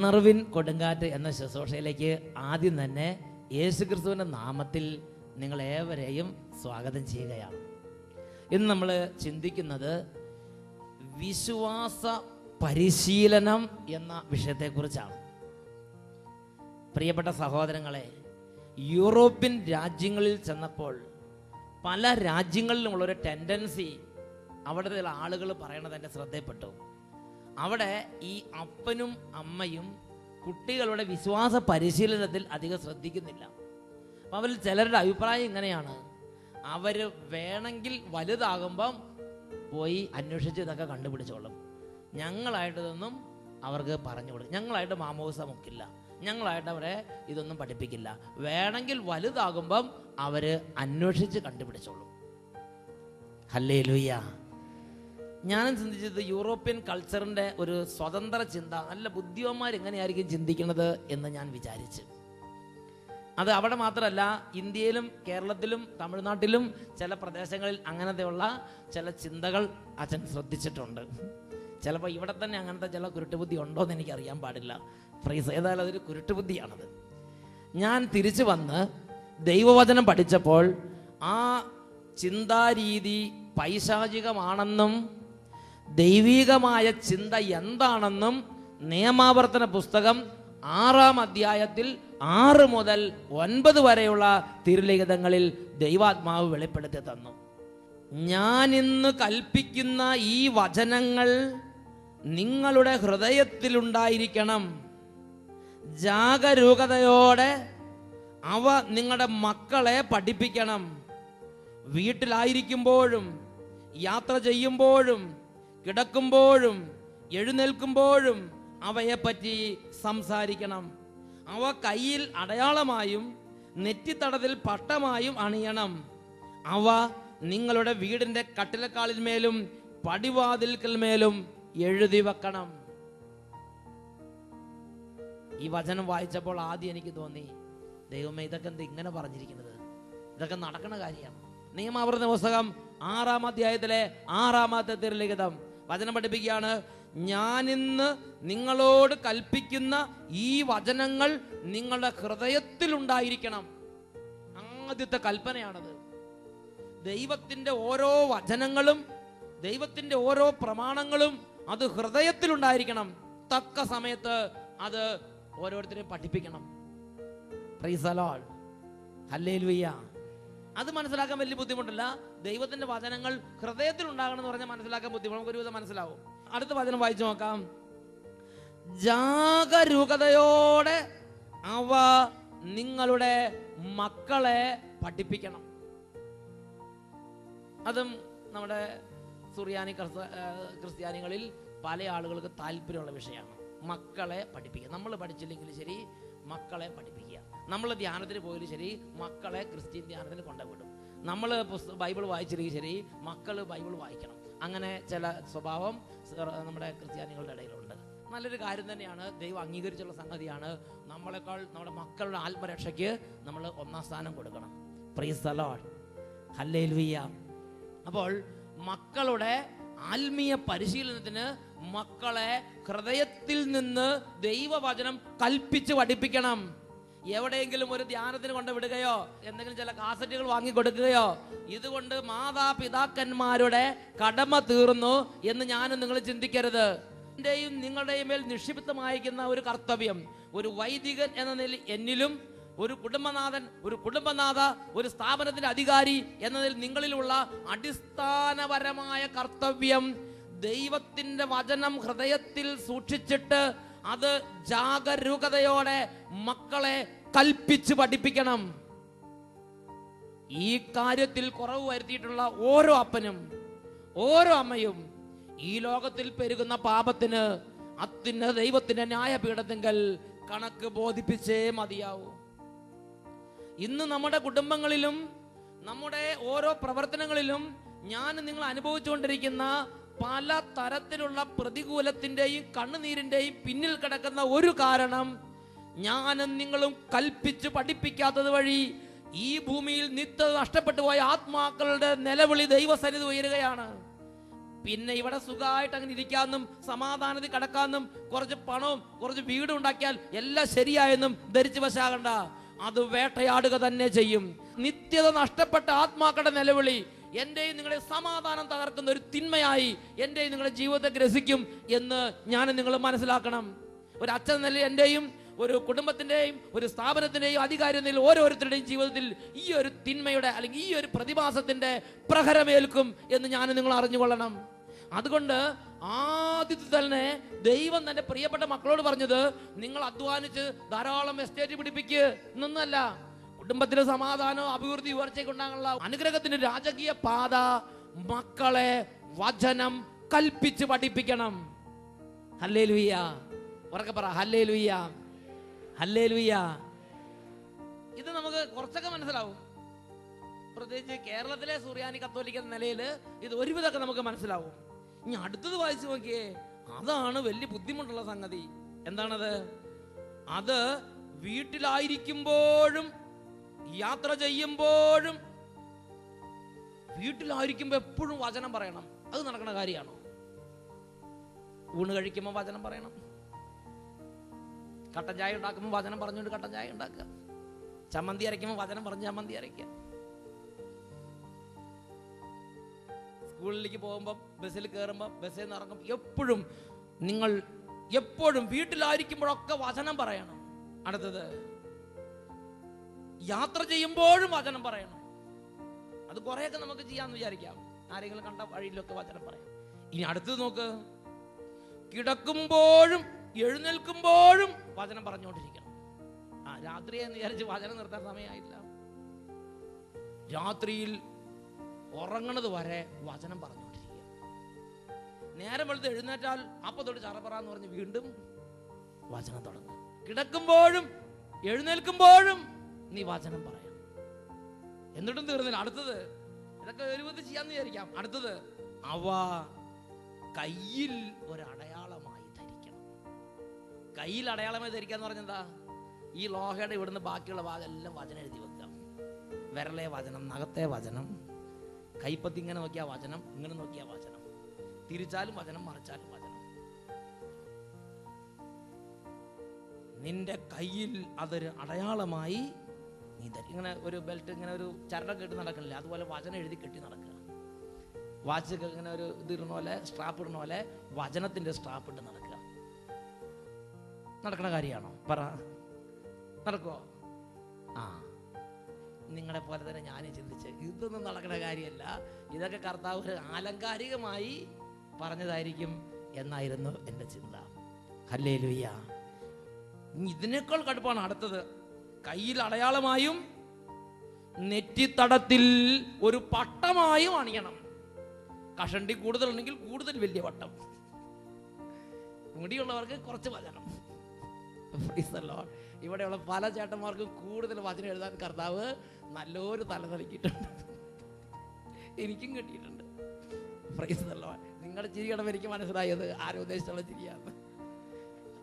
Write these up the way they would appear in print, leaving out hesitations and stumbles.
ഉണർവിൻ കൊടുങ്കാറ്റ് എന്ന ശുശ്രൂഷയിലേക്ക് ആദ്യം തന്നെ യേശുക്രിസ്തുവിൻ്റെ നാമത്തിൽ നിങ്ങളേവരെയും സ്വാഗതം ചെയ്യുകയാണ്. ഇന്ന് നമ്മൾ ചിന്തിക്കുന്നത് വിശ്വാസ പരിശീലനം എന്ന വിഷയത്തെക്കുറിച്ചാണ്. പ്രിയപ്പെട്ട സഹോദരങ്ങളെ, യൂറോപ്യൻ രാജ്യങ്ങളിൽ ചെന്നപ്പോൾ പല രാജ്യങ്ങളിലുമുള്ളൊരു ടെൻഡൻസി അവിടുത്തെ ആളുകൾ പറയണത് എൻ്റെ ശ്രദ്ധയിൽപ്പെട്ടു. അവിടെ ഈ അപ്പനും അമ്മയും കുട്ടികളുടെ വിശ്വാസ പരിശീലനത്തിൽ അധികം ശ്രദ്ധിക്കുന്നില്ല. അപ്പം അവരിൽ ചിലരുടെ അഭിപ്രായം ഇങ്ങനെയാണ്: അവർ വേണമെങ്കിൽ വലുതാകുമ്പം പോയി അന്വേഷിച്ച് ഇതൊക്കെ കണ്ടുപിടിച്ചോളും, ഞങ്ങളായിട്ടതൊന്നും അവർക്ക് പറഞ്ഞു കൊടുക്കും, ഞങ്ങളായിട്ട് മാമോദിസ മുക്കില്ല, ഞങ്ങളായിട്ട് അവരെ ഇതൊന്നും പഠിപ്പിക്കില്ല, വേണമെങ്കിൽ വലുതാകുമ്പം അവർ അന്വേഷിച്ച് കണ്ടുപിടിച്ചോളും. ഹല്ലേലൂയ. ഞാനും ചിന്തിച്ചത് യൂറോപ്യൻ കൾച്ചറിൻ്റെ ഒരു സ്വതന്ത്ര ചിന്ത, നല്ല ബുദ്ധിമാന്മാർ എങ്ങനെയായിരിക്കും ചിന്തിക്കുന്നത് എന്ന് ഞാൻ വിചാരിച്ച്. അത് അവിടെ മാത്രമല്ല, ഇന്ത്യയിലും കേരളത്തിലും തമിഴ്നാട്ടിലും ചില പ്രദേശങ്ങളിൽ അങ്ങനത്തെയുള്ള ചില ചിന്തകൾ അച്ഛൻ ശ്രദ്ധിച്ചിട്ടുണ്ട്. ചിലപ്പോൾ ഇവിടെ തന്നെ അങ്ങനത്തെ ചില കുരുട്ടുബുദ്ധി ഉണ്ടോ എന്ന് എനിക്കറിയാൻ പാടില്ല. ഫ്രീസ് ഏതായാലും അതൊരു കുരുട്ടുബുദ്ധിയാണത്. ഞാൻ തിരിച്ചു വന്ന് ദൈവവചനം പഠിച്ചപ്പോൾ ആ ചിന്താരീതി പൈശാചികമാണെന്നും ദൈവികമായ ചിന്ത എന്താണെന്നും നിയമാവർത്തന പുസ്തകം 6-ാം അധ്യായത്തിൽ 6 മുതൽ 9 വരെയുള്ള തിരുലിഖിതങ്ങളിൽ ദൈവാത്മാവ് വെളിപ്പെടുത്തി തന്നു. ഞാൻ ഇന്ന് കൽപ്പിക്കുന്ന ഈ വചനങ്ങൾ നിങ്ങളുടെ ഹൃദയത്തിലുണ്ടായിരിക്കണം. ജാഗരൂകതയോടെ അവ നിങ്ങളുടെ മക്കളെ പഠിപ്പിക്കണം. വീട്ടിലായിരിക്കുമ്പോഴും യാത്ര ചെയ്യുമ്പോഴും കിടക്കുമ്പോഴും എഴുന്നേൽക്കുമ്പോഴും അവയെപ്പറ്റി സംസാരിക്കണം. അവ കയ്യിൽ അടയാളമായും നെറ്റിത്തടത്തിൽ പട്ടമായും അണിയണം. അവ നിങ്ങളുടെ വീടിൻ്റെ കട്ടിലക്കാലിന്മേലും പടിവാതിൽക്കൽമേലും എഴുതി വെക്കണം. ഈ വചനം വായിച്ചപ്പോൾ ആദ്യം എനിക്ക് തോന്നി, ദൈവമേ, ഇതൊക്കെ എന്താ ഇങ്ങനെ പറഞ്ഞിരിക്കുന്നത്? ഇതൊക്കെ നടക്കുന്ന കാര്യമാണ്. നിയമാവർത്തന പുസ്തകം 6-ാം അധ്യായത്തിലെ 6-ാമത്തെ തിരുലിഖിതം വചനം പഠിപ്പിക്കുകയാണ്: ഞാനിന്ന് നിങ്ങളോട് കൽപ്പിക്കുന്ന ഈ വചനങ്ങൾ നിങ്ങളുടെ ഹൃദയത്തിലുണ്ടായിരിക്കണം. ആദ്യത്തെ കൽപ്പനയാണത്. ദൈവത്തിൻ്റെ ഓരോ വചനങ്ങളും ദൈവത്തിൻ്റെ ഓരോ പ്രമാണങ്ങളും അത് ഹൃദയത്തിലുണ്ടായിരിക്കണം. തക്ക സമയത്ത് അത് ഓരോരുത്തരെയും പഠിപ്പിക്കണം. Price the Lord. ഹല്ലേലൂയ. അത് മനസ്സിലാക്കാൻ വലിയ ബുദ്ധിമുട്ടില്ല. ദൈവത്തിന്റെ വചനങ്ങൾ ഹൃദയത്തിൽ ഉണ്ടാകണം എന്ന് പറഞ്ഞാൽ മനസ്സിലാക്കാൻ ബുദ്ധിമുട്ട്, നമുക്ക് ഒരുവിധം മനസ്സിലാവും. അടുത്ത വചനം വായിച്ചു നോക്കാം. ജാഗരൂകതയോടെ അവ നിങ്ങളുടെ മക്കളെ പഠിപ്പിക്കണം. അതും നമ്മുടെ സുറിയാനി ക്രിസ്ത്യാനികളിൽ പല ആളുകൾക്ക് താല്പര്യമുള്ള വിഷയമാണ്. മക്കളെ പഠിപ്പിക്കുക. നമ്മൾ പഠിച്ചില്ലെങ്കിൽ ശരി, മക്കളെ പഠിപ്പിക്കുക. നമ്മൾ ധ്യാനത്തിന് പോയാലും ശരി, മക്കളെ ക്രിസ്ത്യൻ ധ്യാനത്തിന് കൊണ്ടുവിടും. നമ്മൾ ബൈബിൾ വായിച്ചില്ലെങ്കിൽ ശരി, മക്കൾ ബൈബിൾ വായിക്കണം. അങ്ങനെ ചില സ്വഭാവം നമ്മുടെ ക്രിസ്ത്യാനികളുടെ ഇടയിലുണ്ട്. നല്ലൊരു കാര്യം തന്നെയാണ്, ദൈവം അംഗീകരിച്ചുള്ള സംഗതിയാണ്. നമ്മളെക്കാൾ നമ്മുടെ മക്കളുടെ ആത്മരക്ഷയ്ക്ക് നമ്മൾ 1-ാം സ്ഥാനം കൊടുക്കണം. Price the Lord. ഹല്ലേലൂയ. അപ്പോൾ മക്കളുടെ ആത്മീയ പരിശീലനത്തിന് മക്കളെ ഹൃദയത്തിൽ നിന്ന് ദൈവവചനം കൽപ്പിച്ച് പഠിപ്പിക്കണം. എവിടെയെങ്കിലും ഒരു ധ്യാനത്തിന് കൊണ്ട് വിടുകയോ എന്തെങ്കിലും ചില കാസറ്റുകൾ വാങ്ങിക്കൊടുക്കുകയോ ഇതുകൊണ്ട് മാതാപിതാക്കന്മാരുടെ കടമ തീർന്നു എന്ന് ഞാനും നിങ്ങൾ ചിന്തിക്കരുത്. എന്റെയും നിങ്ങളുടെയും മേൽ നിക്ഷിപ്തമായിരിക്കുന്ന ഒരു കർത്തവ്യം, ഒരു വൈദികൻ എന്ന നിലയിൽ എന്നിലും, ഒരു കുടുംബനാഥ, ഒരു സ്ഥാപനത്തിന്റെ അധികാരി എന്നതിൽ നിങ്ങളിലുള്ള അടിസ്ഥാനപരമായ കർത്തവ്യം ദൈവത്തിന്റെ വചനം ഹൃദയത്തിൽ സൂക്ഷിച്ചിട്ട് അത് ജാഗരൂകതയോടെ മക്കളെ കൽപ്പിച്ച് പഠിപ്പിക്കണം. ഈ കാര്യത്തിൽ കുറവ് വരുത്തിയിട്ടുള്ള ഓരോ അപ്പനും ഓരോ അമ്മയും ഈ ലോകത്തിൽ പെരുകുന്ന പാപത്തിന് ദൈവത്തിന്റെ ന്യായപീഠത്തിങ്കൽ കണക്ക് ബോധിപ്പിച്ചേ മതിയാവൂ. ഇന്ന് നമ്മുടെ കുടുംബങ്ങളിലും നമ്മുടെ ഓരോ പ്രവർത്തനങ്ങളിലും ഞാൻ നിങ്ങൾ അനുഭവിച്ചുകൊണ്ടിരിക്കുന്ന പല തരത്തിലുള്ള പ്രതികൂലത്തിന്റെയും കണ്ണുനീരിന്റെയും പിന്നിൽ കിടക്കുന്ന ഒരു കാരണം ഞാനും നിങ്ങളും കൽപ്പിച്ച് പഠിപ്പിക്കാത്തത് വഴി ഈ ഭൂമിയിൽ നിത്യത നഷ്ടപ്പെട്ടു പോയ ആത്മാക്കളുടെ നിലവിളി ദൈവസന്നിധി ഉയരുകയാണ്. പിന്നെ ഇവിടെ സുഖമായിട്ട് അങ്ങനെ ഇരിക്കാമെന്നും സമാധാനത്തിൽ കിടക്കാമെന്നും കുറച്ച് പണവും കുറച്ച് വീടും ഉണ്ടാക്കിയാൽ എല്ലാം ശരിയായെന്നും ധരിച്ചു വശാകണ്ട. അത് വേട്ടയാടുക തന്നെ ചെയ്യും. നിത്യത നഷ്ടപ്പെട്ട ആത്മാക്കളുടെ നിലവിളി എന്റെയും നിങ്ങളെ സമാധാനം തകർക്കുന്ന ഒരു തിന്മയായി എന്റെയും നിങ്ങളുടെ ജീവിതത്തെ ഗ്രസിക്കും എന്ന് ഞാൻ നിങ്ങൾ മനസ്സിലാക്കണം. ഒരു അച്ഛൻ നിലയിൽ എന്റെയും ഒരു കുടുംബത്തിന്റെയും ഒരു സ്ഥാപനത്തിന്റെയും അധികാരി നിലയിൽ ഓരോരുത്തരുടെയും ജീവിതത്തിൽ ഈ ഒരു തിന്മയുടെ അല്ലെങ്കിൽ ഈ ഒരു പ്രതിഭാസത്തിന്റെ പ്രഹരമേൽക്കും എന്ന് ഞാൻ നിങ്ങൾ അറിഞ്ഞുകൊള്ളണം. അതുകൊണ്ട് ആദ്യത്തിൽ തന്നെ ദൈവം തന്റെ പ്രിയപ്പെട്ട മക്കളോട് പറഞ്ഞത്, നിങ്ങൾ അധ്വാനിച്ച് ധാരാളം എസ്റ്റേറ്റ് പിടിപ്പിക്കുക എന്നൊന്നല്ല. കുടുംബത്തിലെ സമാധാനവും അഭിവൃദ്ധി ഉയർച്ചയ്ക്ക് ഉണ്ടാകാനുള്ള അനുഗ്രഹത്തിന്റെ രാജകീയ പാത മക്കളെ വചനം കൽപ്പിച്ച് പഠിപ്പിക്കണം. ഹല്ലേലൂയ. ഉറക്കെ പറ ഹല്ലേലൂയ, ഹല്ലേലൂയ. ഇത് നമുക്ക് കുറച്ചൊക്കെ മനസ്സിലാവും. പ്രത്യേകിച്ച് കേരളത്തിലെ സുറിയാനി കത്തോലിക്ക നിലയിൽ ഇത് ഒരുവിധമൊക്കെ നമുക്ക് മനസ്സിലാവും. ഇനി അടുത്തത് വായിച്ചു നോക്കിയേ, അതാണ് വലിയ ബുദ്ധിമുട്ടുള്ള സംഗതി. എന്താണത്? അത് വീട്ടിലായിരിക്കുമ്പോഴും യാത്ര ചെയ്യുമ്പോഴും, വീട്ടിലായിരിക്കുമ്പോൾ എപ്പോഴും വചനം പറയണം. അത് നടക്കുന്ന കാര്യമാണോ? ഊണ് കഴിക്കുമ്പോൾ വചനം പറയണം, കട്ടൻ ചായ ഉണ്ടാക്കുമ്പോൾ വചനം പറഞ്ഞുകൊണ്ട് കട്ടൻ ചായ ഉണ്ടാക്കുക, ചമ്മന്തി അരയ്ക്കുമ്പോൾ വചനം പറഞ്ഞ് ചമ്മന്തി അരയ്ക്കുക, സ്കൂളിലേക്ക് പോകുമ്പോൾ ബസ്സിൽ കയറുമ്പോൾ ബസ്സിൽ നിന്ന് ഇറങ്ങുമ്പോൾ എപ്പോഴും നിങ്ങൾ എപ്പോഴും വീട്ടിലായിരിക്കുമ്പോഴൊക്കെ വചനം പറയണം. അടുത്തത് യാത്ര ചെയ്യുമ്പോഴും വചനം പറയണം. അത് കുറെയൊക്കെ നമുക്ക് ചെയ്യാമെന്ന് വിചാരിക്കാം, ആരെങ്കിലും കണ്ട വഴിയിലൊക്കെ വചനം പറയാം. ഇനി അടുത്തത് നോക്ക്, കിടക്കുമ്പോഴും എഴുന്നേൽക്കുമ്പോഴും വചനം പറഞ്ഞുകൊണ്ടിരിക്കണം. രാത്രി എന്ന് വിചാരിച്ച് വചനം നിർത്താൻ സമയമായില്ല. രാത്രിയിൽ ഉറങ്ങണത് വരെ വചനം പറഞ്ഞുകൊണ്ടിരിക്കുക. നേരം വെളുത്ത് എഴുന്നേറ്റാൽ അപ്പൊ തൊട്ട് ചറപറാന്ന് പറഞ്ഞ് വീണ്ടും വചനം തുടങ്ങും. കിടക്കുമ്പോഴും എഴുന്നേൽക്കുമ്പോഴും നീ വചനം പറയാം. എന്നിട്ടും തീർന്നില്ല. അടുത്തത് ഇതൊക്കെ ഒരു വിധത്തിൽ ചെയ്യാന്ന് വിചാരിക്കാം. അടുത്തത് അവ കയ്യിൽ ഒരടയാളമായി ധരിക്കണം. കയ്യിൽ അടയാളമായി ധരിക്കാന്ന് പറഞ്ഞെന്താ? ഈ ലോഹയുടെ ഇവിടുന്ന് ബാക്കിയുള്ള ഭാഗം എല്ലാം വചനം എഴുതി വെക്കാം. വിരലെ വചനം, നഖത്തെ വചനം, കൈപ്പത്തി ഇങ്ങനെ നോക്കിയാ വചനം, ഇങ്ങനെ നോക്കിയാ വചനം, തിരിച്ചാലും വചനം, മറിച്ചാലും വചനം. നിന്റെ കയ്യിൽ അതൊരു അടയാളമായി നീ ഇങ്ങനെ ഒരു ബെൽറ്റ്, ഇങ്ങനെ ഒരു ചരടം കെട്ടി നടക്കണില്ലേ, അതുപോലെ വചനം എഴുതി കെട്ടി നടക്കുക. വാച്ച് ഇങ്ങനെ ഒരു ഇതിടുന്ന പോലെ, സ്ട്രാപ്പ് ഇടുന്ന പോലെ വചനത്തിന്റെ സ്ട്രാപ്പ് ഇട്ട് നടക്കുക. നടക്കണ കാര്യമാണോ? പറ, നടക്കുവോ? നിങ്ങളെ പോലെ തന്നെ ഞാനും ചിന്തിച്ച് ഇതൊന്നും നടക്കുന്ന കാര്യമല്ല, ഇതൊക്കെ കർത്താവ് ഒരു ആലങ്കാരികമായി പറഞ്ഞതായിരിക്കും എന്നായിരുന്നു എൻ്റെ ചിന്ത. ഹല്ലേലൂയ. ഇതിനേക്കാൾ കടുപ്പാണ് അടുത്തത്. കയ്യിൽ അടയാളമായും നെറ്റിത്തടത്തിൽ ഒരു പട്ടമായും അണിയണം. കഷണ്ടി കൂടുതലുണ്ടെങ്കിൽ കൂടുതൽ വലിയ പട്ടം, മുടിയുള്ളവർക്ക് കുറച്ച് വചനം. ഇവിടെയുള്ള പല ചേട്ടന്മാർക്കും കൂടുതൽ വചനം എഴുതാൻ കർത്താവ് നല്ലൊരു തല നൽകിയിട്ടുണ്ട്. എനിക്കും കിട്ടിയിട്ടുണ്ട്. Price the Lord. നിങ്ങളുടെ ചിരിക്കണം എനിക്ക് മനസ്സിലായത് ആരും ഉദ്ദേശിച്ചുള്ള ചിരിയാണ്.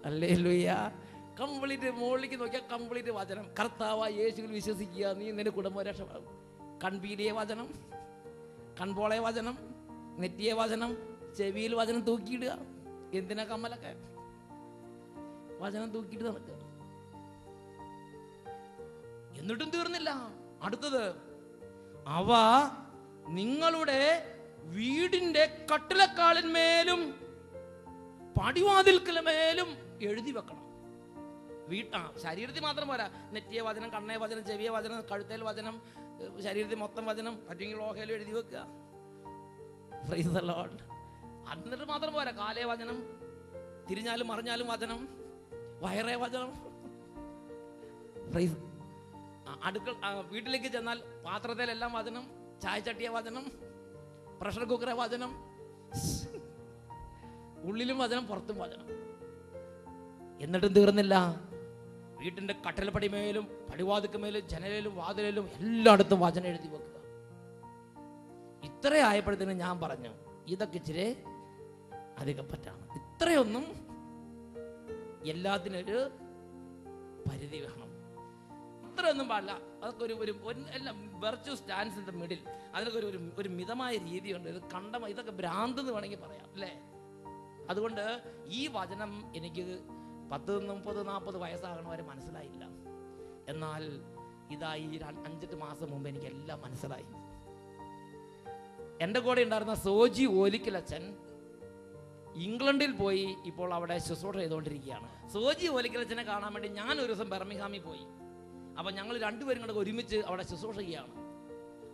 ഹല്ലേലൂയ. കംപ്ലീറ്റ് മുകളിലേക്ക് നോക്കിയാൽ കംപ്ലീറ്റ് വചനം. കർത്താവായ യേശുവിൽ വിശ്വസിക്കുക, നീ നിന്റെ കുടുംബം രക്ഷപ്പെടും. കൺപീലിയെ വചനം, കൺപോളെ വചനം, നെറ്റിയെ വചനം, ചെവിയിൽ വചനം തൂക്കിയിടുക. എന്തിനാ കമ്മലൊക്കെ? വചനം തൂക്കിയിട്ട് നടക്കുക. എന്നിട്ടും തീർന്നില്ല. അടുത്തത്, അവ നിങ്ങളുടെ വീടിന്റെ കട്ടിലക്കാലിന്മേലും പടിവാതിൽക്കലുമേലും എഴുതി വെക്കണം. ശരീരത്തിൽ മാത്രം പോരാ, നെറ്റിയെ വചനം, കണ്ണേ വചനം, ചെവിയെ വചനം, കഴുത്തേൽ വചനം, ശരീരത്തിൽ മൊത്തം വചനം, പറ്റുമെങ്കിൽ ലോഹയിലും എഴുതി വെക്കുക. Price the Lord. എന്നിട്ട് മാത്രം പോരാ, കാലേ വചനം, തിരിഞ്ഞാലും മറിഞ്ഞാലും വചനം, വയറേ വചനം. പ്രൈസ്. വീട്ടിലേക്ക് ചെന്നാൽ പാത്രത്തിലെല്ലാം വചനം, ചായച്ചട്ടിയെ വചനം, പ്രഷർ കുക്കറെ വചനം, ഉള്ളിലും വചനം, പുറത്തും വചനം. എന്നിട്ടും തീർന്നില്ല. വീട്ടിന്റെ കട്ടിൽപ്പടിമേലും പടിവാതിക്കമേലും ജനലിലും വാതിലിലും എല്ലായിടത്തും വചനം എഴുതി വെക്കുക. ഇത്ര ആയപ്പോഴത്തേനും ഞാൻ പറഞ്ഞു, ഇതൊക്കെ ഇച്ചിരി അധികപ്പറ്റാണ്. ഇത്രയൊന്നും, എല്ലാത്തിനൊരു പരിധി വേണം. അത്രയൊന്നും പാടില്ല. അതൊക്കെ എല്ലാം virtual stands in the middle. അതിനൊക്കെ ഒരു മിതമായ രീതിയുണ്ട്. ഇത് ഇതൊക്കെ ഭ്രാന്ത് എന്ന് വേണമെങ്കിൽ പറയാം അല്ലേ. അതുകൊണ്ട് ഈ വചനം എനിക്ക് 10, 30, 40 വയസ്സാകണ വരെ മനസ്സിലായില്ല. എന്നാൽ ഇതാ ഈ 5-8 മാസം മുമ്പ് എനിക്കെല്ലാം മനസ്സിലായി. എൻ്റെ കൂടെ ഉണ്ടായിരുന്ന സോജി ഓലിക്കലച്ചൻ ഇംഗ്ലണ്ടിൽ പോയി ഇപ്പോൾ അവിടെ ശുശ്രൂഷ ചെയ്തുകൊണ്ടിരിക്കുകയാണ്. സോജി ഓലിക്കലച്ചനെ കാണാൻ വേണ്ടി ഞാൻ ഒരു ദിവസം ബർമിംഗ്ഹാമിൽ പോയി. അപ്പം ഞങ്ങൾ രണ്ടുപേരും കൂടെ ഒരുമിച്ച് അവിടെ ശുശ്രൂഷ ചെയ്യുകയാണ്.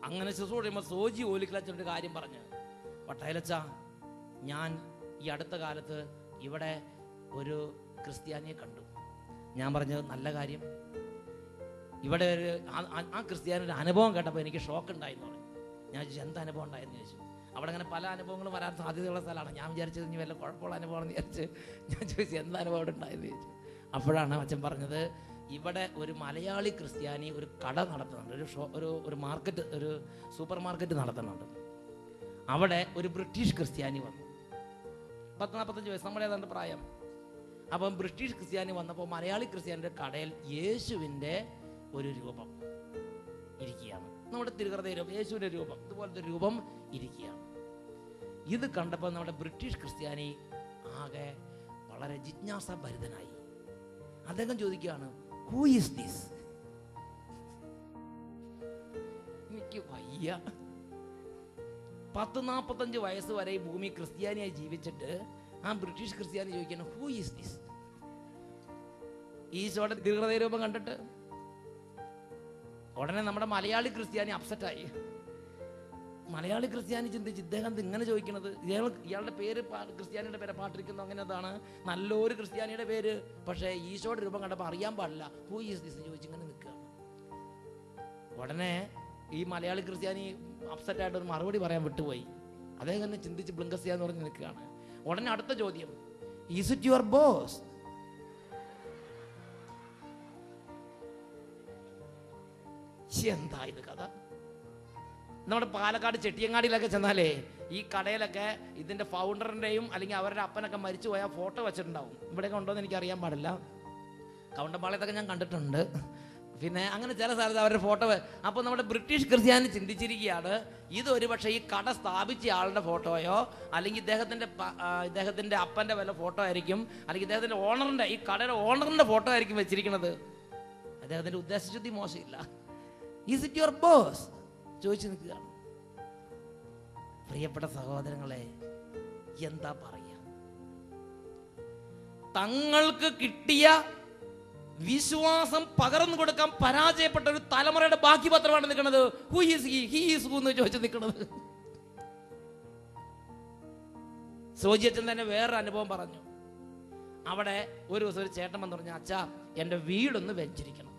അങ്ങനെ ശുശ്രൂഷ ചെയ്യുമ്പോൾ സോജി ഓലിക്കലച്ചൻ്റെ കാര്യം പറഞ്ഞ്, വട്ടയിലച്ച, ഞാൻ ഈ അടുത്ത കാലത്ത് ഇവിടെ ഒരു ക്രിസ്ത്യാനിയെ കണ്ടു. ഞാൻ പറഞ്ഞത് നല്ല കാര്യം. ഇവിടെ ആ ക്രിസ്ത്യാനിയുടെ അനുഭവം കേട്ടപ്പോൾ എനിക്ക് ഷോക്ക് ഉണ്ടായിരുന്നു. ഞാൻ ചോദിച്ചു എന്ത് അനുഭവം ഉണ്ടായെന്ന് ചോദിച്ചു. അവിടെ അങ്ങനെ പല അനുഭവങ്ങളും വരാൻ സാധ്യതയുള്ള സ്ഥലമാണ്. ഞാൻ വിചാരിച്ചത് ഇനി വല്ല കുഴപ്പമുള്ള അനുഭവമാണെന്ന് വിചാരിച്ച് ഞാൻ ചോദിച്ചു എന്ത് അനുഭവം അവിടെ ഉണ്ടായെന്ന് ചോദിച്ചു. അപ്പോഴാണ് അച്ഛൻ പറഞ്ഞത്, ഇവിടെ ഒരു മലയാളി ക്രിസ്ത്യാനി ഒരു കട നടത്തുന്നുണ്ട്, ഒരു മാർക്കറ്റ്, ഒരു സൂപ്പർ മാർക്കറ്റ് നടത്തുന്നുണ്ട്. അവിടെ ഒരു ബ്രിട്ടീഷ് ക്രിസ്ത്യാനി വന്നു. 40-45 വയസ്സ്, നമ്മുടെ ഏതാണ്ട് പ്രായം. അപ്പം ബ്രിട്ടീഷ് ക്രിസ്ത്യാനി വന്നപ്പോൾ മലയാളി ക്രിസ്ത്യാനിയുടെ കടയിൽ യേശുവിൻ്റെ ഒരു രൂപം ഇരിക്കുകയാണ്. നമ്മുടെ തിരുഹൃദയം യേശുവിൻ്റെ രൂപം, ഇതുപോലത്തെ രൂപം ഇരിക്കുകയാണ്. ഇത് കണ്ടപ്പോൾ നമ്മുടെ ബ്രിട്ടീഷ് ക്രിസ്ത്യാനി ആകെ വളരെ ജിജ്ഞാസാഭരിതനായി. അദ്ദേഹം ചോദിക്കുകയാണ്, ഹൂ ഈസ് ദിസ്? എനിക്ക് വയ്യ. 10-45 വയസ്സ് വരെ ഈ ഭൂമി ക്രിസ്ത്യാനിയായി ജീവിച്ചിട്ട് ആ ബ്രിട്ടീഷ് ക്രിസ്ത്യാനി ചോദിക്കണം, ഹൂ ഈസ് ദിസ്? ഈശോയുടെ ദീർഘതയ രൂപം കണ്ടിട്ട് ഉടനെ നമ്മുടെ മലയാളി ക്രിസ്ത്യാനി അപ്സെറ്റായി. മലയാളി ക്രിസ്ത്യാനി ചിന്തിച്ച്, ഇദ്ദേഹം ഇങ്ങനെ ചോദിക്കുന്നത്, ഇയാളുടെ പേര് ക്രിസ്ത്യാനിയുടെ പേര് പാട്ടിരിക്കുന്നു, അങ്ങനെ അതാണ് നല്ലൊരു ക്രിസ്ത്യാനിയുടെ പേര്. പക്ഷേ ഈശോയുടെ രൂപം കണ്ടപ്പോൾ അറിയാൻ പാടില്ല, ഹൂ ഈസ് ദിസ് ചോദിച്ചിങ്ങനെ നിൽക്കുകയാണ്. ഉടനെ ഈ മലയാളി ക്രിസ്ത്യാനി അപ്സെറ്റായിട്ട് ഒരു മറുപടി പറയാൻ വിട്ടുപോയി. അദ്ദേഹം തന്നെ ചിന്തിച്ച് ബ്ലിങ്കസ്യാന്ന് പറഞ്ഞ് നിൽക്കുകയാണ്. ഉടനെ അടുത്ത ചോദ്യം, ഈസ് ഇറ്റ് യുവർ ബോസ്? എന്താ ഇത് കഥ? നമ്മുടെ പാലക്കാട് ചെട്ടിയങ്ങാടിയിലൊക്കെ ചെന്നാലേ ഈ കടയിലൊക്കെ ഇതിന്റെ ഫൗണ്ടറിന്റെയും അല്ലെങ്കിൽ അവരുടെ അപ്പനൊക്കെ മരിച്ചു പോയാൽ ഫോട്ടോ വെച്ചിട്ടുണ്ടാവും. ഇവിടെയൊക്കെ ഉണ്ടോ എന്ന് എനിക്ക് അറിയാൻ പാടില്ല. കൗണ്ടമ്പാളയത്തൊക്കെ ഞാൻ കണ്ടിട്ടുണ്ട്. പിന്നെ അങ്ങനെ ചില സ്ഥലത്ത് അവരുടെ ഫോട്ടോ. അപ്പോൾ നമ്മുടെ ബ്രിട്ടീഷ് ക്രിസ്ത്യാനി ചിന്തിച്ചിരിക്കുകയാണ്, ഇത് ഒരു പക്ഷേ ഈ കട സ്ഥാപിച്ച ആളുടെ ഫോട്ടോയോ അല്ലെങ്കിൽ ഇദ്ദേഹത്തിന്റെ അപ്പന്റെ വല്ല ഫോട്ടോ ആയിരിക്കും, അല്ലെങ്കിൽ ഇദ്ദേഹത്തിന്റെ ഓണറിന്റെ, ഈ കടയുടെ ഓണറിന്റെ ഫോട്ടോ ആയിരിക്കും വെച്ചിരിക്കുന്നത്. അദ്ദേഹത്തിന്റെ ഉദ്ദേശശുദ്ധി മോശമില്ല. ഈസ് ഇറ്റ് യുവർ ബോസ് ചോദിച്ചു നിൽക്കുകയാണ്. പ്രിയപ്പെട്ട സഹോദരങ്ങളെ, എന്താ പറയാ? തങ്ങൾക്ക് കിട്ടിയ വിശ്വാസം പകർന്നു കൊടുക്കാൻ പരാജയപ്പെട്ട ഒരു തലമുറയുടെ ബാക്കി പത്രമാണ് നിൽക്കുന്നത്. Who is he is who എന്ന് ചോദിച്ചു നിൽക്കുന്നത്. സോജി അച്ഛൻ തന്നെ വേറൊരു അനുഭവം പറഞ്ഞു. അവിടെ ഒരു ദിവസം ഒരു ചേട്ടൻ വന്ന് പറഞ്ഞു, അച്ഛാ എൻ്റെ വീടൊന്ന് വെച്ചിരിക്കണം.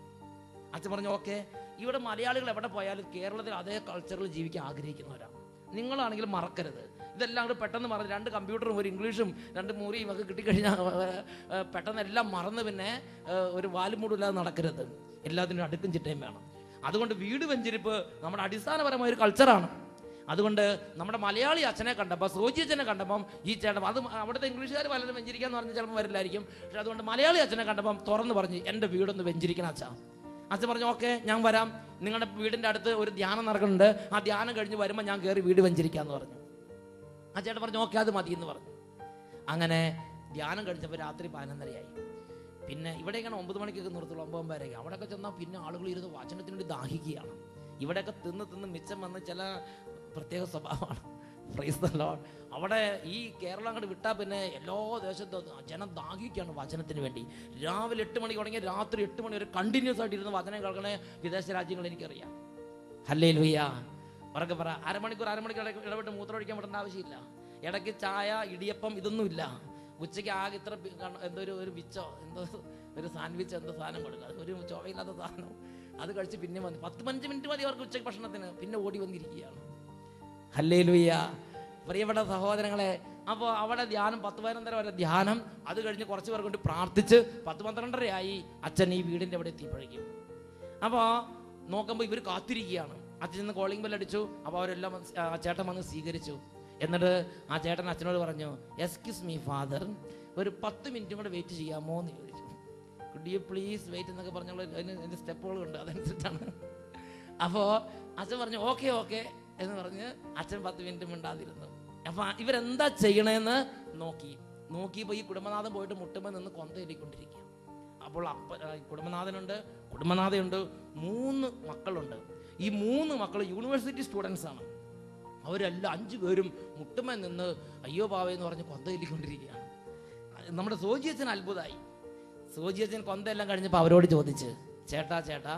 അച്ഛൻ പറഞ്ഞു, ഓക്കെ. ഇവിടെ മലയാളികൾ എവിടെ പോയാലും കേരളത്തിൽ അതേ കൾച്ചറിൽ ജീവിക്കാൻ ആഗ്രഹിക്കുന്നവരാണ്. നിങ്ങളാണെങ്കിലും മറക്കരുത്. ഇതെല്ലാം കൂടെ പെട്ടെന്ന് മറന്ന് 2 കമ്പ്യൂട്ടറും ഒരു ഇംഗ്ലീഷും 2 മുറിയും ഒക്കെ കിട്ടിക്കഴിഞ്ഞാൽ പെട്ടെന്ന് എല്ലാം മറന്ന് പിന്നെ ഒരു വാലുമൂടില്ലാതെ നടക്കരുത്. എല്ലാത്തിനും അടുക്കും ചിട്ടയും വേണം. അതുകൊണ്ട് വീട് വെഞ്ചിരിപ്പ് നമ്മുടെ അടിസ്ഥാനപരമായ ഒരു കൾച്ചറാണ്. അതുകൊണ്ട് നമ്മുടെ മലയാളി അച്ഛനെ കണ്ടപ്പോൾ, സോജി അച്ഛനെ കണ്ടപ്പം ഈ ചേട്ടൻ, അത് അവിടുത്തെ ഇംഗ്ലീഷുകാർ പലരും വെഞ്ചിരിക്കാന്ന് പറഞ്ഞാൽ ചിലപ്പോൾ വരില്ലായിരിക്കും. പക്ഷെ അതുകൊണ്ട് മലയാളി അച്ഛനെ കണ്ടപ്പം തുറന്ന് പറഞ്ഞു, എൻ്റെ വീടൊന്ന് വെഞ്ചിരിക്കണം അച്ഛാ. അച്ഛൻ പറഞ്ഞു, ഓക്കെ ഞാൻ വരാം. നിങ്ങളുടെ വീടിൻ്റെ അടുത്ത് ഒരു ധ്യാനം നടക്കുന്നുണ്ട്, ആ ധ്യാനം കഴിഞ്ഞ് വരുമ്പോൾ ഞാൻ കയറി വീട് വെഞ്ചിരിക്കാമെന്ന് പറഞ്ഞു. ആ ചേട്ടൻ പറഞ്ഞു, ഓക്കെ അത് മതി എന്ന് പറഞ്ഞു. അങ്ങനെ ധ്യാനം കഴിച്ചപ്പോൾ രാത്രി 11:30 പിന്നെ ഇവിടെയൊക്കെയാണ് 9 മണിക്കൊക്കെ നിർത്തുള്ളൂ, 9 വരെയൊക്കെ. അവിടെയൊക്കെ ചെന്നാൽ പിന്നെ ആളുകൾ ഇരുന്ന് വചനത്തിന് വേണ്ടി ദാഹിക്കുകയാണ്. ഇവിടെയൊക്കെ തിന്ന് മിച്ചം വന്ന് ചില പ്രത്യേക സ്വഭാവമാണ്. Price the Lord. അവിടെ ഈ കേരളം അങ്ങോട്ട് വിട്ടാൽ പിന്നെ എല്ലാ ദേശത്തും ജനം ദാഹിക്കുകയാണ് വചനത്തിന് വേണ്ടി. രാവിലെ 8 മണിക്ക് തുടങ്ങി രാത്രി 8 മണി വരെ കണ്ടിന്യൂസ് ആയിട്ട് ഇരുന്ന് വചനം കേൾക്കണേ വിദേശ രാജ്യങ്ങൾ എനിക്കറിയാം. ഹല്ലേലൂയ. പറക്കെ പറ. അരമണിക്കൂർ ഇടപെട്ട് മൂത്രമൊഴിക്കാൻ വിടേണ്ട ആവശ്യമില്ല. ഇടയ്ക്ക് ചായ, ഇടിയപ്പം ഇതൊന്നുമില്ല. ഉച്ചയ്ക്ക് ആകെ ഇത്ര ഒരു വിച്ചോ ഒരു സാൻഡ്വിച്ച് സാധനം കൊടുക്കുക, ഒരു ചൊവയില്ലാത്ത സാധനം. അത് കഴിച്ച് പിന്നെ വന്ന് 10-15 മിനിറ്റ് മതി അവർക്ക് ഉച്ചയ്ക്ക് ഭക്ഷണത്തിന്. പിന്നെ ഓടി വന്നിരിക്കുകയാണ്. ഹല്ലേലൂയ. പ്രിയപ്പെട്ട സഹോദരങ്ങളെ, അപ്പോൾ അവിടെ ധ്യാനം 10-11 വരെ ധ്യാനം. അത് കഴിഞ്ഞ് കുറച്ച് പേർ കൊണ്ട് പ്രാർത്ഥിച്ച് 10-12 അച്ഛൻ ഈ വീടിൻ്റെ അവിടെ എത്തിയപ്പോഴേക്കും. അപ്പോൾ നോക്കുമ്പോൾ ഇവർ കാത്തിരിക്കുകയാണ്. അച്ഛൻ നിന്ന് കോളിംഗ് ബെൽ അടിച്ചു. അപ്പോൾ അവരെല്ലാം ചേട്ടൻ വന്ന് സ്വീകരിച്ചു. എന്നിട്ട് ആ ചേട്ടൻ അച്ഛനോട് പറഞ്ഞു, എക്സ്ക്യൂസ് മീ ഫാദർ, ഒരു 10 മിനിറ്റും കൂടെ വെയിറ്റ് ചെയ്യാമോ എന്ന് ചോദിച്ചു. കുഡ് യു പ്ലീസ് വെയിറ്റ് എന്നൊക്കെ പറഞ്ഞുള്ള അതിൻ്റെ സ്റ്റെപ്പുകളുണ്ട്, അതനുസരിച്ചാണ്. അപ്പോൾ അച്ഛൻ പറഞ്ഞു ഓക്കെ ഓക്കെ എന്ന് പറഞ്ഞ് അച്ഛൻ 10 മിനിറ്റ് മിണ്ടാതിരുന്നു. അപ്പം ഇവരെന്താ ചെയ്യണമെന്ന് നോക്കിയപ്പോൾ ഈ കുടുംബനാഥൻ പോയിട്ട് മുട്ടുമ്പോൾ നിന്ന് കൊന്തയിലിക്കൊണ്ടിരിക്കുക. അപ്പോൾ കുടുംബനാഥയുണ്ട്, 3 മക്കളുണ്ട്. ഈ 3 മക്കൾ യൂണിവേഴ്സിറ്റി സ്റ്റുഡൻസ് ആണ്. അവരെല്ലാം 5 പേരും മുട്ടുമേ നിന്ന് അയ്യോ പാവയെന്ന് പറഞ്ഞ് കൊന്തയിലിക്കൊണ്ടിരിക്കുകയാണ്. നമ്മുടെ സോജിയച്ഛൻ അത്ഭുതമായി. സോജിയച്ഛൻ കൊന്തയെല്ലാം കഴിഞ്ഞപ്പോൾ അവരോട് ചോദിച്ച്, ചേട്ടാ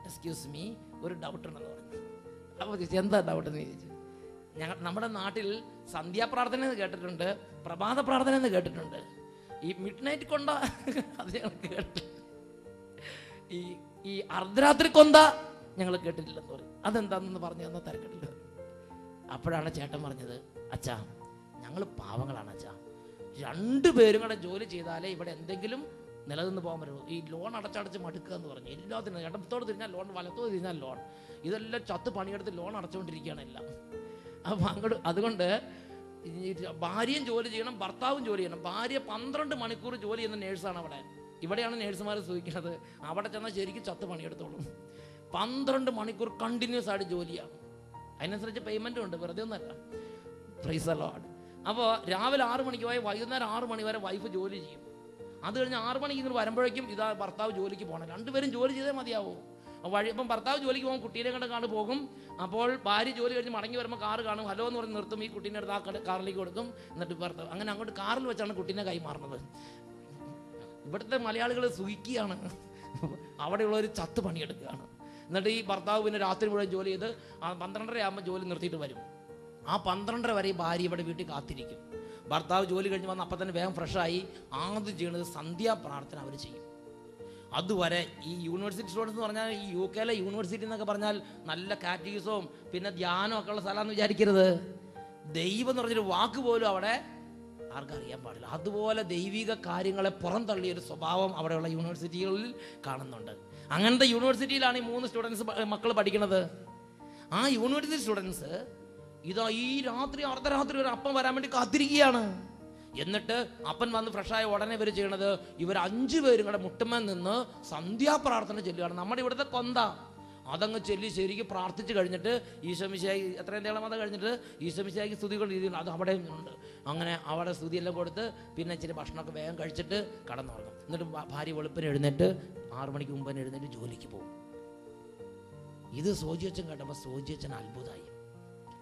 എക്സ്ക്യൂസ് മീ, ഒരു ഡൗട്ട് ഉണ്ടെന്ന് പറഞ്ഞു. അപ്പോൾ ചോദിച്ചു എന്താ ഡൗട്ട് എന്ന് ചോദിച്ചു. നമ്മുടെ നാട്ടിൽ സന്ധ്യാപ്രാർത്ഥന എന്ന് കേട്ടിട്ടുണ്ട്, പ്രഭാത പ്രാർത്ഥന എന്ന് കേട്ടിട്ടുണ്ട്, ഈ മിഡ് നൈറ്റ് കൊന്ത അത് ഞങ്ങൾ കേട്ടിട്ടുണ്ട്, ഈ അർദ്ധരാത്രി കൊന്ത ഞങ്ങൾ കേട്ടിട്ടില്ലെന്ന് പറയും. അതെന്താണെന്ന് പറഞ്ഞു തന്നാൽ തിരക്കിട്ടില്ല. അപ്പോഴാണ് ചേട്ടൻ പറഞ്ഞത്, അച്ഛാ ഞങ്ങൾ പാവങ്ങളാണ് അച്ഛാ, 2 പേരും കൂടെ ജോലി ചെയ്താലേ ഇവിടെ എന്തെങ്കിലും നിലനിന്ന് പോകാൻ പറ്റുള്ളൂ. ഈ ലോൺ അടച്ചടച്ച് മടുക്കുക എന്ന് പറഞ്ഞു. എല്ലാത്തിനും ഇടത്തോട് തിരിഞ്ഞാൽ ലോൺ, വലത്തോട് തിരിഞ്ഞാൽ ലോൺ, ഇതെല്ലാം ചത്ത് പണിയെടുത്ത് ലോൺ അടച്ചുകൊണ്ടിരിക്കുകയാണ് എല്ലാം. അപ്പം അതുകൊണ്ട് ഭാര്യയും ജോലി ചെയ്യണം, ഭർത്താവും ജോലി ചെയ്യണം. ഭാര്യ 12 മണിക്കൂർ ജോലി ചെയ്യുന്ന നേഴ്സാണ് അവിടെ. ഇവിടെയാണ് നേഴ്സുമാർ സൂചിക്കുന്നത്. അവിടെ ചെന്നാൽ ശരിക്കും ചത്ത് പണിയെടുത്തോളും. 12 മണിക്കൂർ കണ്ടിന്യൂസ് ആയിട്ട് ജോലിയാണ്. അതിനനുസരിച്ച് പേയ്മെൻറ്റും ഉണ്ട്, വെറുതെ ഒന്നല്ല. Price the Lord. അപ്പോൾ രാവിലെ 6 മണിക്ക് പോയി വൈകുന്നേരം 6 മണി വരെ വൈഫ് ജോലി ചെയ്യും. അത് കഴിഞ്ഞ് 6 മണിക്ക് ഇങ്ങനെ വരുമ്പോഴേക്കും ഇതാ ഭർത്താവ് ജോലിക്ക് പോകണം. 2 പേരും ജോലി ചെയ്തേ മതിയാവും. ഇപ്പം ഭർത്താവ് ജോലിക്ക് പോകും, കുട്ടീനെ കണ്ട് പോകും. അപ്പോൾ ഭാര്യ ജോലി കഴിഞ്ഞ് മടങ്ങി വരുമ്പോൾ കാറ് കാണും, ഹലോ എന്ന് പറഞ്ഞ് നിർത്തും, ഈ കുട്ടീനെ എടുത്ത് ആ കാറിലേക്ക് കൊടുക്കും. എന്നിട്ട് ഭർത്താവ് അങ്ങനെ അങ്ങോട്ട് കാറിൽ വെച്ചാണ് കുട്ടീനെ കൈമാറുന്നത്. ഇവിടുത്തെ മലയാളികൾ സുഖിക്കുകയാണ്, അവിടെയുള്ളവർ ചത്ത് പണിയെടുക്കുകയാണ്. എന്നിട്ട് ഈ ഭർത്താവ് പിന്നെ രാത്രി മുഴുവൻ ജോലി ചെയ്ത് 12:30 ആകുമ്പോൾ ജോലി നിർത്തിയിട്ട് വരും. ആ 12:30 വരെ ഈ ഭാര്യ ഇവിടെ വീട്ടിൽ കാത്തിരിക്കും. ഭർത്താവ് ജോലി കഴിഞ്ഞ് വന്ന് അപ്പം തന്നെ വേഗം ഫ്രഷായി ആദ്യം ചെയ്യുന്നത് സന്ധ്യാപ്രാർത്ഥന അവർ ചെയ്യും. അതുവരെ ഈ യൂണിവേഴ്സിറ്റി സ്റ്റുഡൻസ് എന്ന് പറഞ്ഞാൽ ഈ UK യൂണിവേഴ്സിറ്റി എന്നൊക്കെ പറഞ്ഞാൽ നല്ല കാറ്റഗീസവും പിന്നെ ധ്യാനവും ഒക്കെ ഉള്ള സ്ഥലമാണെന്ന് വിചാരിക്കരുത്. ദൈവം എന്ന് പറഞ്ഞൊരു വാക്ക് പോലും അവിടെ ആർക്കും അറിയാൻ പാടില്ല. അതുപോലെ ദൈവിക കാര്യങ്ങളെ പുറന്തള്ളിയൊരു സ്വഭാവം അവിടെയുള്ള യൂണിവേഴ്സിറ്റികളിൽ കാണുന്നുണ്ട്. അങ്ങനത്തെ യൂണിവേഴ്സിറ്റിയിലാണ് ഈ 3 സ്റ്റുഡൻസ് മക്കൾ പഠിക്കുന്നത്. ആ യൂണിവേഴ്സിറ്റി സ്റ്റുഡൻസ് ഇതാ ഈ അർദ്ധരാത്രി ഒരു അപ്പം വരാൻ വേണ്ടി കാത്തിരിക്കുകയാണ്. എന്നിട്ട് അപ്പൻ വന്ന് ഫ്രഷായ ഉടനെ ഇവർ ചെയ്യണത്, ഇവർ 5 പേരും കൂടെ മുട്ടുമ്മൻ നിന്ന് സന്ധ്യാപ്രാർത്ഥന ചൊല്ലുകയാണ്. നമ്മുടെ ഇവിടുത്തെ കൊന്ത അതങ്ങ് ചൊല്ലി ശരിക്കും പ്രാർത്ഥിച്ച് കഴിഞ്ഞിട്ട് ഈശോമിശിഹായി എത്രയും തേളമത കഴിഞ്ഞിട്ട് ഈശോമിശിഹായിക്ക് സ്തുതികൾ രീതിയിൽ അത് അവിടെ ഉണ്ട്. അങ്ങനെ അവിടെ സ്തുതിയെല്ലാം കൊടുത്ത് പിന്നെ ഇച്ചിരി ഭക്ഷണമൊക്കെ വേഗം കഴിച്ചിട്ട് കടന്നുറങ്ങും. എന്നിട്ട് ഭാര്യ വെളുപ്പിന് എഴുന്നേറ്റ് 6 മണിക്ക് മുമ്പ് എഴുന്നേറ്റ് ജോലിക്ക് പോകും. ഇത് സോജിയച്ഛൻ കേട്ടപ്പോൾ സോജിയച്ഛൻ അത്ഭുതമായി.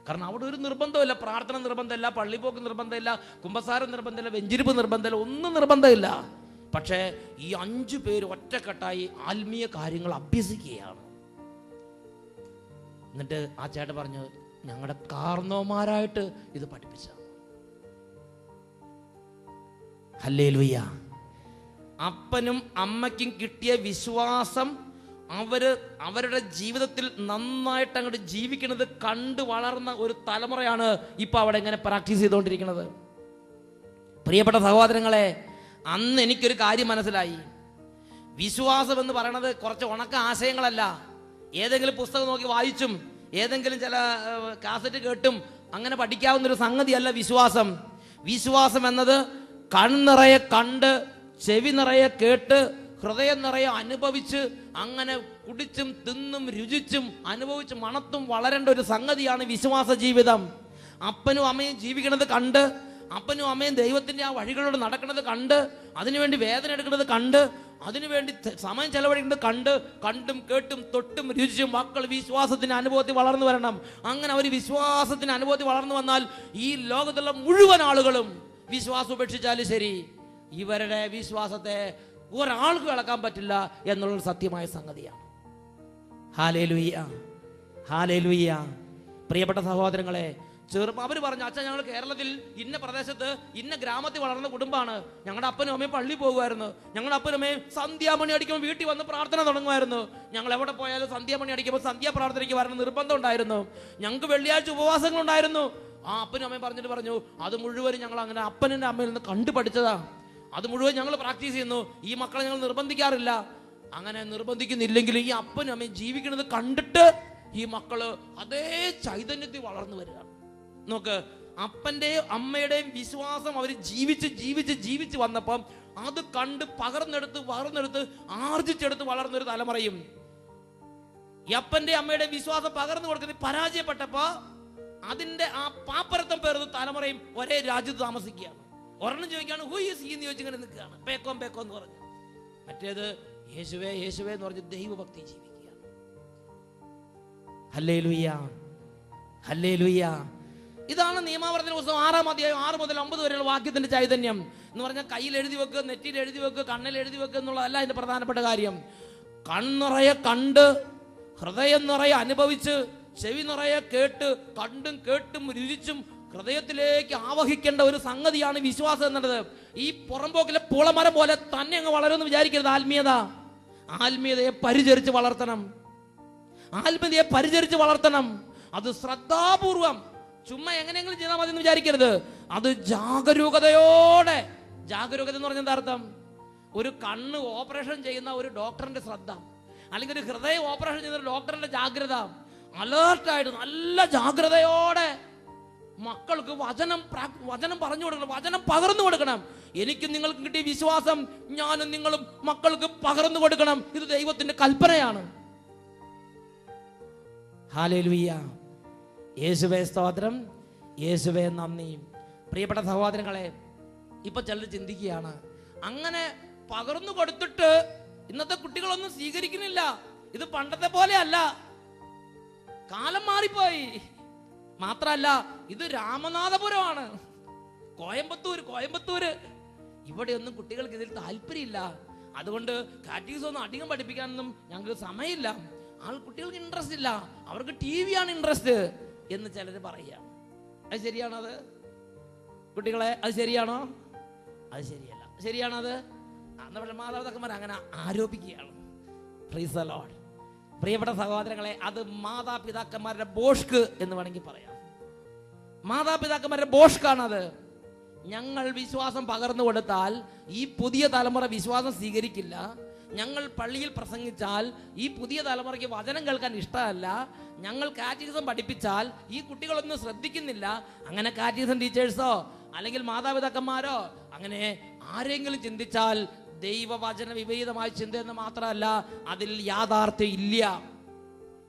കാരണം അവിടെ ഒരു നിർബന്ധമില്ല, പ്രാർത്ഥന നിർബന്ധമില്ല, പള്ളിപ്പോക്ക് നിർബന്ധമില്ല, കുമ്പസാരം നിർബന്ധമില്ല, വെഞ്ചിരിപ്പ് നിർബന്ധമില്ല, ഒന്നും നിർബന്ധമില്ല. പക്ഷേ ഈ 5 പേര് ഒറ്റക്കെട്ടായി ആത്മീയ കാര്യങ്ങൾ അഭ്യസിക്കുകയാണ്. എന്നിട്ട് ആ ചേട്ടൻ പറഞ്ഞു, ഞങ്ങളുടെ കാർന്നോമാരായിട്ട് ഇത് പഠിപ്പിച്ച. ഹല്ലേലൂയ. അപ്പനും അമ്മയ്ക്കും കിട്ടിയ വിശ്വാസം അവരുടെ ജീവിതത്തിൽ നന്നായിട്ട് അങ്ങോട്ട് ജീവിക്കുന്നത് കണ്ടു വളർന്ന ഒരു തലമുറയാണ് ഇപ്പൊ അവിടെ ഇങ്ങനെ പ്രാക്ടീസ് ചെയ്തുകൊണ്ടിരിക്കുന്നത്. പ്രിയപ്പെട്ട സഹോദരങ്ങളെ, അന്ന് എനിക്കൊരു കാര്യം മനസ്സിലായി. വിശ്വാസം എന്ന് പറയുന്നത് കുറച്ച് ഉണക്ക ആശയങ്ങളല്ല. ഏതെങ്കിലും പുസ്തകം നോക്കി വായിച്ചും ഏതെങ്കിലും ചില കാസറ്റ് കേട്ടും അങ്ങനെ പഠിക്കാവുന്നൊരു സംഗതിയല്ല വിശ്വാസം. വിശ്വാസം എന്നത് കൺനിറയെ കണ്ട്, ചെവി നിറയെ കേട്ട്, ഹൃദയം നിറയെ അനുഭവിച്ച്, അങ്ങനെ കുടിച്ചും തിന്നും രുചിച്ചും അനുഭവിച്ചും മണത്തും വളരേണ്ട ഒരു സംഗതിയാണ് വിശ്വാസ ജീവിതം. അപ്പനും അമ്മയും ജീവിക്കുന്നത് കണ്ട്, അപ്പനും അമ്മയും ദൈവത്തിൻ്റെ ആ വഴികളോട് നടക്കുന്നത് കണ്ട്, അതിനുവേണ്ടി വേദന എടുക്കുന്നത് കണ്ട്, അതിനുവേണ്ടി സമയം ചെലവഴിക്കുന്നത് കണ്ടും കേട്ടും തൊട്ടും രുചിച്ചും മക്കൾ വിശ്വാസത്തിന് അനുഭവത്തിൽ വളർന്നു വരണം. അങ്ങനെ ഒരു വിശ്വാസത്തിന് അനുഭവത്തിൽ വളർന്നു വന്നാൽ ഈ ലോകത്തുള്ള മുഴുവൻ ആളുകളും വിശ്വാസം ഉപേക്ഷിച്ചാലും ശരി, ഇവരുടെ വിശ്വാസത്തെ ഒരാൾക്ക് ഇളക്കാൻ പറ്റില്ല എന്നുള്ളൊരു സത്യമായ സംഗതിയാണ്. Hallelujah, hallelujah. പ്രിയപ്പെട്ട സഹോദരങ്ങളെ, അവർ പറഞ്ഞു, അച്ഛൻ ഞങ്ങൾ കേരളത്തിൽ ഇന്ന പ്രദേശത്ത് ഇന്ന ഗ്രാമത്തിൽ വളർന്ന കുടുംബമാണ്. ഞങ്ങളുടെ അപ്പനും അമ്മയും പള്ളി പോകുമായിരുന്നു. ഞങ്ങളുടെ അപ്പനും അമ്മയും സന്ധ്യാമണി അടിക്കുമ്പോൾ വീട്ടിൽ വന്ന് പ്രാർത്ഥന തുടങ്ങുമായിരുന്നു. ഞങ്ങൾ എവിടെ പോയാലും സന്ധ്യാമണി അടിക്കുമ്പോൾ സന്ധ്യാപ്രാർത്ഥനയ്ക്ക് വരണം നിർബന്ധം ഉണ്ടായിരുന്നു. ഞങ്ങൾക്ക് വെള്ളിയാഴ്ച ഉപവാസങ്ങളുണ്ടായിരുന്നു. ആ അപ്പനും അമ്മയും പറഞ്ഞു അത് മുഴുവനും ഞങ്ങൾ അങ്ങനെ അപ്പനും അമ്മയിൽ നിന്ന് കണ്ടുപഠിച്ചതാ. അത് മുഴുവൻ ഞങ്ങൾ പ്രാക്ടീസ് ചെയ്യുന്നു. ഈ മക്കളെ ഞങ്ങൾ നിർബന്ധിക്കാറില്ല. അങ്ങനെ നിർബന്ധിക്കുന്നില്ലെങ്കിൽ ഈ അപ്പനും അമ്മയും ജീവിക്കുന്നത് കണ്ടിട്ട് ഈ മക്കള് അതേ ചൈതന്യത്തിൽ വളർന്നു വരിക. നോക്ക്, അപ്പൻ്റെയും അമ്മയുടെയും വിശ്വാസം അവർ ജീവിച്ച് ജീവിച്ച് ജീവിച്ച് വന്നപ്പം അത് കണ്ട് പകർന്നെടുത്ത് ആർജിച്ചെടുത്ത് വളർന്നൊരു തലമുറയും ഈ അപ്പൻ്റെ അമ്മയുടെ വിശ്വാസം പകർന്നു കൊടുക്കുന്നത് പരാജയപ്പെട്ടപ്പോൾ അതിൻ്റെ ആ പാപ്പരത്തം പേർന്ന് തലമുറയും ഒരേ രാജ്യത്ത് താമസിക്കുകയാണ്. ഒരെണ്ണം ചോദിക്കുകയാണ് ഹൂ ഈസ് ഹീ എന്ന് ചോദിച്ചിങ്ങനെ നിൽക്കുകയാണ്, പേക്കോ എന്ന് പറഞ്ഞു. മറ്റേത് യേശുവേ യേശുവേ എന്ന് പറഞ്ഞ് ദൈവഭക്തി ജീവിക്കുകയാണ്. Hallelujah hallelujah. ഇതാണ് നിയമാവർത്തന പുസ്തകം 6-ാം അധ്യായം 6 മുതൽ 9 വരെയുള്ള വാക്യത്തിന്റെ ചൈതന്യം എന്ന് പറഞ്ഞാൽ കയ്യിൽ എഴുതി വെക്ക്, നെറ്റിയിൽ എഴുതി വെക്ക്, കണ്ണിൽ എഴുതി വെക്ക് എന്നുള്ളതല്ല അതിന്റെ പ്രധാനപ്പെട്ട കാര്യം. കൺനിറയെ കണ്ട്, ഹൃദയം നിറയെ അനുഭവിച്ച്, ചെവി നിറയെ കേട്ട്, കണ്ടും കേട്ടും രുചിച്ചും ഹൃദയത്തിലേക്ക് ആവഹിക്കേണ്ട ഒരു സംഗതിയാണ് വിശ്വാസം എന്നുള്ളത്. ഈ പുറമ്പോക്കിലെ പുളമരം പോലെ തന്നെ അങ്ങ് വളരുമെന്ന് വിചാരിക്കരുത്. ആത്മീയതയെ പരിചരിച്ച് വളർത്തണം. ആത്മീയതയെ പരിചരിച്ച് വളർത്തണം. അത് ശ്രദ്ധാപൂർവം ചുമ്മാ എങ്ങനെയെങ്കിലും ചെയ്താൽ മതി എന്ന് വിചാരിക്കരുത്. അത് ജാഗരൂകതയോടെ. ജാഗരൂകത എന്ന് പറഞ്ഞാൽ എന്താ അർത്ഥം? ഒരു കണ്ണ് ഓപ്പറേഷൻ ചെയ്യുന്ന ഒരു ഡോക്ടറിന്റെ ശ്രദ്ധ, അല്ലെങ്കിൽ ഒരു ഹൃദയം ഓപ്പറേഷൻ ചെയ്യുന്ന ഒരു ഡോക്ടറിന്റെ ജാഗ്രത. അലേർട്ടായിട്ട് നല്ല ജാഗ്രതയോടെ മക്കൾക്ക് വചനം പറഞ്ഞു കൊടുക്കണം, വചനം പകർന്നു കൊടുക്കണം. എനിക്ക് നിങ്ങൾക്ക് കിട്ടിയ വിശ്വാസം ഞാനും നിങ്ങളും മക്കൾക്ക് പകർന്നു കൊടുക്കണം. ഇത് ദൈവത്തിന്റെ കൽപ്പനയാണ്. ഹല്ലേലൂയ. യേശുവേ സ്തോത്രം, യേശുവേ നന്ദി. പ്രിയപ്പെട്ട സഹോദരങ്ങളെ, ഇപ്പൊ ചിലർ ചിന്തിക്കുകയാണ്, അങ്ങനെ പകർന്നു കൊടുത്തിട്ട് ഇന്നത്തെ കുട്ടികളൊന്നും സ്വീകരിക്കുന്നില്ല. ഇത് പണ്ടത്തെ പോലെയല്ല, കാലം മാറിപ്പോയി. മാത്രല്ല ഇത് രാമനാഥപുരമാണ്, കോയമ്പത്തൂര്. ഇവിടെയൊന്നും കുട്ടികൾക്ക് ഇതിൽ താല്പര്യമില്ല. അതുകൊണ്ട് കാറ്റഗറീസ് ഒന്നും അധികം പഠിപ്പിക്കാനൊന്നും ഞങ്ങൾക്ക് സമയമില്ല. കുട്ടികൾക്ക് ഇൻട്രസ്റ്റ് ഇല്ല, അവർക്ക് TV ആണ് ഇൻട്രസ്റ്റ് എന്ന് ചിലർ പറയുക. അത് ശരിയാണോ? അത് കുട്ടികളെ അത് ശരിയാണോ? അത് ശരിയല്ല. ശരിയാണത്? നമ്മുടെ മാതാപിതാക്കന്മാർ അങ്ങനെ ആരോപിക്കുകയാണ്. Price the Lord. പ്രിയപ്പെട്ട സഹോദരങ്ങളെ, അത് മാതാപിതാക്കന്മാരുടെ ബോഷ്ക്ക് എന്ന് വേണമെങ്കിൽ പറയാം. മാതാപിതാക്കന്മാരുടെ ബോഷ്ക്കാണത്. ഞങ്ങൾ വിശ്വാസം പകർന്നു കൊടുത്താൽ ഈ പുതിയ തലമുറ വിശ്വാസം സ്വീകരിക്കില്ല. ഞങ്ങൾ പള്ളിയിൽ പ്രസംഗിച്ചാൽ ഈ പുതിയ തലമുറയ്ക്ക് വചനം കേൾക്കാൻ ഇഷ്ടമല്ല. ഞങ്ങൾ കാറ്റഗിസം പഠിപ്പിച്ചാൽ ഈ കുട്ടികളൊന്നും ശ്രദ്ധിക്കുന്നില്ല. അങ്ങനെ കാറ്റഗിസം ടീച്ചേഴ്സോ അല്ലെങ്കിൽ മാതാപിതാക്കന്മാരോ അങ്ങനെ ആരെങ്കിലും ചിന്തിച്ചാൽ ദൈവവചന വിപരീതമായ ചിന്തയെന്ന് മാത്രമല്ല, അതിൽ യാഥാർത്ഥ്യം ഇല്ല.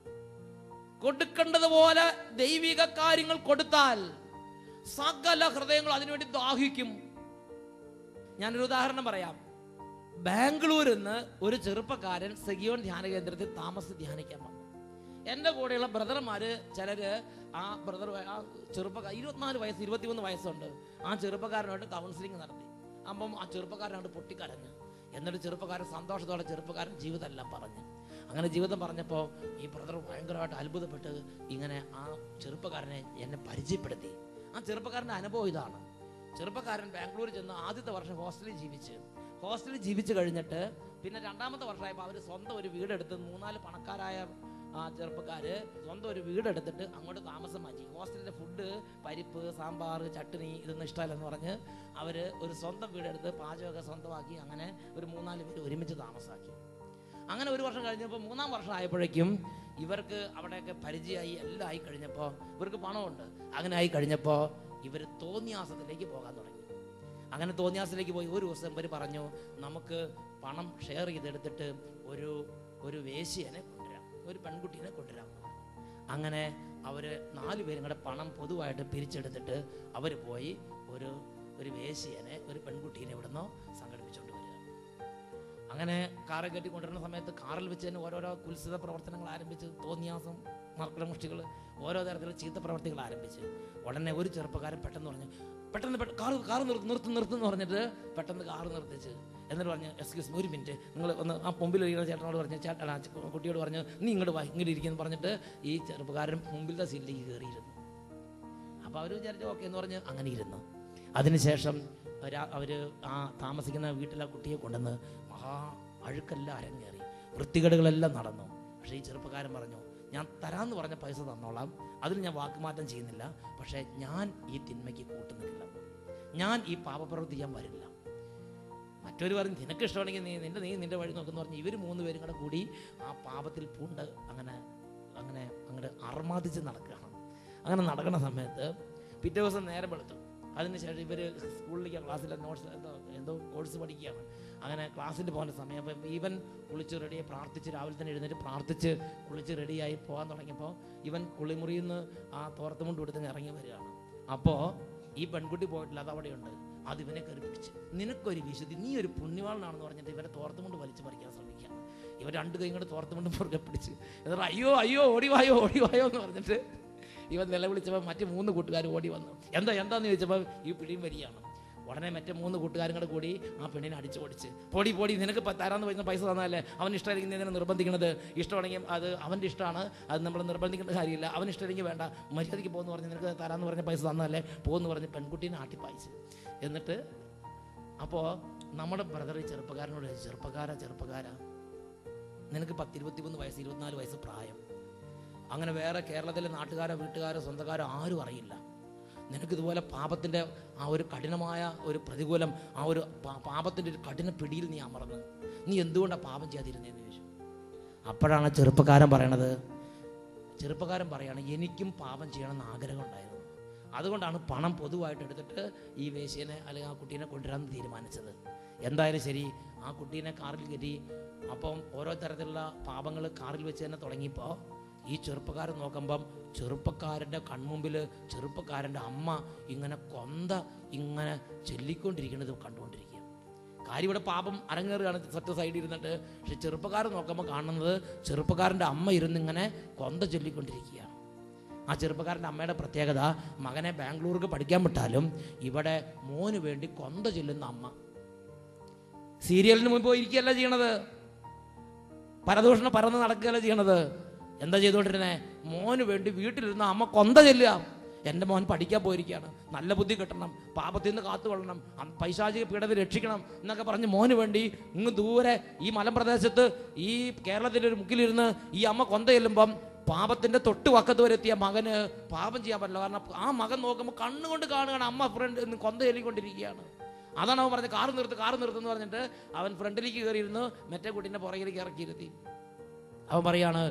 കൊടുക്കേണ്ടതുപോലെ ദൈവിക കാര്യങ്ങൾ കൊടുത്താൽ സകല ഹൃദയങ്ങൾ അതിനുവേണ്ടി ദാഹിക്കും. ഞാനൊരു ഉദാഹരണം പറയാം. ബാംഗ്ലൂരിൽ നിന്ന് ഒരു ചെറുപ്പക്കാരൻ സെഗിയോൺ ധ്യാന കേന്ദ്രത്തിൽ താമസിച്ച് ധ്യാനിക്കാൻ വന്നു. എൻ്റെ കൂടെയുള്ള ബ്രദർമാര് ചിലര് ആ ചെറുപ്പക്കാരൻ 24 വയസ്സ് 21 വയസ്സുണ്ട്. ആ ചെറുപ്പക്കാരനോട് കൗൺസിലിംഗ് നടത്തി. അപ്പം ആ ചെറുപ്പക്കാരനോട് പൊട്ടിക്കരഞ്ഞു. എന്നിട്ട് ചെറുപ്പക്കാരൻ സന്തോഷത്തോടെ ചെറുപ്പക്കാരൻ ജീവിതമെല്ലാം പറഞ്ഞു. അങ്ങനെ ജീവിതം പറഞ്ഞപ്പോൾ ഈ ബ്രദർ ഭയങ്കരമായിട്ട് അത്ഭുതപ്പെട്ട് ഇങ്ങനെ ആ ചെറുപ്പക്കാരനെ എന്നെ പരിചയപ്പെടുത്തി. ആ ചെറുപ്പക്കാരൻ്റെ അനുഭവം ഇതാണ്. ചെറുപ്പക്കാരൻ ബാംഗ്ലൂരിൽ ചെന്ന് ആദ്യത്തെ വർഷം ഹോസ്റ്റലിൽ ജീവിച്ച് കഴിഞ്ഞിട്ട് പിന്നെ 2ാമത്തെ വർഷമായപ്പോൾ അവർ സ്വന്തം ഒരു വീടെടുത്ത് 3-4 പണക്കാരായ ചെറുപ്പക്കാർ സ്വന്തം ഒരു വീടെടുത്തിട്ട് അങ്ങോട്ട് താമസം മാറ്റി. ഹോസ്റ്റലിൻ്റെ ഫുഡ്, പരിപ്പ്, സാമ്പാർ, ചട്നി ഇതൊന്നും ഇഷ്ടമല്ലെന്ന് പറഞ്ഞ് അവർ ഒരു സ്വന്തം വീടെടുത്ത് പാചകമൊക്കെ സ്വന്തമാക്കി. അങ്ങനെ ഒരു 3-4 പേര് ഒരുമിച്ച് താമസാക്കി. അങ്ങനെ ഒരു വർഷം കഴിഞ്ഞപ്പോൾ 3-ാം വർഷം ആയപ്പോഴേക്കും ഇവർക്ക് അവിടെയൊക്കെ പരിചയമായി, എല്ലാം ആയി കഴിഞ്ഞപ്പോൾ ഇവർക്ക് പണമുണ്ട്. അങ്ങനെ ആയി കഴിഞ്ഞപ്പോൾ ഇവർ തോന്നിയാസത്തിലേക്ക് പോകാൻ തുടങ്ങി. അങ്ങനെ തോന്നിയാസത്തിലേക്ക് പോയി ഒരു ദിവസം ഇവർ പറഞ്ഞു, നമുക്ക് പണം ഷെയർ ചെയ്തെടുത്തിട്ട് ഒരു വേശ്യനെ കൊണ്ടുവരാം, ഒരു പെൺകുട്ടീനെ കൊണ്ടുവരാം. അങ്ങനെ അവർ 4 പേരും കൂടെ പണം പൊതുവായിട്ട് പിരിച്ചെടുത്തിട്ട് അവർ പോയി ഒരു വേശ്യനെ, ഒരു പെൺകുട്ടീനെ ഇവിടുന്ന് സംഘടിപ്പിച്ചുകൊണ്ട് വരിക. അങ്ങനെ കാറ് കെട്ടി കൊണ്ടുവരുന്ന സമയത്ത് കാറിൽ വെച്ച് തന്നെ ഓരോരോ കുൽസിത പ്രവർത്തനങ്ങൾ ആരംഭിച്ച്, തോന്നിയാസം, മർക്കടമുഷ്ടികൾ, ഓരോ തരത്തിലുള്ള ചീത്ത പ്രവർത്തികൾ ആരംഭിച്ച്. ഉടനെ ഒരു ചെറുപ്പക്കാരൻ പെട്ടെന്ന് പറഞ്ഞു, പെട്ടെന്ന് കാറ് നിർത്തുന്നു പറഞ്ഞിട്ട് പെട്ടെന്ന് കാറ് നിർത്തിച്ച്. എന്നിട്ട് പറഞ്ഞു, എക്സ്ക്യൂസ് മീ, 1 മിനിറ്റ്, നിങ്ങൾ ഒന്ന് ആ മുമ്പിൽ ഇരിക്കുന്ന ചേട്ടനോട് പറഞ്ഞു, കുട്ടിയോട് പറഞ്ഞു, നീ ഇങ്ങോട്ട് ഇരിക്കുന്നു പറഞ്ഞിട്ട് ഈ ചെറുപ്പക്കാരൻ മുമ്പിലത്തെ സീറ്റിലേക്ക് കയറിയിരുന്നു. അപ്പോൾ അവർ വിചാരിച്ചു ഓക്കെ എന്ന് പറഞ്ഞ് അങ്ങനെ ഇരുന്നു. അതിനുശേഷം അവർ ആ താമസിക്കുന്ന വീട്ടിലെ കുട്ടിയെ കൊണ്ടുവന്ന് അഴുക്കെല്ലാം അരങ്ങേറി, വൃത്തികേടുകളെല്ലാം നടന്നു. പക്ഷേ ഈ ചെറുപ്പക്കാരൻ പറഞ്ഞു, ഞാൻ തരാമെന്ന് പറഞ്ഞ പൈസ തന്നോളാം, അതിൽ ഞാൻ വാക്കുമാറ്റം ചെയ്യുന്നില്ല, പക്ഷേ ഞാൻ ഈ തിന്മയ്ക്ക് കൂട്ടുന്നില്ല, ഞാൻ ഈ പാപപ്രവൃത്തി ചെയ്യാൻ വരില്ല. മറ്റൊരു പറഞ്ഞു, നിനക്ക് ഇഷ്ടമാണെങ്കിൽ നീ നിന്റെ വഴി നോക്കുന്നു പറഞ്ഞ് ഇവർ 3 പേരും കൂടെ കൂടി ആ പാപത്തിൽ പൂണ്ട് അങ്ങനെ അങ്ങോട്ട് അർമാദിച്ച് നടക്കുകയാണ്. അങ്ങനെ നടക്കുന്ന സമയത്ത് പിറ്റേ ദിവസം നേരം വെളുത്തു. അതിനുശേഷം ഇവർ സ്കൂളിലേക്ക് ക്ലാസ്സിലെ നോട്ട്സ് എന്തോ കോഴ്സ് പഠിക്കുകയാണ്. അങ്ങനെ ക്ലാസ്സിൽ പോകേണ്ട സമയം. അപ്പം ഇവൻ കുളിച്ച് റെഡിയായി പ്രാർത്ഥിച്ച് രാവിലെ തന്നെ എഴുന്നേറ്റ് പ്രാർത്ഥിച്ച് കുളിച്ച് റെഡിയായി പോകാൻ തുടങ്ങിയപ്പോൾ ഇവൻ കുളിമുറിയിൽ നിന്ന് ആ തോർത്തുമുണ്ട് കൊടുത്ത് ഇറങ്ങി വരികയാണ്. അപ്പോൾ ഈ പെൺകുട്ടി പോയിട്ടില്ല, അത് അവിടെയുണ്ട്. അത് ഇവനെ കയറി പിടിച്ച്, നിനക്കൊരു വിശുദ്ധി, നീ ഒരു പുണ്യവാളനാണെന്ന് പറഞ്ഞിട്ട് ഇവനെ തോർത്തുമുണ്ട് വലിച്ചു പറിക്കാൻ ശ്രമിക്കുകയാണ്. ഇവൻ രണ്ട് കൈ കൊണ്ട് തോർത്തുമുണ്ട് പുറകെ പിടിച്ച് എന്നിട്ട് അയ്യോ അയ്യോ ഓടിവായോ ഓടിവായോ എന്ന് പറഞ്ഞിട്ട് ഇവൻ നിലവിളിച്ചപ്പോൾ മറ്റു 3 കൂട്ടുകാർ ഓടി വന്നു. എന്താന്ന് ചോദിച്ചപ്പോൾ ഈ പിടിയും വരികയാണ്. ഉടനെ മറ്റേ 3 കൂട്ടുകാരും കൂടെ കൂടി ആ പെണ്ണിനെ അടിച്ചു ഓടിച്ച്, പൊടി നിനക്ക് തരാമെന്ന് പറയുന്ന പൈസ തന്നാലേ അവൻ ഇഷ്ടമായിരിക്കും ഇതിനെ നിർബന്ധിക്കണത്, ഇഷ്ടമാണെങ്കിൽ അത് അവൻ്റെ ഇഷ്ടമാണ്, അത് നമ്മൾ നിർബന്ധിക്കേണ്ട കാര്യമില്ല, അവൻ ഇഷ്ടമാണെങ്കിൽ വേണ്ട, മര്യാദയ്ക്ക് പോകുന്നു പറഞ്ഞ് നിനക്ക് തരാമെന്ന് പറഞ്ഞ പൈസ തന്നാലേ പോകുന്നു പറഞ്ഞ് പെൺകുട്ടീനെ ആട്ടിപ്പായിച്ച്. എന്നിട്ട് അപ്പോൾ നമ്മുടെ ബ്രദർ ഈ ചെറുപ്പക്കാരനോട്, ചെറുപ്പക്കാരാ നിനക്ക് 10-23 വയസ്സ് 24 വയസ്സ് പ്രായം, അങ്ങനെ വേറെ കേരളത്തിലെ നാട്ടുകാരോ വീട്ടുകാരോ സ്വന്തക്കാരോ ആരും അറിയില്ല, നിനക്കിതുപോലെ പാപത്തിൻ്റെ ആ ഒരു കഠിനമായ ഒരു പ്രതികൂലം, ആ ഒരു പാപത്തിൻ്റെ ഒരു കഠിന പിടിയിൽ നീ അമർന്ന്, നീ എന്തുകൊണ്ടാണ് പാപം ചെയ്യാതിരുന്നതെന്ന് ചോദിച്ചു. അപ്പോഴാണ് ചെറുപ്പക്കാരൻ പറയാണ് എനിക്കും പാപം ചെയ്യണമെന്ന് ആഗ്രഹം ഉണ്ടായിരുന്നു, അതുകൊണ്ടാണ് പണം പൊതുവായിട്ട് എടുത്തിട്ട് ഈ വേശ്യനെ അല്ലെങ്കിൽ ആ കുട്ടീനെ കൊണ്ടുവരാമെന്ന് തീരുമാനിച്ചത്. എന്തായാലും ശരി, ആ കുട്ടീനെ കാറിൽ കയറ്റി. അപ്പം ഓരോ തരത്തിലുള്ള പാപങ്ങൾ കാറിൽ വെച്ച് തന്നെ തുടങ്ങിയപ്പോൾ ഈ ചെറുപ്പക്കാരൻ നോക്കുമ്പം ചെറുപ്പക്കാരൻ്റെ കൺമുമ്പിൽ ചെറുപ്പക്കാരൻ്റെ അമ്മ ഇങ്ങനെ ഇങ്ങനെ ചൊല്ലിക്കൊണ്ടിരിക്കുന്നത് കണ്ടുകൊണ്ടിരിക്കുക. കാര്യം ഇവിടെ പാപം അരങ്ങേറുകയാണ് സൈഡിൽ ഇരുന്നിട്ട്. പക്ഷെ ചെറുപ്പക്കാരൻ നോക്കുമ്പോൾ കാണുന്നത് ചെറുപ്പക്കാരൻ്റെ അമ്മ ഇരുന്നിങ്ങനെ ചൊല്ലിക്കൊണ്ടിരിക്കുകയാണ്. ആ ചെറുപ്പക്കാരൻ്റെ അമ്മയുടെ പ്രത്യേകത, മകനെ ബാംഗ്ലൂർക്ക് പഠിക്കാൻ വിട്ടാലും ഇവിടെ മോന് വേണ്ടി ചൊല്ലുന്ന അമ്മ. സീരിയലിന് മുമ്പ് ഇരിക്കുകയല്ല ചെയ്യണത്, പരദൂഷണം പറന്ന് നടക്കുകയല്ല ചെയ്യണത്. എന്താ ചെയ്തുകൊണ്ടിരുന്നേ? മോന് വേണ്ടി വീട്ടിലിരുന്ന അമ്മ ചൊല്ലുക. എൻ്റെ മോൻ പഠിക്കാൻ പോയിരിക്കുകയാണ്, നല്ല ബുദ്ധി കിട്ടണം, പാപത്തിൽ നിന്ന് കാത്തുകൊള്ളണം, പൈശാചിക പീഡനത്തെ രക്ഷിക്കണം എന്നൊക്കെ പറഞ്ഞ് മോന് വേണ്ടി ഇങ്ങ് ദൂരെ ഈ മലമ്പ്രദേശത്ത് ഈ കേരളത്തിൻ്റെ ഒരു മുക്കിലിരുന്ന് ഈ അമ്മ ചെല്ലുമ്പം പാപത്തിൻ്റെ തൊട്ട് വക്കത്ത് വരെ എത്തിയ മകന് പാപം ചെയ്യാൻ പറ്റില്ല. കാരണം ആ മകൻ നോക്കുമ്പോൾ കണ്ണുകൊണ്ട് കാണുകയാണ് അമ്മ ഫ്രണ്ട് ചൊല്ലിക്കൊണ്ടിരിക്കുകയാണ്. അതാണ് അവൻ പറഞ്ഞത്, കാറ് നിർത്തുമെന്ന് പറഞ്ഞിട്ട് അവൻ ഫ്രണ്ടിലേക്ക് കയറിയിരുന്നു, മറ്റേ കുട്ടീൻ്റെ പുറകിലേക്ക് ഇറക്കിയിരുത്തി. അവൻ പറയാണ്,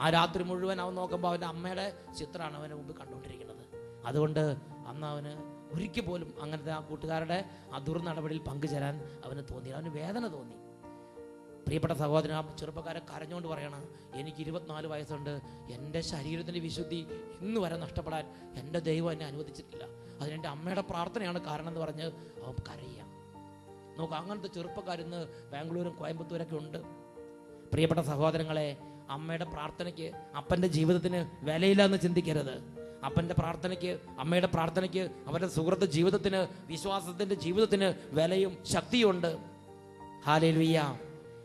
ആ രാത്രി മുഴുവൻ അവൻ നോക്കുമ്പോൾ അവൻ്റെ അമ്മയുടെ ചിത്രമാണ് അവൻ്റെ മുമ്പ് കണ്ടുകൊണ്ടിരിക്കുന്നത്. അതുകൊണ്ട് അന്ന് അവന് ഒരിക്കൽ പോലും അങ്ങനത്തെ ആ കൂട്ടുകാരുടെ ആ ദുർനടപടിയിൽ പങ്കുചേരാൻ അവന് തോന്നി, അവന് വേദന തോന്നി. പ്രിയപ്പെട്ട സഹോദരൻ, ആ ചെറുപ്പക്കാരൻ കരഞ്ഞുകൊണ്ട് പറയണം, എനിക്ക് 24 വയസ്സുണ്ട്, എൻ്റെ ശരീരത്തിൻ്റെ വിശുദ്ധി ഇന്ന് വരെ നഷ്ടപ്പെടാൻ എൻ്റെ ദൈവം എന്നെ അനുവദിച്ചിട്ടില്ല, അതിനെൻ്റെ അമ്മയുടെ പ്രാർത്ഥനയാണ് കാരണം എന്ന് പറഞ്ഞ് അവൻ കരയുക. നോക്കുക, അങ്ങനത്തെ ചെറുപ്പക്കാരിന്ന് ബാംഗ്ലൂരും കോയമ്പത്തൂരൊക്കെ ഉണ്ട്. പ്രിയപ്പെട്ട സഹോദരങ്ങളെ, അമ്മയുടെ പ്രാർത്ഥനയ്ക്ക് അപ്പൻ്റെ ജീവിതത്തിന് വിലയില്ല എന്ന് ചിന്തിക്കരുത്. അപ്പൻ്റെ പ്രാർത്ഥനയ്ക്ക് അമ്മയുടെ പ്രാർത്ഥനയ്ക്ക് അവരുടെ സുഹൃത്ത് ജീവിതത്തിന് വിശ്വാസത്തിൻ്റെ ജീവിതത്തിന് വിലയും ശക്തിയുണ്ട്. ഹല്ലേലൂയ,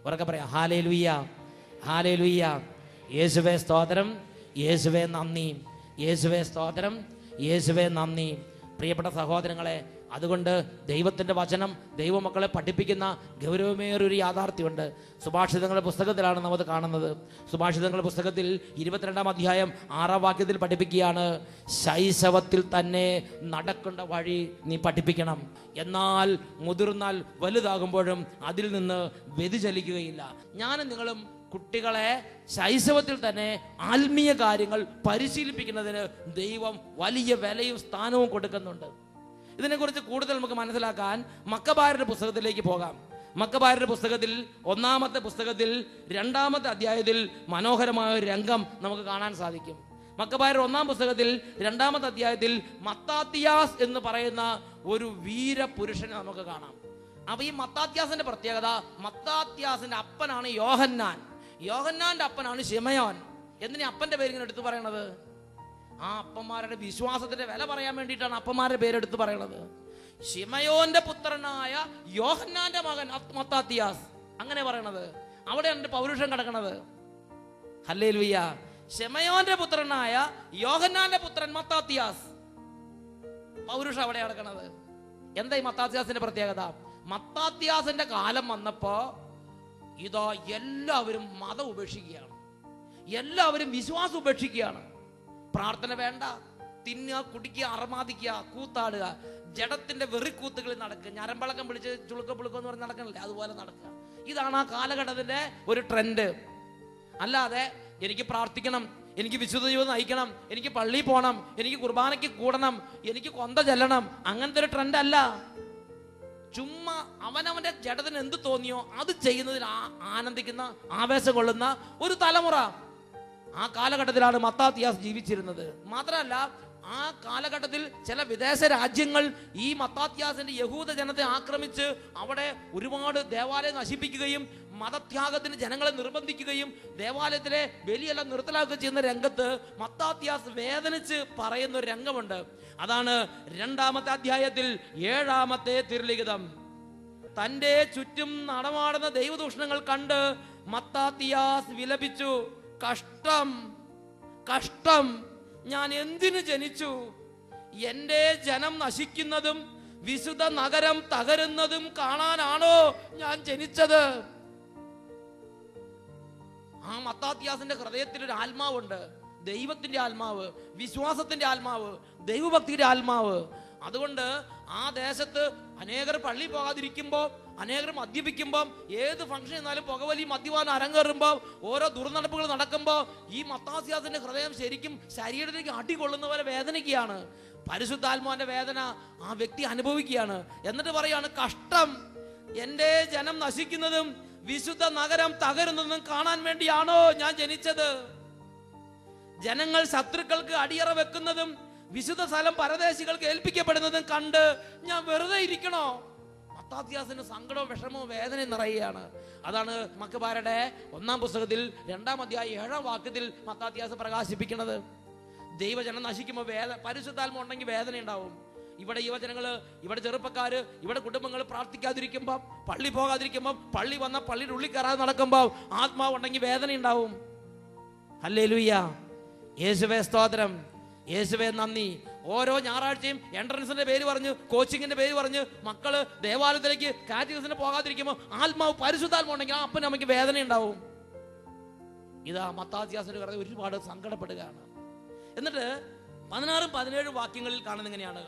ഉറക്കെ പറയാം, ഹല്ലേലൂയ, ഹല്ലേലൂയ. യേശുവേ സ്തോത്രം, യേശുവേ നന്ദി, യേശുവേ സ്തോത്രം, യേശുവേ നന്ദി. പ്രിയപ്പെട്ട സഹോദരങ്ങളെ, അതുകൊണ്ട് ദൈവത്തിൻ്റെ വചനം ദൈവമക്കളെ പഠിപ്പിക്കുന്ന ഗൗരവമേറിയൊരു യാഥാർത്ഥ്യമുണ്ട്. സുഭാഷിതങ്ങളുടെ പുസ്തകത്തിലാണ് നമ്മൾ കാണുന്നത്. സുഭാഷിതങ്ങളുടെ പുസ്തകത്തിൽ 22-ാം അധ്യായം 6-ാം വാക്യത്തിൽ പഠിപ്പിക്കുകയാണ്, ശൈശവത്തിൽ തന്നെ നടക്കേണ്ട വഴി നീ പഠിപ്പിക്കണം, എന്നാൽ മുതിർന്നാൽ വലുതാകുമ്പോഴും അതിൽ നിന്ന് വ്യതിചലിക്കുകയില്ല. ഞാനും നിങ്ങളും കുട്ടികളെ ശൈശവത്തിൽ തന്നെ ആത്മീയ കാര്യങ്ങൾ പരിശീലിപ്പിക്കുന്നതിന് ദൈവം വലിയ വിലയും സ്ഥാനവും കൊടുക്കുന്നുണ്ട്. ഇതിനെക്കുറിച്ച് കൂടുതൽ നമുക്ക് മനസ്സിലാക്കാൻ മക്കബായരുടെ പുസ്തകത്തിലേക്ക് പോകാം. മക്കബായരുടെ പുസ്തകത്തിൽ 1-ാമത്തെ പുസ്തകത്തിൽ 2-ാമത്തെ അധ്യായത്തിൽ മനോഹരമായ ഒരു രംഗം നമുക്ക് കാണാൻ സാധിക്കും. മക്കബായരുടെ 1-ാം പുസ്തകത്തിൽ 2-ാമത്തെ അധ്യായത്തിൽ മത്താത്തിയാസ് എന്ന് പറയുന്ന ഒരു വീരപുരുഷനെ നമുക്ക് കാണാം. അപ്പൊ ഈ മത്താത്യാസിന്റെ പ്രത്യേകത, മത്താത്യാസിന്റെ അപ്പനാണ് യോഹന്നാൻ, യോഹന്നാന്റെ അപ്പനാണ് ശിമയോൻ. എന്തിനാ അപ്പന്റെ പേര് ഇങ്ങനെ എടുത്തു പറയണത്? ആ അപ്പന്മാരുടെ വിശ്വാസത്തിന്റെ വില പറയാൻ വേണ്ടിയിട്ടാണ് അപ്പന്മാരുടെ പേരെടുത്ത് പറയണത്. ശിമയോന്റെ പുത്രനായ യോഹന്നാന്റെ മകൻ മത്താത്യാസ്, അങ്ങനെ പറയണത്. അവിടെയാണ് പൗരുഷം കിടക്കണത്. ഹല്ലേലൂയ. ശിമയോന്റെ പുത്രനായ യോഹന്നാന്റെ പുത്രൻ മത്താത്യാസ്, പൗരുഷം അവിടെ കിടക്കണത്. എന്താ ഈ മത്താത്യാസിന്റെ പ്രത്യേകത? മത്താത്യാസിന്റെ കാലം വന്നപ്പോ ഇതാ എല്ലാവരും മതം ഉപേക്ഷിക്കുകയാണ്, എല്ലാവരും വിശ്വാസം ഉപേക്ഷിക്കുകയാണ്. പ്രാർത്ഥന വേണ്ട, തിന്നുക, കുടിക്കുക, അറമാദിക്കുക, കൂത്താടുക, ജഡത്തിന്റെ വെറിക്കൂത്തുകളിൽ നടക്കുക, ഞരമ്പളക്കം പിടിച്ച് ചുളുക്കം എന്ന് പറഞ്ഞ് നടക്കണില്ലേ, അതുപോലെ നടക്കുക. ഇതാണ് ആ കാലഘട്ടത്തിന്റെ ഒരു ട്രെൻഡ്. അല്ലാതെ എനിക്ക് പ്രാർത്ഥിക്കണം, എനിക്ക് വിശുദ്ധ ജീവിതം നയിക്കണം, എനിക്ക് പള്ളിയിൽ പോകണം, എനിക്ക് കുർബാനയ്ക്ക് കൂടണം, എനിക്ക് കൊന്ത ചെല്ലണം, അങ്ങനത്തെ ഒരു ട്രെൻഡ് അല്ല. ചുമ്മാ അവനവന്റെ ജഡത്തിന് എന്ത് തോന്നിയോ അത് ചെയ്യുന്നതിൽ ആനന്ദിക്കുന്ന, ആവേശം കൊള്ളുന്ന ഒരു തലമുറ. ആ കാലഘട്ടത്തിലാണ് മത്താത്തിയാസ് ജീവിച്ചിരുന്നത്. മാത്രമല്ല, ആ കാലഘട്ടത്തിൽ ചില വിദേശ രാജ്യങ്ങൾ ഈ മത്താത്തിയാസിന്റെ യഹൂദ ജനത്തെ ആക്രമിച്ച് അവിടെ ഒരുപാട് ദേവാലയം നശിപ്പിക്കുകയും മതത്യാഗത്തിന് ജനങ്ങളെ നിർബന്ധിക്കുകയും ദേവാലയത്തിലെ ബലിയെല്ലാം നിർത്തലാക്കുകയും ചെയ്യുന്ന രംഗത്ത് മത്താത്തിയാസ് വേദനിച്ച് പറയുന്ന ഒരു രംഗമുണ്ട്. അതാണ് 2-ാമത്തെ അധ്യായത്തിൽ 7-ാമത്തെ തിരുലിഖിതം. തൻ്റെ ചുറ്റും നടമാടുന്ന ദൈവദൂഷണങ്ങൾ കണ്ട് മത്താത്തിയാസ് വിലപിച്ചു, കഷ്ടം, കഷ്ടം, ഞാൻ എന്തിനു ജനിച്ചു? എൻ്റെ ജനം നശിക്കുന്നതും വിശുദ്ധ നഗരം തകരുന്നതും കാണാനാണോ ഞാൻ ജനിച്ചത്? ആ മത്താത്തിയാസിന്റെ ഹൃദയത്തിൽ ഒരു ആത്മാവുണ്ട്, ദൈവത്തിന്റെ ആത്മാവ്, വിശ്വാസത്തിന്റെ ആത്മാവ്, ദൈവഭക്തിയുടെ ആത്മാവ്. അതുകൊണ്ട് ആ ദേശത്ത് അനേകർ പള്ളി പോകാതിരിക്കുമ്പോൾ, അനേകർ മദ്യപിക്കുമ്പോൾ, ഏത് ഫംഗ്ഷൻ എന്നാലും പുകവലി, മദ്യപാനം അരങ്ങേറുമ്പോൾ, ഓരോ ദുർനടപ്പുകൾ നടക്കുമ്പോൾ ഈ മത്താത്തിയാസിന്റെ ഹൃദയം ശരിക്കും ശരീരത്തിലേക്ക് അടികൊള്ളുന്ന പോലെ വേദനിക്കുകയാണ്. പരിശുദ്ധാത്മാവിന്റെ വേദന ആ വ്യക്തി അനുഭവിക്കുകയാണ്. എന്നിട്ട് പറയാണ്, കഷ്ടം, എൻ്റെ ജനം നശിക്കുന്നതും വിശുദ്ധ നഗരം തകരുന്നതും കാണാൻ വേണ്ടിയാണോ ഞാൻ ജനിച്ചത്? ജനങ്ങൾ ശത്രുക്കൾക്ക് അടിയറ വെക്കുന്നതും വിശുദ്ധ സ്ഥലം പരദേശികൾക്ക് ഏൽപ്പിക്കപ്പെടുന്നതും കണ്ട് ഞാൻ വെറുതെ ഇരിക്കണോ? മത്താത്തിയാസിന് സങ്കടവും വിഷമവും വേദനയും നിറയുകയാണ്. അതാണ് മക്കബാരുടെ 1-ാം പുസ്തകത്തിൽ 2-ാം അധ്യായം 7-ാം വാക്യത്തിൽ മത്താത്തിയാസ് പ്രകാശിപ്പിക്കുന്നത്. ദൈവജനം നശിക്കുമ്പോൾ പരിശുദ്ധാത്മ ഉണ്ടെങ്കിൽ വേദന ഉണ്ടാവും. ഇവിടെ യുവജനങ്ങള്, ഇവിടെ ചെറുപ്പക്കാര്, ഇവിടെ കുടുംബങ്ങൾ പ്രാർത്ഥിക്കാതിരിക്കുമ്പോൾ, പള്ളി പോകാതിരിക്കുമ്പോൾ, പള്ളി വന്ന പള്ളിയുടെ ഉള്ളിൽ കയറാതെ നടക്കുമ്പോൾ ആത്മാവ് ഉണ്ടെങ്കിൽ വേദന ഉണ്ടാവും. ഹല്ലേലൂയ, യേശുവേ സ്തോത്രം, യേശുവേ നന്ദി. ഓരോ ഞായറാഴ്ചയും എൻട്രൻസിന്റെ പേര് പറഞ്ഞ്, കോച്ചിങ്ങിന്റെ പേര് പറഞ്ഞ് മക്കള് ദേവാലയത്തിലേക്ക് കാറ്റഗറിന് പോകാതിരിക്കുമ്പോൾ ആത്മാവ്, പരിശുദ്ധാത്മ ഉണ്ടെങ്കിൽ ആ അപ്പനും അമ്മയ്ക്ക് വേദന ഉണ്ടാവും. ഇതാ മത്താത്തിയാസിന്റെ കഥ ഒരുപാട് സങ്കടപ്പെടുകയാണ്. എന്നിട്ട് 16-17 വാക്യങ്ങളിൽ കാണുന്നത് എങ്ങനെയാണ്?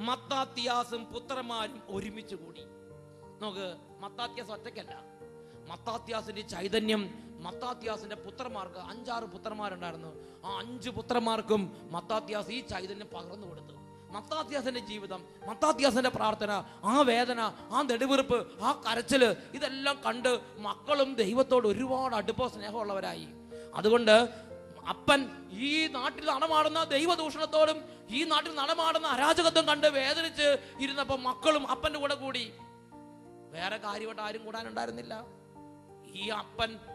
മത്താത്തിയാസും പുത്രന്മാരും ഒരുമിച്ച് കൂടി. നോക്ക്, മത്താത്തിയാസ് ഒറ്റയ്ക്കല്ല. മത്താത്തിയാസിന്റെ ചൈതന്യം മത്താത്തിയാസിന്റെ പുത്രന്മാർക്ക് 5-6 പുത്രന്മാരുണ്ടായിരുന്നു. ആ 5 പുത്രന്മാർക്കും മത്താത്തിയാസ് ഈ ചൈതന്യം പകർന്നു കൊടുത്തു. മത്താത്തിയാസിന്റെ ജീവിതം, മത്താത്തിയാസിന്റെ പ്രാർത്ഥന, ആ വേദന, ആ നെടുവീർപ്പ്, ആ കരച്ചില്, ഇതെല്ലാം കണ്ട് മക്കളും ദൈവത്തോട് ഒരുപാട് അടുപ്പ സ്നേഹമുള്ളവരായി. അതുകൊണ്ട് അപ്പൻ ഈ നാട്ടിൽ നടമാടുന്ന ദൈവദൂഷണത്തോടും ഈ നാട്ടിൽ നടമാടുന്ന അരാജകത്വം കണ്ട് വേദനിച്ച് ഇരുന്നപ്പോൾ മക്കളും അപ്പന്റെ കൂടെ കൂടി. വേറെ കാര്യമായിട്ട് ആരും കൂടാനുണ്ടായിരുന്നില്ല. ഈ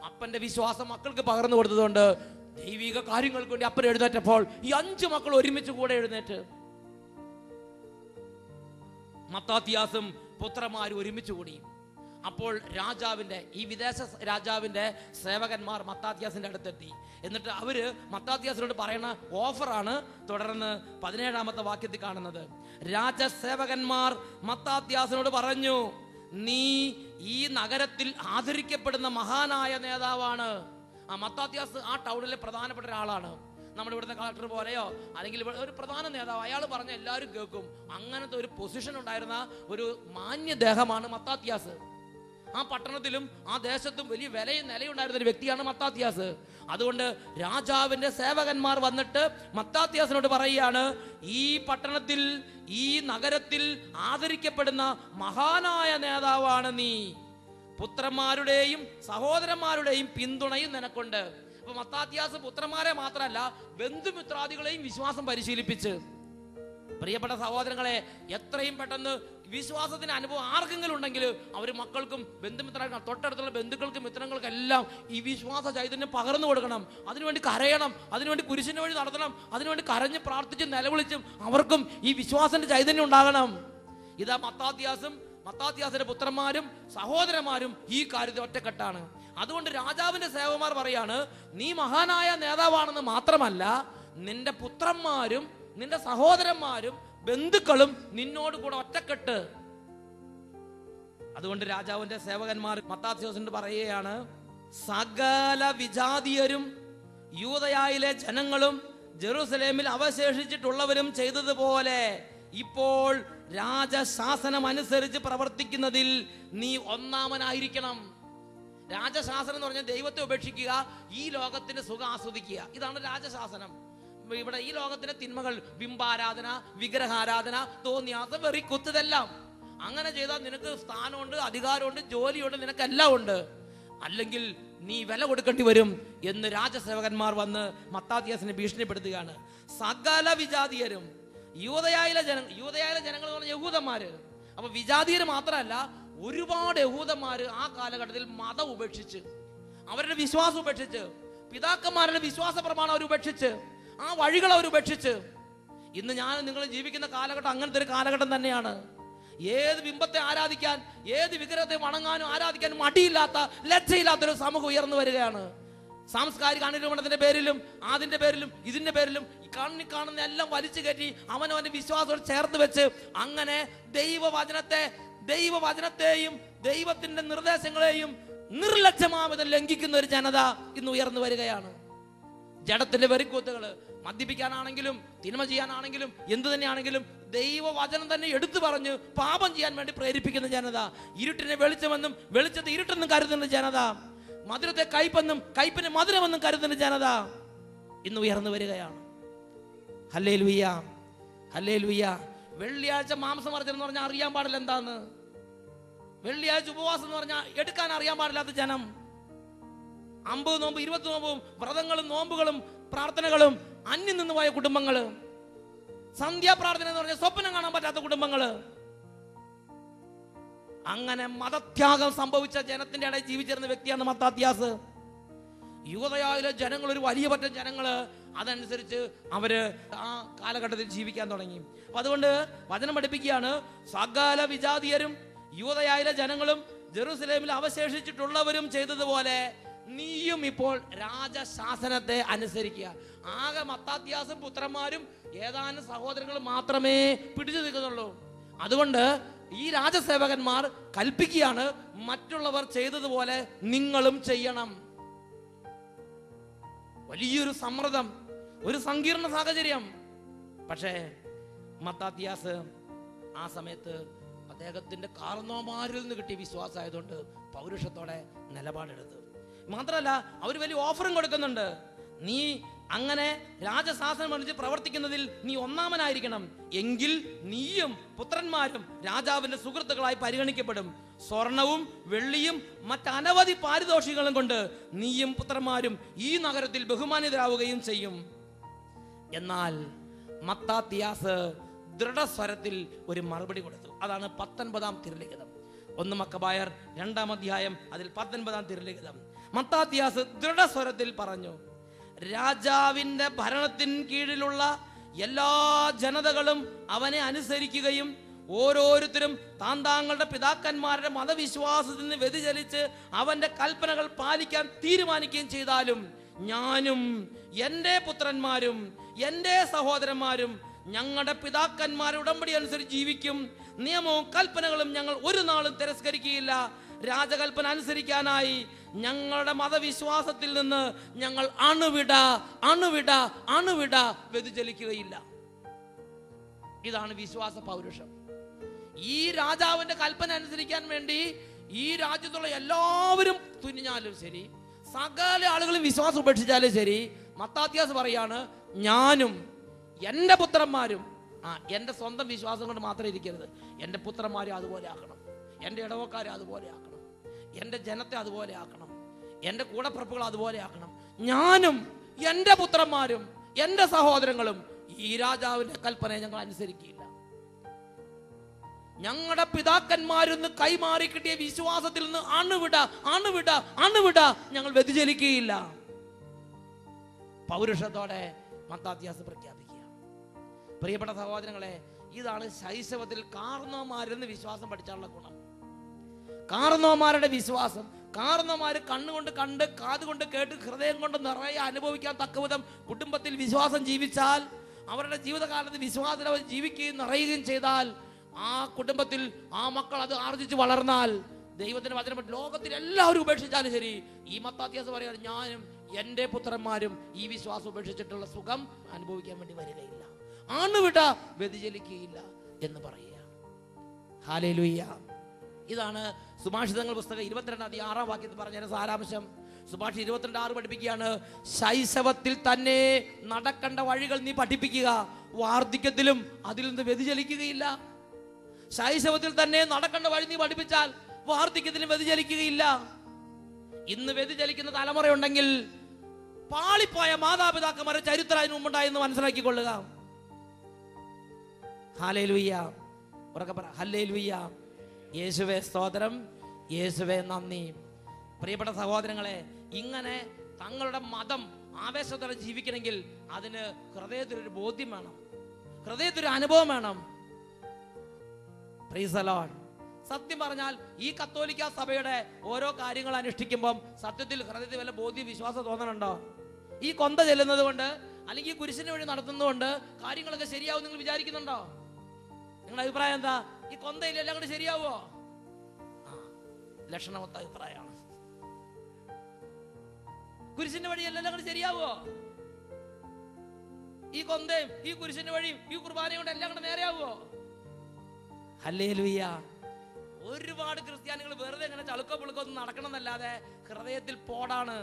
അപ്പന്റെ വിശ്വാസം മക്കൾക്ക് പകർന്നു കൊടുത്തതുകൊണ്ട് ദൈവിക കാര്യങ്ങൾക്ക് വേണ്ടി അപ്പൻ എഴുന്നേറ്റപ്പോൾ ഈ 5 മക്കൾ ഒരുമിച്ച് കൂടെ എഴുന്നേറ്റ് മത്താത്തിയാസും പുത്രന്മാരും ഒരുമിച്ച് കൂടി. അപ്പോൾ രാജാവിന്റെ, ഈ വിദേശ രാജാവിന്റെ സേവകന്മാർ മത്താത്തിയാസിന്റെ അടുത്തെത്തി. എന്നിട്ട് അവര് മത്താത്തിയാസിനോട് പറയുന്ന ഓഫറാണ് തുടർന്ന് 17-ാമത്തെ വാക്യത്തിൽ കാണുന്നത്. രാജസേവകന്മാർ മത്താത്തിയാസിനോട് പറഞ്ഞു, നീ ഈ നഗരത്തിൽ ആദരിക്കപ്പെടുന്ന മഹാനായ നേതാവാണ്. ആ മത്താത്തിയാസ് ആ ടൗണിലെ പ്രധാനപ്പെട്ട ഒരാളാണ്. നമ്മുടെ ഇവിടുത്തെ കളക്ടർ പോലെയോ അല്ലെങ്കിൽ ഇവിടെ ഒരു പ്രധാന നേതാവ്, അയാൾ പറഞ്ഞ എല്ലാവരും കേൾക്കും. അങ്ങനത്തെ ഒരു പൊസിഷൻ ഉണ്ടായിരുന്ന ഒരു മാന്യദേഹമാണ് മത്താത്തിയാസ്. ആ പട്ടണത്തിലും ആ ദേശത്തും വലിയ വിലയും നിലയുണ്ടായിരുന്ന ഒരു വ്യക്തിയാണ് മത്താത്തിയാസ്. അതുകൊണ്ട് രാജാവിന്റെ സേവകന്മാർ വന്നിട്ട് മത്താത്തിയാസിനോട് പറയുകയാണ്, ഈ പട്ടണത്തിൽ, ഈ നഗരത്തിൽ ആദരിക്കപ്പെടുന്ന മഹാനായ നേതാവാണ് നീ. പുത്രന്മാരുടെയും സഹോദരന്മാരുടെയും പിന്തുണയും നിനക്കുണ്ട്. അപ്പൊ മത്താത്തിയാസ് പുത്രന്മാരെ മാത്രമല്ല ബന്ധുമിത്രാദികളെയും വിശ്വാസം പരിശീലിപ്പിച്ച്. പ്രിയപ്പെട്ട സഹോദരങ്ങളെ, എത്രയും പെട്ടെന്ന് വിശ്വാസത്തിന് അനുഭവം ആർക്കെങ്കിലും ഉണ്ടെങ്കിൽ അവർ മക്കൾക്കും ബന്ധുമിത്രങ്ങൾക്കും തൊട്ടടുത്തുള്ള ബന്ധുക്കൾക്കും മിത്രങ്ങൾക്കും എല്ലാം ഈ വിശ്വാസ ചൈതന്യം പകർന്നു കൊടുക്കണം. അതിനുവേണ്ടി കരയണം, അതിനുവേണ്ടി കുരിശിന്റെ വഴി നടത്തണം, അതിനുവേണ്ടി കരഞ്ഞ് പ്രാർത്ഥിച്ചും നിലവിളിച്ചും അവർക്കും ഈ വിശ്വാസത്തിന്റെ ചൈതന്യം ഉണ്ടാകണം. ഇതാ മത്താത്തിയാസിന്റെ പുത്രന്മാരും സഹോദരന്മാരും ഈ കാര്യത്തിൽ ഒറ്റക്കെട്ടാണ്. അതുകൊണ്ട് രാജാവിന്റെ സേവകന്മാർ പറയാണ്, നീ മഹാനായ നേതാവാണെന്ന് മാത്രമല്ല, നിന്റെ പുത്രന്മാരും നിന്റെ സഹോദരന്മാരും ബന്ധുക്കളും നിന്നോട് കൂടെ ഒറ്റക്കെട്ട്. അതുകൊണ്ട് രാജാവിന്റെ സേവകന്മാർ മത്താത്തിയാസിനോട് പറയുകയാണ്, സകല വിജാതീയരും യൂദയായിലെ ജനങ്ങളും ജെറുസലേമിൽ അവശേഷിച്ചിട്ടുള്ളവരും ചെയ്തതുപോലെ ഇപ്പോൾ രാജശാസനം അനുസരിച്ച് പ്രവർത്തിക്കുന്നതിൽ നീ ഒന്നാമനായിരിക്കണം. രാജശാസനം എന്ന് പറഞ്ഞാൽ ദൈവത്തെ ഉപേക്ഷിക്കുക, ഈ ലോകത്തിന്റെ സുഖം ആസ്വദിക്കുക. ഇതാണ് രാജശാസനം. ഇവിടെ ഈ ലോകത്തിന്റെ തിന്മകൾ, ബിംബാരാധന, വിഗ്രഹാരാധന, തോന്നിയാസം, വെറിക്കുത്ത്, ഇതെല്ലാം. അങ്ങനെ ചെയ്താൽ നിനക്ക് സ്ഥാനമുണ്ട്, അധികാരമുണ്ട്, ജോലിയുണ്ട്, നിനക്കെല്ലാം ഉണ്ട്. അല്ലെങ്കിൽ നീ വില കൊടുക്കേണ്ടി വരും എന്ന് രാജസേവകന്മാർ വന്ന് മത്താത്യാസിനെ ഭീഷണിപ്പെടുത്തുകയാണ്. സകല വിജാതീയരും, യൂദയായിലെ ജനങ്ങൾ എന്ന് പറഞ്ഞ യഹൂദന്മാര്. അപ്പൊ വിജാതീയർ മാത്രമല്ല, ഒരുപാട് യഹൂദന്മാര് ആ കാലഘട്ടത്തിൽ മതം ഉപേക്ഷിച്ച്, അവരുടെ വിശ്വാസം ഉപേക്ഷിച്ച്, പിതാക്കന്മാരുടെ വിശ്വാസ പ്രമാണം അവർ ഉപേക്ഷിച്ച്, ആ വഴികൾ അവർ ഉപേക്ഷിച്ച്. ഇന്ന് ഞാൻ നിങ്ങൾ ജീവിക്കുന്ന കാലഘട്ടം അങ്ങനത്തെ ഒരു കാലഘട്ടം തന്നെയാണ്. ഏത് ബിംബത്തെ ആരാധിക്കാൻ, ഏത് വിഗ്രഹത്തെ വണങ്ങാനും ആരാധിക്കാനും മടിയില്ലാത്ത, ലജ്ജയില്ലാത്തൊരു സമൂഹം ഉയർന്നു വരികയാണ്. സാംസ്കാരിക അനുരമണത്തിന്റെ പേരിലും അതിന്റെ പേരിലും ഇതിന്റെ പേരിലും കണ്ണിൽ കാണുന്ന എല്ലാം വലിച്ചു കയറ്റി അവനവന്റെ വിശ്വാസം ചേർത്ത് വെച്ച് അങ്ങനെ ദൈവവചനത്തെയും ദൈവത്തിന്റെ നിർദ്ദേശങ്ങളെയും നിർലജ്ജമാവിധം ലംഘിക്കുന്ന ഒരു ജനത ഇന്ന് ഉയർന്നു വരികയാണ്. ജഡത്തിന്റെ വെറിക്കൂത്തുകള്, മദ്യപിക്കാനാണെങ്കിലും തിന്മ ചെയ്യാനാണെങ്കിലും എന്തു തന്നെയാണെങ്കിലും ദൈവവചനം തന്നെ എടുത്തു പറഞ്ഞ് പാപം ചെയ്യാൻ വേണ്ടി പ്രേരിപ്പിക്കുന്ന ജനത, ഇരുട്ടിനെ വെളിച്ചമെന്നും വെളിച്ചത്തെ ഇരുട്ടെന്നും കരുതുന്ന ജനത, മധുരത്തെ കയ്പെന്നും കയ്പിനെ മധുരമെന്നും കരുതുന്ന ജനത ഇന്ന് ഉയർന്നു വരികയാണ്. Hallelujah, hallelujah. വെള്ളിയാഴ്ച മാംസം വർജനം എന്ന് പറഞ്ഞാൽ അറിയാൻ പാടില്ല എന്താന്ന്. വെള്ളിയാഴ്ച ഉപവാസം എന്ന് പറഞ്ഞാൽ എടുക്കാൻ അറിയാൻ പാടില്ലാത്ത ജനം. 50 നോമ്പ് 20 നോമ്പും വ്രതങ്ങളും നോമ്പുകളും പ്രാർത്ഥനകളും അന്യം നിന്ന് പോയ കുടുംബങ്ങള്, സന്ധ്യാപ്രാർത്ഥന എന്ന് പറഞ്ഞാൽ സ്വപ്നം കാണാൻ പറ്റാത്ത കുടുംബങ്ങള്. അങ്ങനെ മതത്യാഗം സംഭവിച്ച ജനത്തിന്റെ ഇടയിൽ ജീവിച്ചിരുന്ന വ്യക്തിയാണ് മത്താത്യാസ്. യൂദയായിലെ ജനങ്ങൾ, ഒരു വലിയ പറ്റം ജനങ്ങള് അതനുസരിച്ച് അവര് ആ കാലഘട്ടത്തിൽ ജീവിക്കാൻ തുടങ്ങി. അപ്പൊ അതുകൊണ്ട് വചനം പഠിപ്പിക്കുകയാണ്, സകല വിജാതീയരും യൂദയായിലെ ജനങ്ങളും ജെറുസലേമിൽ അവശേഷിച്ചിട്ടുള്ളവരും ചെയ്തതുപോലെ നീയും ഇപ്പോൾ രാജശാസനത്തെ അനുസരിക്കുക. ആകെ മത്താത്യാസും പുത്രന്മാരും ഏതാനും സഹോദരങ്ങളും മാത്രമേ പിടിച്ചു നിൽക്കുന്നുള്ളൂ. അതുകൊണ്ട് ഈ രാജസേവകന്മാർ കൽപ്പിക്കുകയാണ്, മറ്റുള്ളവർ ചെയ്തതുപോലെ നിങ്ങളും ചെയ്യണം. വലിയൊരു സമ്മർദ്ദം, ഒരു സങ്കീർണ സാഹചര്യം. പക്ഷേ മത്താത്യാസ് ആ സമയത്ത് അദ്ദേഹത്തിന്റെ കാർന്നോമാരിൽ നിന്ന് കിട്ടിയ വിശ്വാസമായതുകൊണ്ട് പൗരുഷത്തോടെ നിലപാടെടുത്തു. മാത്രമല്ല, അവർ വലിയ ഓഫറും കൊടുക്കുന്നുണ്ട്. നീ അങ്ങനെ രാജശാസനം അനുസരിച്ച് പ്രവർത്തിക്കുന്നതിൽ നീ ഒന്നാമനായിരിക്കണം, എങ്കിൽ നീയും പുത്രന്മാരും രാജാവിന്റെ സുഹൃത്തുക്കളായി പരിഗണിക്കപ്പെടും. സ്വർണവും വെള്ളിയും മറ്റനവധി പാരിതോഷികളും കൊണ്ട് നീയും പുത്രന്മാരും ഈ നഗരത്തിൽ ബഹുമാനിതരാവുകയും ചെയ്യും. എന്നാൽ മത്താത്യാസ് ദൃഢസ്വരത്തിൽ ഒരു മറുപടി കൊടുത്തു. അതാണ് 19-ാം തിരുലിഖിതം. 1 മക്കബായർ 2-ാം അധ്യായം അതിൽ 19-ാം തിരുലിഖിതം. മത്താത്യാസ് ദൃഢസ്വരത്തിൽ പറഞ്ഞു, രാജാവിന്റെ ഭരണത്തിന് കീഴിലുള്ള എല്ലാ ജനതകളും അവനെ അനുസരിക്കുകയും ഓരോരുത്തരും താങ്കളുടെ പിതാക്കന്മാരുടെ മതവിശ്വാസത്തിൽ നിന്ന് വ്യതിചലിച്ച് അവന്റെ കൽപ്പനകൾ പാലിക്കാൻ തീരുമാനിക്കുകയും ചെയ്താലും ഞാനും എൻ്റെ പുത്രന്മാരും എൻ്റെ സഹോദരന്മാരും ഞങ്ങളുടെ പിതാക്കന്മാരുടെ ഉടമ്പടി അനുസരിച്ച് ജീവിക്കും. നിയമവും കൽപ്പനകളും ഞങ്ങൾ ഒരു നാളും തിരസ്കരിക്കുകയില്ല. രാജകൽപ്പന അനുസരിക്കാനായി ഞങ്ങളുടെ മതവിശ്വാസത്തിൽ നിന്ന് ഞങ്ങൾ അണുവിട വ്യതിചലിക്കുകയില്ല. ഇതാണ് വിശ്വാസ പൗരുഷം. ഈ രാജാവിന്റെ കൽപ്പന അനുസരിക്കാൻ വേണ്ടി ഈ രാജ്യത്തുള്ള എല്ലാവരും തുനിഞ്ഞാലും ശരി, സകല ആളുകളും വിശ്വാസം ഉപേക്ഷിച്ചാലും ശരി, മത്താത്യാസ് പറയാണ്, ഞാനും എൻ്റെ പുത്രന്മാരും, എൻ്റെ സ്വന്തം വിശ്വാസം കൊണ്ട് മാത്രം ഇരിക്കരുത്, എൻ്റെ പുത്രന്മാരെ അതുപോലെ ആക്കണം, എൻ്റെ ഇടവക്കാരെ അതുപോലെ ആക്കണം, എൻ്റെ ജനത്തെ അതുപോലെ ആക്കണം, എൻ്റെ കൂടപ്പിറപ്പുകൾ അതുപോലെ ആക്കണം. ഞാനും എൻ്റെ പുത്രന്മാരും എൻ്റെ സഹോദരങ്ങളും ഈ രാജാവിന്റെ കൽപ്പനയെ ഞങ്ങൾ അനുസരിക്കില്ല. ഞങ്ങളുടെ പിതാക്കന്മാരിൽ നിന്ന് കൈമാറി കിട്ടിയ വിശ്വാസത്തിൽ നിന്ന് അണുവിട ഞങ്ങൾ വ്യതിചലിക്കുകയില്ല. പൗരുഷത്തോടെ മത്താത്യാസ് പ്രഖ്യാപിക്കുക. പ്രിയപ്പെട്ട സഹോദരങ്ങളെ, ഇതാണ് ശൈശവത്തിൽ കാർന്നോമാരെന്ന് വിശ്വാസം പഠിച്ചാലുള്ള ഗുണം. കാർന്നോമാരുടെ വിശ്വാസം, കാർന്നോമാര് കണ്ണുകൊണ്ട് കണ്ട് കാതുകൊണ്ട് കേട്ട് ഹൃദയം കൊണ്ട് നിറയെ അനുഭവിക്കാൻ തക്കവിധം കുടുംബത്തിൽ വിശ്വാസം ജീവിച്ചാൽ, അവരുടെ ജീവിതകാലത്ത് വിശ്വാസത്തിൽ അവർ ജീവിക്കുകയും നിറയുകയും ചെയ്താൽ, ആ കുടുംബത്തിൽ ആ മക്കൾ അത് ആർജിച്ച് വളർന്നാൽ ദൈവത്തിന് വചനം ലോകത്തിൽ എല്ലാവരും ഉപേക്ഷിച്ചാലും ശരി, ഈ മത്താത്യാസ് പറയുന്നത്, ഞാനും എൻ്റെ പുത്രന്മാരും ഈ വിശ്വാസം ഉപേക്ഷിച്ചിട്ടുള്ള സുഖം അനുഭവിക്കാൻ വേണ്ടി വരികയില്ല, അണുവിട വ്യതിചലിക്കുകയില്ല എന്ന് പറയുക. ഹല്ലേലൂയ, ഇതാണ് സുഭാഷിതങ്ങൾ പുസ്തകം 22:6 പറഞ്ഞ സാരാംശം. സുഭാഷി 22:6 പഠിപ്പിക്കുകയാണ്, ശൈശവത്തിൽ തന്നെ നടക്കേണ്ട വഴികൾ നീ പഠിപ്പിക്കുക, വാർദ്ധക്യത്തിലും അതിൽ നിന്ന് വ്യതിചലിക്കുകയില്ല. ശൈശവത്തിൽ തന്നെ നടക്കേണ്ട വഴി നീ പഠിപ്പിച്ചാൽ വാർദ്ധക്യത്തിലും വ്യതിചലിക്കുകയില്ല. ഇന്ന് വ്യതിചലിക്കുന്ന തലമുറയുണ്ടെങ്കിൽ പാളിപ്പോയ മാതാപിതാക്കന്മാരെ ചരിത്രം അതിന് മുമ്പുണ്ടായെന്ന് മനസ്സിലാക്കിക്കൊള്ളുക. ഹല്ലേലൂയ, ഉറക്കെ പറ ഹല്ലേലൂയ. യേശുവേ സ്തോത്രം, യേശുവേ നന്ദി. പ്രിയപ്പെട്ട സഹോദരങ്ങളെ, ഇങ്ങനെ തങ്ങളുടെ മതം ആവേശത്തോടെ ജീവിക്കണമെങ്കിൽ അതിന് ഹൃദയത്തിലൊരു ബോധ്യം വേണം, ഹൃദയത്തിലൊരു അനുഭവം വേണം. Price the Lord. സത്യം പറഞ്ഞാൽ ഈ കത്തോലിക്ക സഭയുടെ ഓരോ കാര്യങ്ങൾ അനുഷ്ഠിക്കുമ്പം സത്യത്തിൽ ഹൃദയത്തിൽ വല്ല ബോധ്യ വിശ്വാസം തോന്നണുണ്ടോ? ഈ കൊന്ത ചെല്ലുന്നത് കൊണ്ട് അല്ലെങ്കിൽ ഈ കുരിശിന് വഴി നടത്തുന്നതുകൊണ്ട് കാര്യങ്ങളൊക്കെ ശരിയാവും നിങ്ങൾ വിചാരിക്കുന്നുണ്ടോ? നിങ്ങളുടെ അഭിപ്രായം എന്താ? ഈ കൊന്തയില്ല എല്ലാം കൂടെ ശരിയാവോ? ലക്ഷണമൊത്ത അഭിപ്രായമാണ്. കുരിശിന്റെ വഴി എല്ലാം കൂടെ ശരിയാവോ? ഈ കൊന്തയും ഈ കുരിശിന്റെ വഴിയും ഈ കുർബാനയും കൊണ്ട് എല്ലാം കൂടെ നേരെയാവോ? ഹല്ലേലൂയ. ഒരുപാട് ക്രിസ്ത്യാനികൾ വെറുതെ ഇങ്ങനെ ചളുക്കോ പുളുക്കോ ഒന്നും നടക്കണമെന്നല്ലാതെ ഹൃദയത്തിൽ പോടാണ്.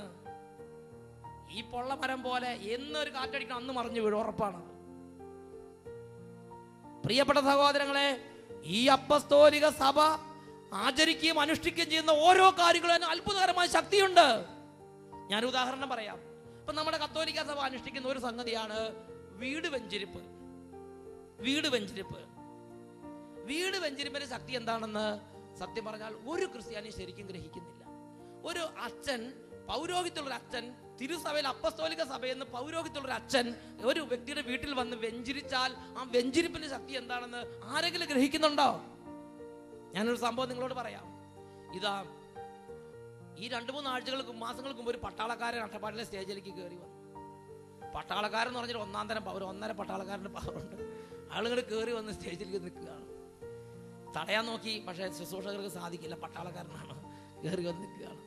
ഈ പൊള്ളമരം പോലെ എന്നൊരു കാറ്റടിക്കണം അന്ന് മറിഞ്ഞു വീഴും, ഉറപ്പാണ്. പ്രിയപ്പെട്ട സഹോദരങ്ങളെ, ഈ അപ്പസ്തോലിക സഭ ആചരിക്കുകയും അനുഷ്ഠിക്കുകയും ചെയ്യുന്ന ഓരോ കാര്യങ്ങളും അത്ഭുതകരമായ ശക്തിയുണ്ട്. ഞാൻ ഉദാഹരണം പറയാം. ഇപ്പൊ നമ്മുടെ കത്തോലിക്ക സഭ അനുഷ്ഠിക്കുന്ന ഒരു സംഗതിയാണ് വീട് വെഞ്ചരിപ്പ്. വീട് വെഞ്ചരിപ്പ് വീട് വെഞ്ചരിപ്പിന്റെ ശക്തി എന്താണെന്ന് സത്യം പറഞ്ഞാൽ ഒരു ക്രിസ്ത്യാനി ശരിക്കും ഗ്രഹിക്കുന്നില്ല. ഒരു അച്ഛൻ, പൗരോഹിത്യമുള്ളൊരു അച്ഛൻ, തിരുസഭയിൽ അപ്പസ്തോലിക സഭയെന്ന് പൗരോഹിത്യമുള്ളൊരു അച്ഛൻ ഒരു വ്യക്തിയുടെ വീട്ടിൽ വന്ന് വെഞ്ചരിച്ചാൽ ആ വെഞ്ചരിപ്പിന്റെ ശക്തി എന്താണെന്ന് ആരെങ്കിലും ഗ്രഹിക്കുന്നുണ്ടോ? ഞാനൊരു സംഭവം നിങ്ങളോട് പറയാം. ഇതാ, ഈ 2-3 ആഴ്ചകൾക്ക് മാസങ്ങൾക്ക് മുമ്പ് ഒരു പട്ടാളക്കാരൻ അട്ടപ്പാടിലെ സ്റ്റേജിലേക്ക് കയറി വന്നു. പട്ടാളക്കാരൻ എന്ന് പറഞ്ഞാൽ 1-ാം തരം പവർ, 1.5 പട്ടാളക്കാരൻ്റെ പവറുണ്ട്. ആളുകൾ കയറി വന്ന് സ്റ്റേജിലേക്ക് നിൽക്കുകയാണ്. തടയാൻ നോക്കി, പക്ഷേ ശുശ്രൂഷകർക്ക് സാധിക്കില്ല, പട്ടാളക്കാരനാണ്. കയറി വന്ന് നിൽക്കുകയാണ്.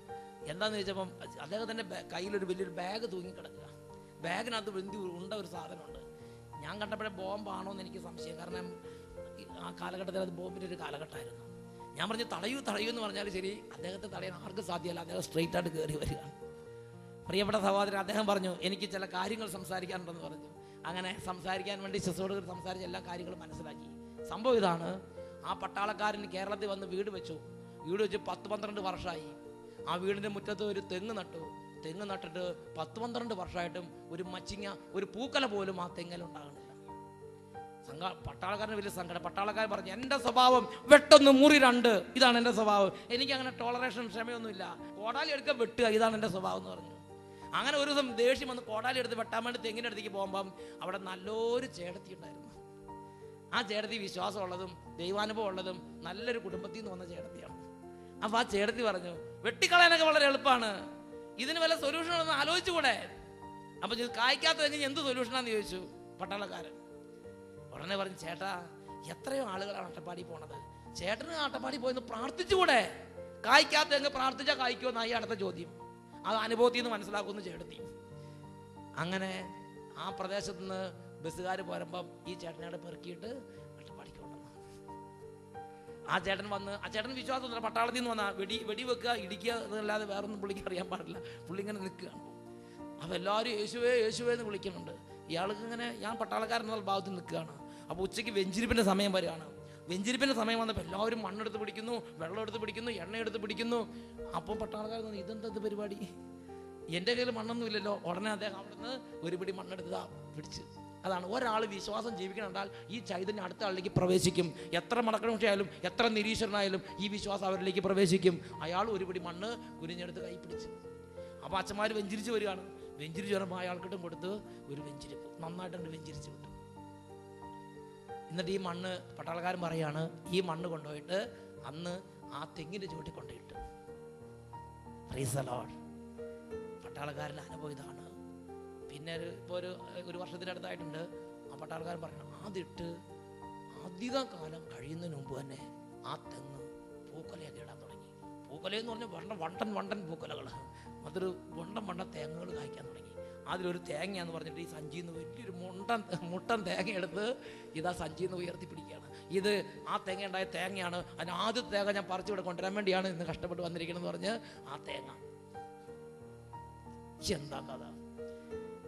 എന്താന്ന് ചോദിച്ചപ്പം അദ്ദേഹത്തിൻ്റെ കയ്യിലൊരു വലിയൊരു ബാഗ് തൂങ്ങിക്കിടക്കുക. ബാഗിനകത്ത് വെന്തി ഉണ്ട ഒരു സാധനമുണ്ട്. ഞാൻ കണ്ടപ്പോഴേ ബോംബാണോ എന്ന് എനിക്ക് സംശയം. കാരണം ആ കാലഘട്ടത്തിൽ അത് ബോംബിൻ്റെ ഒരു കാലഘട്ടമായിരുന്നു. ഞാൻ പറഞ്ഞു തടയൂ എന്ന് പറഞ്ഞാൽ ശരി, അദ്ദേഹത്തെ തടയാൻ ആർക്കും സാധ്യമല്ല. അദ്ദേഹം സ്ട്രെയിറ്റ് ആയിട്ട് കയറി വരികയാണ്. പ്രിയപ്പെട്ട സഹോദരൻ, അദ്ദേഹം പറഞ്ഞു എനിക്ക് ചില കാര്യങ്ങൾ സംസാരിക്കാനുണ്ടെന്ന് പറഞ്ഞു. അങ്ങനെ സംസാരിക്കാൻ വേണ്ടി ശുശ്രൂഷകർ സംസാരിച്ച എല്ലാ കാര്യങ്ങളും മനസ്സിലാക്കി. സംഭവം ഇതാണ്, ആ പട്ടാളക്കാരൻ കേരളത്തിൽ വന്ന് വീട് വെച്ചു. വീട് വെച്ച് 10-12 വർഷമായി. ആ വീടിൻ്റെ മുറ്റത്ത് ഒരു തെങ്ങ് നട്ടു. തെങ്ങ് നട്ടിട്ട് 10-12 വർഷമായിട്ടും ഒരു മച്ചിങ്ങ, ഒരു പൂക്കല പോലും ആ തെങ്ങിലുണ്ടാകുന്നില്ല. പട്ടാളക്കാരന് വലിയ സങ്കടം. പട്ടാളക്കാരൻ പറഞ്ഞു എൻ്റെ സ്വഭാവം വെട്ടൊന്ന് മുറി 2, ഇതാണ് എൻ്റെ സ്വഭാവം. എനിക്ക് അങ്ങനെ ടോളറേഷൻ ക്ഷമയൊന്നുമില്ല. കോടാലി എടുക്കുക വെട്ടുക, ഇതാണ് എൻ്റെ സ്വഭാവം എന്ന് പറഞ്ഞു. അങ്ങനെ ഒരു ദിവസം ദേഷ്യം വന്ന് കോടാലി എടുത്ത് വെട്ടാൻ വേണ്ടി തെങ്ങിൻ്റെ അടുത്തേക്ക് പോകുമ്പം അവിടെ നല്ലൊരു ചേടത്തി ഉണ്ടായിരുന്നു. ആ ചേടത്തി വിശ്വാസമുള്ളതും ദൈവാനുഭവം ഉള്ളതും നല്ലൊരു കുടുംബത്തിൽ നിന്ന് വന്ന ചേടത്തിയാണ്. അപ്പോൾ ആ ചേടത്തി പറഞ്ഞു വെട്ടിക്കളയാനൊക്കെ വളരെ എളുപ്പമാണ്, ഇതിന് വല്ല സൊല്യൂഷനൊന്ന് ആലോചിച്ചുകൂടെ? അപ്പം കായ്ക്കാത്ത തെങ്ങിന് എന്ത് സൊല്യൂഷനാന്ന് ചോദിച്ചു പട്ടാളക്കാരൻ. ഉടനെ പറഞ്ഞു ചേട്ടാ, എത്രയോ ആളുകളാണ് അട്ടപ്പാടി പോണത്, ചേട്ടന് അട്ടപ്പാടി പോയെന്ന് പ്രാർത്ഥിച്ചുകൂടെ? കായ്ക്കാത്ത തെങ്ങ് പ്രാർത്ഥിച്ചാൽ കായ്ക്കുമെന്നായി അടുത്ത ചോദ്യം. അത് അനുഭവത്തിൽ നിന്ന് മനസ്സിലാക്കുമെന്ന് ചേട്ടത്തി. അങ്ങനെ ആ പ്രദേശത്ത് നിന്ന് ബസ്സുകാർ പോരുമ്പം ഈ ചേട്ടനോട് പെറുക്കിയിട്ട് അട്ടപ്പാടിക്ക് കൊണ്ടുവന്നു. ആ ചേട്ടൻ വന്ന്, ആ ചേട്ടൻ വിശ്വാസമൊന്നുമില്ല, പട്ടാളത്തിൽ നിന്ന് വന്നാൽ വെടി വെക്കുക ഇടിക്കുക എന്നല്ലാതെ വേറൊന്നും പുള്ളിക്ക് അറിയാൻ പാടില്ല. പുള്ളി ഇങ്ങനെ നിൽക്കുകയാണ്. അപ്പോൾ എല്ലാവരും യേശുവേ യേശുവേ എന്ന് വിളിക്കുന്നുണ്ട്. ഇയാൾക്ക് ഇങ്ങനെ, ഞാൻ പട്ടാളക്കാരൻ എന്നുള്ള ഭാഗത്ത് നിൽക്കുകയാണ്. അപ്പോൾ ഉച്ചയ്ക്ക് വെഞ്ചിരിപ്പിൻ്റെ സമയം വരികയാണ്. വെഞ്ചിരിപ്പിൻ്റെ സമയം വന്നപ്പോൾ എല്ലാവരും മണ്ണെടുത്ത് പിടിക്കുന്നു, വെള്ളം എടുത്ത് പിടിക്കുന്നു, എണ്ണ എടുത്ത് പിടിക്കുന്നു. അപ്പോൾ പട്ടാളക്കാരൻ തോന്നി ഇതെന്ത് പരിപാടി, എൻ്റെ കയ്യിൽ മണ്ണൊന്നുമില്ലല്ലോ. ഉടനെ അദ്ദേഹം അവിടുന്ന് ഒരു പിടി മണ്ണെടുത്ത് പിടിച്ച്. അതാണ് ഒരാൾ വിശ്വാസം ജീവിക്കണമെന്നാൽ ഈ ചൈതന്യം അടുത്ത ആളിലേക്ക് പ്രവേശിക്കും. എത്ര മടക്കണായാലും എത്ര നിരീശ്വരനായാലും ഈ വിശ്വാസം അവരിലേക്ക് പ്രവേശിക്കും. അയാൾ ഒരു പിടി മണ്ണ് കുനിഞ്ഞെടുത്ത് കൈ പിടിച്ച്. അപ്പോൾ അച്ഛന്മാർ വെഞ്ചിരിച്ച് വരികയാണ്. വെഞ്ചിരിച്ച് വരുമ്പോൾ അയാൾക്കിട്ടും കൊടുത്ത് ഒരു വെഞ്ചിരിപ്പ് നന്നായിട്ടുണ്ട് വെഞ്ചിരിച്ച് വിട്ടു. എന്നിട്ട് ഈ മണ്ണ് പട്ടാളക്കാരൻ പറയാണ്, ഈ മണ്ണ് കൊണ്ടുപോയിട്ട് അന്ന് ആ തെങ്ങിൻ്റെ ചുവട്ടിൽ കൊണ്ടുപോയിട്ട്. Price the Lord. പട്ടാളക്കാരൻ്റെ അനുഭവം ഇതാണ്. പിന്നെ ഇപ്പോൾ ഒരു വർഷത്തിനടുത്തായിട്ടുണ്ട്. ആ പട്ടാളക്കാരൻ പറയണം, അതിട്ട് അധികം കാലം കഴിയുന്നതിന് മുമ്പ് തന്നെ ആ തെങ്ങ് പൂക്കൊലയൊക്കെ ഇടാൻ തുടങ്ങി. പൂക്കൊലയെന്ന് പറഞ്ഞാൽ വണ്ടൻ പൂക്കൊലകൾ, അതൊരു വണ്ടൻ തേങ്ങകൾ കായ്ക്കാൻ തുടങ്ങി. അതിലൊരു തേങ്ങയാന്ന് പറഞ്ഞിട്ട് ഈ സഞ്ചിയിൽ നിന്ന് വലിയൊരു മുട്ടൻ തേങ്ങ എടുത്ത് ഇതാ സഞ്ചിയിൽ നിന്ന് ഉയർത്തിപ്പിടിക്കുകയാണ്. ഇത് ആ തേങ്ങ ഉണ്ടായ തേങ്ങയാണ്, അതിന് ആദ്യത്തെ തേങ്ങ ഞാൻ പറിച്ചു ഇവിടെ കൊണ്ടുവരാൻ വേണ്ടിയാണ് ഇന്ന് കഷ്ടപ്പെട്ട് വന്നിരിക്കണമെന്ന് പറഞ്ഞ് ആ തേങ്ങ. എന്താ കഥ?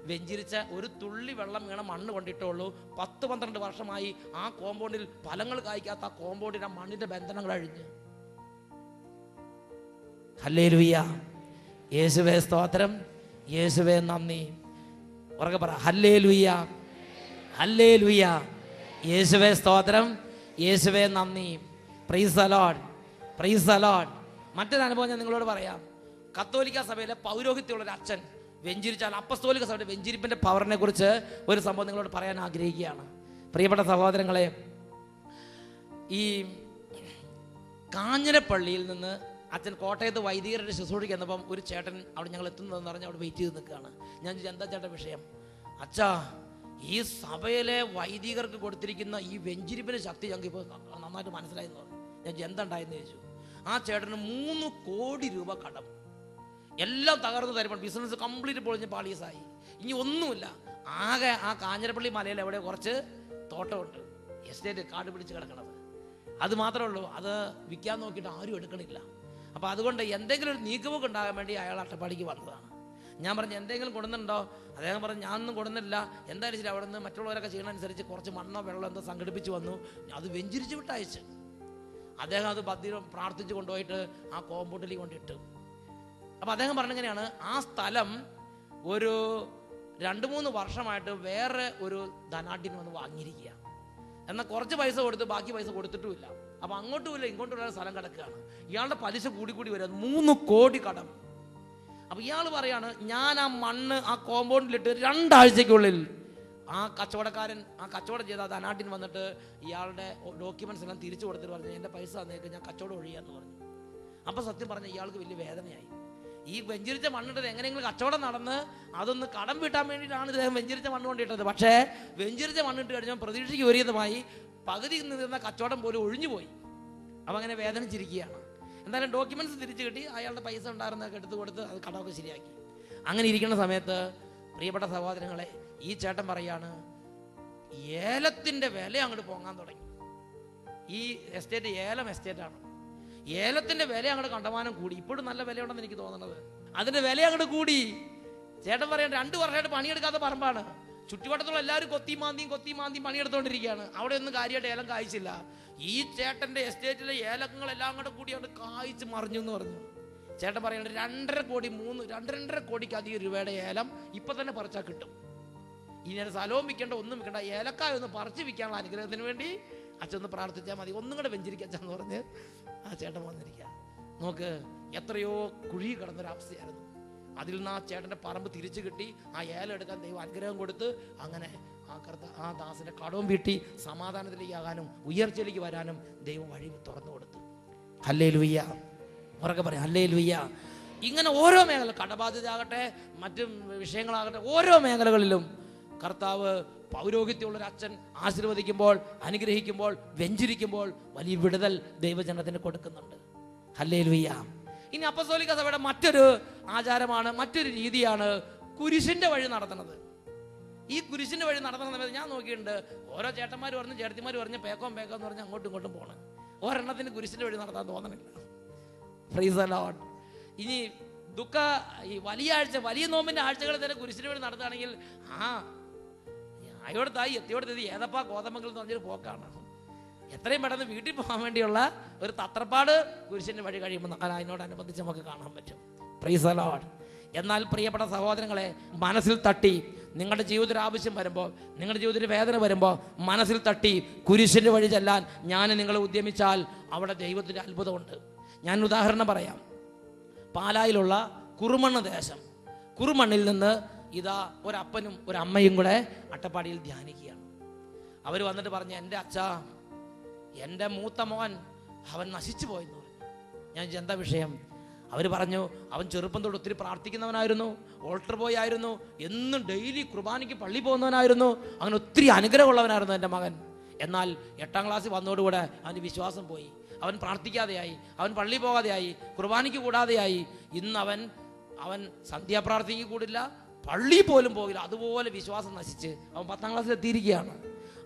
വെഞ്ചിരിച്ച ഒരു തുള്ളി വെള്ളം വീണ മണ്ണ് കൊണ്ടിട്ടുള്ളൂ. 10-12 വർഷമായി ആ കോമ്പൗണ്ടിൽ ഫലങ്ങൾ കായ്ക്കാത്ത ആ കോമ്പൗണ്ടിൽ ആ മണ്ണിന്റെ ബന്ധനങ്ങൾ അഴിഞ്ഞ്. ഹല്ലേലൂയ, യേശുവേ സ്തോത്രം, യേശുവേ നന്ദി. ഉറക്കെ പറ, ഹല്ലേലൂയ, ഹല്ലേലൂയ, യേശുവേ സ്തോത്രം, യേശുവേ നന്ദി. Price the Lord, price the Lord. മറ്റൊരു അനുഭവം ഞാൻ നിങ്ങളോട് പറയാം. കത്തോലിക്ക സഭയിലെ പൗരോഹിത്യമുള്ളൊരു അച്ഛൻ വെഞ്ചിരിച്ചാൽ അപ്പസ്തോലിക സഭയുടെ വെഞ്ചിരിപ്പിന്റെ പവറിനെ കുറിച്ച് ഒരു സംഭവം നിങ്ങളോട് പറയാൻ ആഗ്രഹിക്കുകയാണ്. പ്രിയപ്പെട്ട സഹോദരങ്ങളെ, ഈ കാഞ്ഞിരപ്പള്ളിയിൽ നിന്ന് അച്ഛൻ കോട്ടയത്ത് വൈദികരുടെ ശുശ്രൂഷയ്ക്ക് എന്നപ്പം ഒരു ചേട്ടൻ അവിടെ ഞങ്ങൾ എത്തുന്നതെന്ന് പറഞ്ഞ് അവിടെ വെയിറ്റ് ചെയ്ത് നിൽക്കുകയാണ്. ഞാൻ ചോദിച്ചു, എന്താ ചേട്ടൻ വിഷയം? അച്ഛാ, ഈ സഭയിലെ വൈദികർക്ക് കൊടുത്തിരിക്കുന്ന ഈ വെഞ്ചിരിപ്പിന്റെ ശക്തി ഞങ്ങൾക്ക് ഇപ്പോൾ നന്നായിട്ട് മനസ്സിലായെന്ന് പറഞ്ഞു. ഞാൻ എന്തുണ്ടായെന്ന് ചോദിച്ചു. ആ ചേട്ടന് 3 കോടി രൂപ കടം, എല്ലാം തകർന്നു തരുമ്പോൾ ബിസിനസ് കംപ്ലീറ്റ് പൊളിഞ്ഞ് പാളീസായി. ഇനി ഒന്നുമില്ല. ആകെ ആ കാഞ്ഞിരപ്പള്ളി മലയിൽ എവിടെ കുറച്ച് തോട്ടമുണ്ട്, എസ്റ്റേറ്റ് കാട് പിടിച്ച് കിടക്കണത്. അത് മാത്രമേ ഉള്ളൂ. അത് വിൽക്കാൻ നോക്കിയിട്ട് ആരും എടുക്കണില്ല. അപ്പോൾ അതുകൊണ്ട് എന്തെങ്കിലും ഒരു നീക്കുപോക്ക് ഉണ്ടാകാൻ വേണ്ടി അയാൾ അട്ടപ്പാടിക്ക് വന്നതാണ്. ഞാൻ പറഞ്ഞു, എന്തെങ്കിലും കൊടുക്കുന്നുണ്ടോ? അദ്ദേഹം പറഞ്ഞു, ഞാനൊന്നും കൊടുക്കുന്നില്ല. എന്തായാലും ശരി, അവിടെ നിന്ന് മറ്റുള്ളവരൊക്കെ ചെയ്യണനുസരിച്ച് കുറച്ച് മണ്ണോ വെള്ളം എന്തോ സംഘടിപ്പിച്ച് വന്നു. അത് വെഞ്ചിരിച്ച് വിട്ടയച്ച് അദ്ദേഹം അത് ഭദ്രം പ്രാർത്ഥിച്ച് കൊണ്ടുപോയിട്ട് ആ കോമ്പൗണ്ടിലേക്ക് കൊണ്ടിട്ടു. അപ്പം അദ്ദേഹം പറഞ്ഞെങ്ങനെയാണ്, ആ സ്ഥലം ഒരു 2-3 വർഷമായിട്ട് വേറെ ഒരു ധനാഢ്യന് വന്ന് വാങ്ങിയിരിക്കുക. എന്നാൽ കുറച്ച് പൈസ കൊടുത്ത് ബാക്കി പൈസ കൊടുത്തിട്ടുമില്ല. അപ്പം അങ്ങോട്ടുമില്ല ഇങ്ങോട്ടുമില്ല സ്ഥലം കിടക്കുകയാണ്. ഇയാളുടെ പലിശ കൂടി വരും. 3 കോടി കടം. അപ്പം ഇയാൾ പറയാണ്, ഞാൻ ആ മണ്ണ് ആ കോമ്പൗണ്ടിലിട്ട് 2 ആഴ്ചയ്ക്കുള്ളിൽ ആ കച്ചവടക്കാരൻ, ആ കച്ചവടം ചെയ്ത ധനാഢ്യൻ വന്നിട്ട് ഇയാളുടെ ഡോക്യുമെന്റ്സ് എല്ലാം തിരിച്ചു കൊടുത്തിട്ട് പറഞ്ഞു, എൻ്റെ പൈസ തന്നേക്ക്, ഞാൻ കച്ചവടം ഒഴിയാന്ന് പറഞ്ഞു. അപ്പം സത്യം പറഞ്ഞ ഇയാൾക്ക് വലിയ വേദനയായി. ഈ വെഞ്ചിരിച്ച മണ്ണിട്ടത് എങ്ങനെയെങ്കിലും കച്ചവടം നടന്ന് അതൊന്ന് കടം വീട്ടാൻ വേണ്ടിയിട്ടാണ് ഇദ്ദേഹം വെഞ്ചിരിച്ച മണ്ണ് കൊണ്ടിട്ടത്. പക്ഷേ വെഞ്ചിരിച്ച മണ്ണിട്ട് കഴിഞ്ഞാൽ പ്രതീക്ഷയ്ക്ക് വിപരീതമായി പകുതി നിന്നിരുന്ന കച്ചവടം പോലും ഒഴിഞ്ഞുപോയി. അപ്പം അങ്ങനെ വേദനിച്ചിരിക്കുകയാണ്. എന്തായാലും ഡോക്യുമെന്റ്സ് തിരിച്ചു കിട്ടി, അയാളുടെ പൈസ ഉണ്ടായിരുന്നൊക്കെ എടുത്തു കൊടുത്ത് അത് കടമൊക്കെ ശരിയാക്കി. അങ്ങനെ ഇരിക്കുന്ന സമയത്ത് പ്രിയപ്പെട്ട സഹോദരങ്ങളെ, ഈ ചേട്ടൻ പറയാണ്, ഏലത്തിന്റെ വില അങ്ങോട്ട് പോകാൻ തുടങ്ങി. ഈ എസ്റ്റേറ്റ് ഏലം എസ്റ്റേറ്റാണ്. ഏലത്തിന്റെ വില അങ്ങോട്ട് കണ്ടമാനം കൂടി. ഇപ്പോഴും നല്ല വിലയുണ്ടെന്ന് എനിക്ക് തോന്നുന്നത്. അതിന്റെ വില അങ്ങോട്ട് കൂടി. ചേട്ടൻ പറയാൻ 2 വർഷമായിട്ട് പണിയെടുക്കാത്ത പറമ്പാണ്. ചുറ്റുവട്ടത്തുള്ള എല്ലാവരും കൊത്തി മാന്തിയും പണിയെടുത്തോണ്ടിരിക്കുകയാണ്. അവിടെ ഒന്നും കാര്യമായിട്ട് ഏലം കായ്ച്ചില്ല. ഈ ചേട്ടന്റെ എസ്റ്റേറ്റിലെ ഏലങ്ങളെല്ലാം കൂടെ കൂടി അവിടെ കായ്ച്ച് മറിഞ്ഞു എന്ന് പറഞ്ഞു. ചേട്ടൻ പറയുന്നത് 2.5 കോടിക്ക് അധികം രൂപയുടെ ഏലം ഇപ്പൊ തന്നെ പറിച്ചാൽ കിട്ടും. ഇനി സ്ഥലവും വിൽക്കേണ്ട, ഒന്നും വിൽക്കേണ്ട, ഏലക്കായ ഒന്ന് പറിച്ച് വിൽക്കാനുള്ള അനുഗ്രഹത്തിന് വേണ്ടി അച്ഛൻ ഒന്ന് പ്രാർത്ഥിച്ചാൽ മതി, ഒന്നും കൂടെ വെഞ്ചിരിക്കച്ചാന്ന് പറഞ്ഞ് ആ ചേട്ടൻ വന്നിരിക്കുക. നോക്ക്, എത്രയോ കുഴി കിടന്നൊരവസ്ഥയായിരുന്നു. അതിൽ നിന്ന് ആ ചേട്ടൻ്റെ പറമ്പ് തിരിച്ചു കിട്ടി. ആ ഏലം എടുക്കാൻ ദൈവം അനുഗ്രഹം കൊടുത്ത് അങ്ങനെ ആ ദാസിന്റെ കടവും വീട്ടി സമാധാനത്തിലേക്ക് ആകാനും ഉയർച്ചയിലേക്ക് വരാനും ദൈവം വഴി തുറന്നു കൊടുത്തു. ഹല്ലേലൂയ, ഉറക്കെ പറയാം, ഹല്ലേലൂയ. ഇങ്ങനെ ഓരോ മേഖല, കടബാധ്യതയാകട്ടെ, മറ്റു വിഷയങ്ങളാകട്ടെ, ഓരോ മേഖലകളിലും കർത്താവ് പൗരോഹിത്യമുള്ളൊരു അച്ഛൻ ആശീർവദിക്കുമ്പോൾ, അനുഗ്രഹിക്കുമ്പോൾ, വെഞ്ചിരിക്കുമ്പോൾ വലിയ വിടുതൽ ദൈവജനത്തിന് കൊടുക്കുന്നുണ്ട്. ഹല്ലേലൂയ. ഇനി അപ്പസ്തോലിക സഭയുടെ മറ്റൊരു ആചാരമാണ്, മറ്റൊരു രീതിയാണ് കുരിശിന്റെ വഴി നടത്തുന്നത്. ഈ കുരിശിന്റെ വഴി നടത്തുന്ന സമയത്ത് ഞാൻ നോക്കിയിട്ടുണ്ട്, ഓരോ ചേട്ടന്മാർ പറഞ്ഞ് ചേട്ടത്തിമാർ പറഞ്ഞ് പേക്കോന്ന് പറഞ്ഞ് അങ്ങോട്ടും ഇങ്ങോട്ടും പോകണം. ഒരെണ്ണത്തിന് കുരിശിന്റെ വഴി നടത്താൻ തോന്നണില്ല. Price the Lord. ഇനി ഈ വലിയ ആഴ്ച, വലിയ നോമ്പിന്റെ ആഴ്ചകളിൽ തന്നെ കുരിശിന്റെ വഴി നടത്തുകയാണെങ്കിൽ അയോടത്തായി എത്തിയോടത്തി ഏതപ്പാ ഗോതമ്പെങ്കിൽ എന്ന് പറഞ്ഞൊരു പോക്കാണ്. എത്രയും പെട്ടെന്ന് വീട്ടിൽ പോകാൻ വേണ്ടിയുള്ള ഒരു തത്രപ്പാട് കുരിശിന്റെ വഴി കഴിയുമ്പോൾ അതിനോടനുബന്ധിച്ച് നമുക്ക് കാണാൻ പറ്റും. Price the Lord. എന്നാൽ പ്രിയപ്പെട്ട സഹോദരങ്ങളെ, മനസ്സിൽ തട്ടി നിങ്ങളുടെ ജീവിതത്തിൽ ആവശ്യം വരുമ്പോൾ, നിങ്ങളുടെ ജീവിതത്തിൽ വേദന വരുമ്പോൾ മനസ്സിൽ തട്ടി കുരിശിന്റെ വഴി ചെല്ലാൻ ഞാൻ നിങ്ങളെ ഉദ്യമിച്ചാൽ അവിടെ ദൈവത്തിൻ്റെ അത്ഭുതമുണ്ട്. ഞാൻ ഉദാഹരണം പറയാം. പാലായിലുള്ള കുറുമണ്ണ് ദേശം, കുറുമണ്ണിൽ നിന്ന് ഇതാ ഒരപ്പനും ഒരമ്മയും കൂടെ അട്ടപ്പാടിയിൽ ധ്യാനിക്കുകയാണ്. അവർ വന്നിട്ട് പറഞ്ഞു, എൻ്റെ അച്ഛാ, എൻ്റെ മൂത്ത മോൻ അവൻ നശിച്ചു പോയെന്ന് പറഞ്ഞു. ഞാൻ എന്താ വിഷയം? അവർ പറഞ്ഞു, അവൻ ചെറുപ്പം തൊട്ട് ഒത്തിരി പ്രാർത്ഥിക്കുന്നവനായിരുന്നു, ഓൾട്ടർ ബോയ് ആയിരുന്നു, എന്നും ഡെയിലി കുർബാനയ്ക്ക് പള്ളി പോകുന്നവനായിരുന്നു, അങ്ങനെ ഒത്തിരി അനുഗ്രഹമുള്ളവനായിരുന്നു എൻ്റെ മകൻ. എന്നാൽ 8ാം ക്ലാസ്സിൽ വന്നതോടുകൂടെ അവൻ്റെ വിശ്വാസം പോയി. അവൻ പ്രാർത്ഥിക്കാതെയായി, അവൻ പള്ളി പോകാതെയായി, കുർബാനയ്ക്ക് കൂടാതെയായി. ഇന്ന് അവൻ സന്ധ്യാപ്രാർത്ഥനയ്ക്ക് കൂടില്ല, പള്ളിയിൽ പോലും പോകില്ല. അതുപോലെ വിശ്വാസം നശിച്ച് അവൻ 10ാം ക്ലാസ്സിൽ എത്തിയിരിക്കുകയാണ്.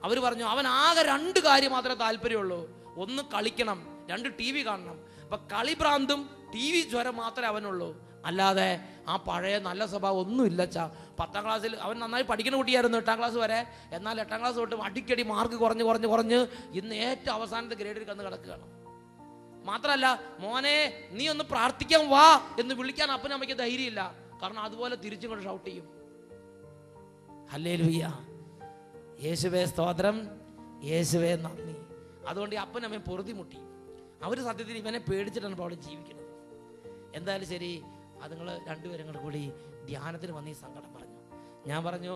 അവർ പറഞ്ഞു അവൻ ആകെ 2 കാര്യം മാത്രമേ താല്പര്യമുള്ളൂ. 1 കളിക്കണം, 2 TV കാണണം. അപ്പം കളിഭ്രാന്തും TV ജ്വരം മാത്രമേ അവനുള്ളൂ. അല്ലാതെ ആ പഴയ നല്ല സ്വഭാവം ഒന്നുമില്ല. 10ാം ക്ലാസ്സിൽ അവൻ നന്നായി പഠിക്കുന്ന കുട്ടിയായിരുന്നു 8ാം ക്ലാസ് വരെ. എന്നാൽ 8ാം ക്ലാസ് തൊട്ട് അടിക്കടി മാർക്ക് കുറഞ്ഞ് ഇന്ന് ഏറ്റവും അവസാനത്തെ ഗ്രേഡിൽ കന്ന് കിടക്കുകയാണ്. മാത്രമല്ല, മോനെ നീ ഒന്ന് പ്രാർത്ഥിക്കാൻ വാ എന്ന് വിളിക്കാൻ അപ്പനും അമ്മയ്ക്ക് ധൈര്യമില്ല. കാരണം അതുപോലെ തിരിച്ചും കൊണ്ട് ഷൗട്ട് ചെയ്യും. ഹല്ലേലൂയ, യേശുവേ സ്തോത്രം, യേശുവേ നന്ദി. അതുകൊണ്ട് ഈ അപ്പനും അമ്മയും പൊറുതിമുട്ടി. അവർ സത്യത്തിൽ ഇവനെ പേടിച്ചിട്ടാണ് ഇപ്പോൾ അവിടെ ജീവിക്കുന്നത്. എന്തായാലും ശരി, അതുങ്ങൾ 2 പേരും കൂടി ധ്യാനത്തിന് വന്ന് ഈ സങ്കടം പറഞ്ഞു. ഞാൻ പറഞ്ഞു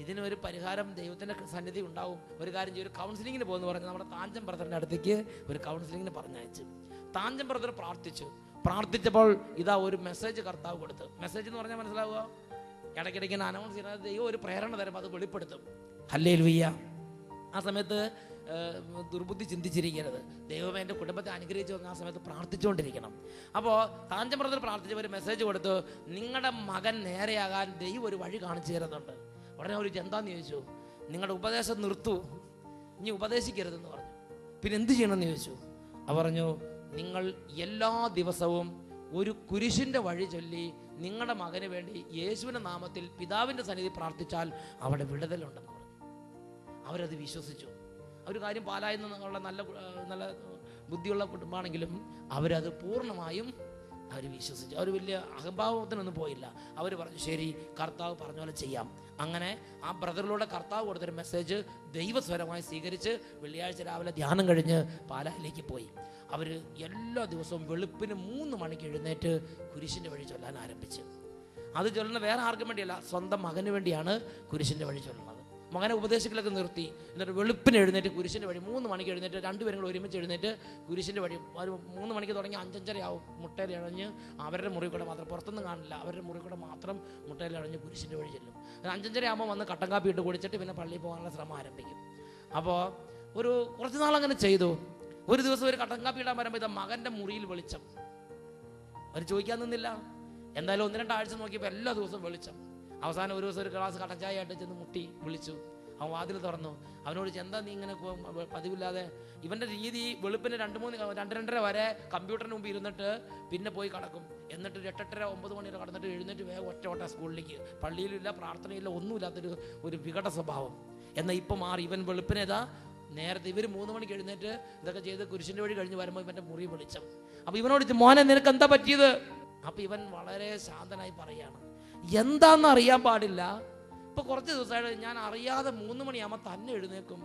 ഇതിനൊരു പരിഹാരം ദൈവത്തിൻ്റെ സന്നിധി ഉണ്ടാവും. ഒരു കാര്യം ചെയ്യും, ഒരു കൗൺസിലിങ്ങിന് പോകുന്നു പറഞ്ഞു. നമ്മുടെ താഞ്ചൻ ബ്രദറിൻ്റെ അടുത്തേക്ക് ഒരു കൗൺസിലിങ്ങിന് പറഞ്ഞയച്ചു. താഞ്ചൻ ബ്രദർ പ്രാർത്ഥിച്ചപ്പോൾ ഇതാ ഒരു മെസ്സേജ് കർത്താവ് കൊടുത്തു. മെസ്സേജ് എന്ന് പറഞ്ഞാൽ മനസ്സിലാവുക, ഇടയ്ക്കിടയ്ക്ക് അനൗൺസ് ചെയ്യുന്നത് ദൈവം ഒരു പ്രേരണ തരുമ്പോൾ അത് വെളിപ്പെടുത്തും. ഹല്ലേലൂയ. ആ സമയത്ത് ദുർബുദ്ധി ചിന്തിച്ചിരിക്കരുത്. ദൈവമേ എൻ്റെ കുടുംബത്തെ അനുഗ്രഹിച്ചു വന്ന് ആ സമയത്ത് പ്രാർത്ഥിച്ചുകൊണ്ടിരിക്കണം. അപ്പോൾ താഞ്ചൻ ബ്രദർ പ്രാർത്ഥിച്ചപ്പോൾ ഒരു മെസ്സേജ് കൊടുത്തു, നിങ്ങളുടെ മകൻ നേരെയാകാൻ ദൈവം ഒരു വഴി കാണിച്ചു തരുന്നുണ്ട്. ഉടനെ ഒരു എന്താന്ന് ചോദിച്ചു, നിങ്ങളുടെ ഉപദേശം നിർത്തൂ, ഇനി ഉപദേശിക്കരുതെന്ന് പറഞ്ഞു. പിന്നെ എന്ത് ചെയ്യണമെന്ന് ചോദിച്ചു. പറഞ്ഞു, നിങ്ങൾ എല്ലാ ദിവസവും ഒരു കുരിശിൻ്റെ വഴി ചൊല്ലി നിങ്ങളുടെ മകന് വേണ്ടി യേശുവിൻ്റെ നാമത്തിൽ പിതാവിൻ്റെ സന്നിധി പ്രാർത്ഥിച്ചാൽ അവിടെ വിടുതലുണ്ടെന്ന് പറഞ്ഞു. അവരത് വിശ്വസിച്ചു. ഒരു കാര്യം, പാലായിൽ നിന്നുള്ള നല്ല ബുദ്ധിയുള്ള കുടുംബമാണെങ്കിലും അവരത് പൂർണ്ണമായും അവർ വിശ്വസിച്ചു. അവർ വലിയ അഹംഭാവത്തിനൊന്നും പോയില്ല. അവർ പറഞ്ഞു ശരി, കർത്താവ് പറഞ്ഞ പോലെ ചെയ്യാം. അങ്ങനെ ആ ബ്രദറിലൂടെ കർത്താവ് കൊടുത്തൊരു മെസ്സേജ് ദൈവസ്വരമായി സ്വീകരിച്ച് വെള്ളിയാഴ്ച രാവിലെ ധ്യാനം കഴിഞ്ഞ് പാലായിലേക്ക് പോയി. അവർ എല്ലാ ദിവസവും വെളുപ്പിന് 3 മണിക്ക് എഴുന്നേറ്റ് കുരിശിൻ്റെ വഴി ചൊല്ലാൻ ആരംഭിച്ചു. അത് ചൊല്ലുന്ന വേറെ ആർക്കും വേണ്ടിയല്ല, സ്വന്തം മകന് വേണ്ടിയാണ് കുരിശിൻ്റെ വഴി ചൊല്ലുന്നത്. മകനെ ഉപദേശങ്ങളൊക്കെ നിർത്തി. എന്നിട്ട് വെളുപ്പിന് എഴുന്നേറ്റ് കുരിശിൻ്റെ വഴി 3 മണിക്ക് എഴുന്നേറ്റ് 2 പേരും കൂടെ ഒരുമിച്ച് എഴുന്നേറ്റ് കുരിശിൻ്റെ വഴി ഒരു 3 മണിക്ക് തുടങ്ങി 5:30 ആവും മുട്ടയിൽ ഇഴഞ്ഞ് അവരുടെ മുറി കൂടെ മാത്രം, പുറത്തൊന്നും കാണില്ല, അവരുടെ മുറി കൂടെ മാത്രം മുട്ടയിൽ ഇഴഞ്ഞ് കുരിശിൻ്റെ വഴി ചെല്ലും. 5:30 ആകുമ്പോൾ വന്ന് കട്ടൻ കാപ്പി ഇട്ട് കുടിച്ചിട്ട് പിന്നെ പള്ളിയിൽ പോകാനുള്ള ശ്രമം ആരംഭിക്കും. അപ്പോൾ കുറച്ച് നാളങ്ങനെ ചെയ്തു. ഒരു ദിവസം ഒരു കട്ടൻ കാപ്പി ഇടാൻ വരുമ്പോൾ ഇത് മകൻ്റെ മുറിയിൽ വെളിച്ചം. അവർ ചോദിക്കാൻ നിന്നില്ല. എന്തായാലും 1-2 ആഴ്ച നോക്കിയപ്പോൾ എല്ലാ ദിവസവും വെളിച്ചം. അവസാനം ഒരു ദിവസം ഒരു ഗ്ലാസ് കട്ടൻ ചായ ആയിട്ട് ചെന്ന് മുട്ടി വിളിച്ചു. അവൻ വാതിൽ തുറന്നു. അവനോട് എന്താ നീ ഇങ്ങനെ പതിവില്ലാതെ? ഇവൻ്റെ രീതി വെളുപ്പിന് 2-2:30 വരെ കമ്പ്യൂട്ടറിന് മുമ്പ് ഇരുന്നിട്ട് പിന്നെ പോയി കിടക്കും. എന്നിട്ട് 8-8:30-9 മണി വരെ കടന്നിട്ട് എഴുന്നേറ്റ് വേഗം ഒറ്റ സ്കൂളിലേക്ക്. പള്ളിയിലില്ല, പ്രാർത്ഥനയില്ല, ഒന്നുമില്ലാത്തൊരു വികട സ്വഭാവം. എന്നാൽ ഇപ്പം മാറി. ഇവൻ വെളുപ്പിനേതാ നേരത്തെ ഇവർ 3 മണിക്ക് എഴുന്നേറ്റ് ഇതൊക്കെ ചെയ്ത് കുരിശിൻ്റെ വഴി കഴിഞ്ഞ് വരുമ്പോൾ ഇവൻ്റെ മുറി വെളിച്ചം. അപ്പോൾ ഇവനോട് മോനെ നിനക്ക് എന്താ പറ്റിയത്? അപ്പോൾ ഇവൻ വളരെ ശാന്തനായി പറയാണ്, എന്താണെന്ന് അറിയാൻ പാടില്ല. ഇപ്പോൾ കുറച്ച് ദിവസമായിട്ട് ഞാൻ അറിയാതെ 3 മണിയാകുമ്പോൾ തന്നെ എഴുന്നേക്കും.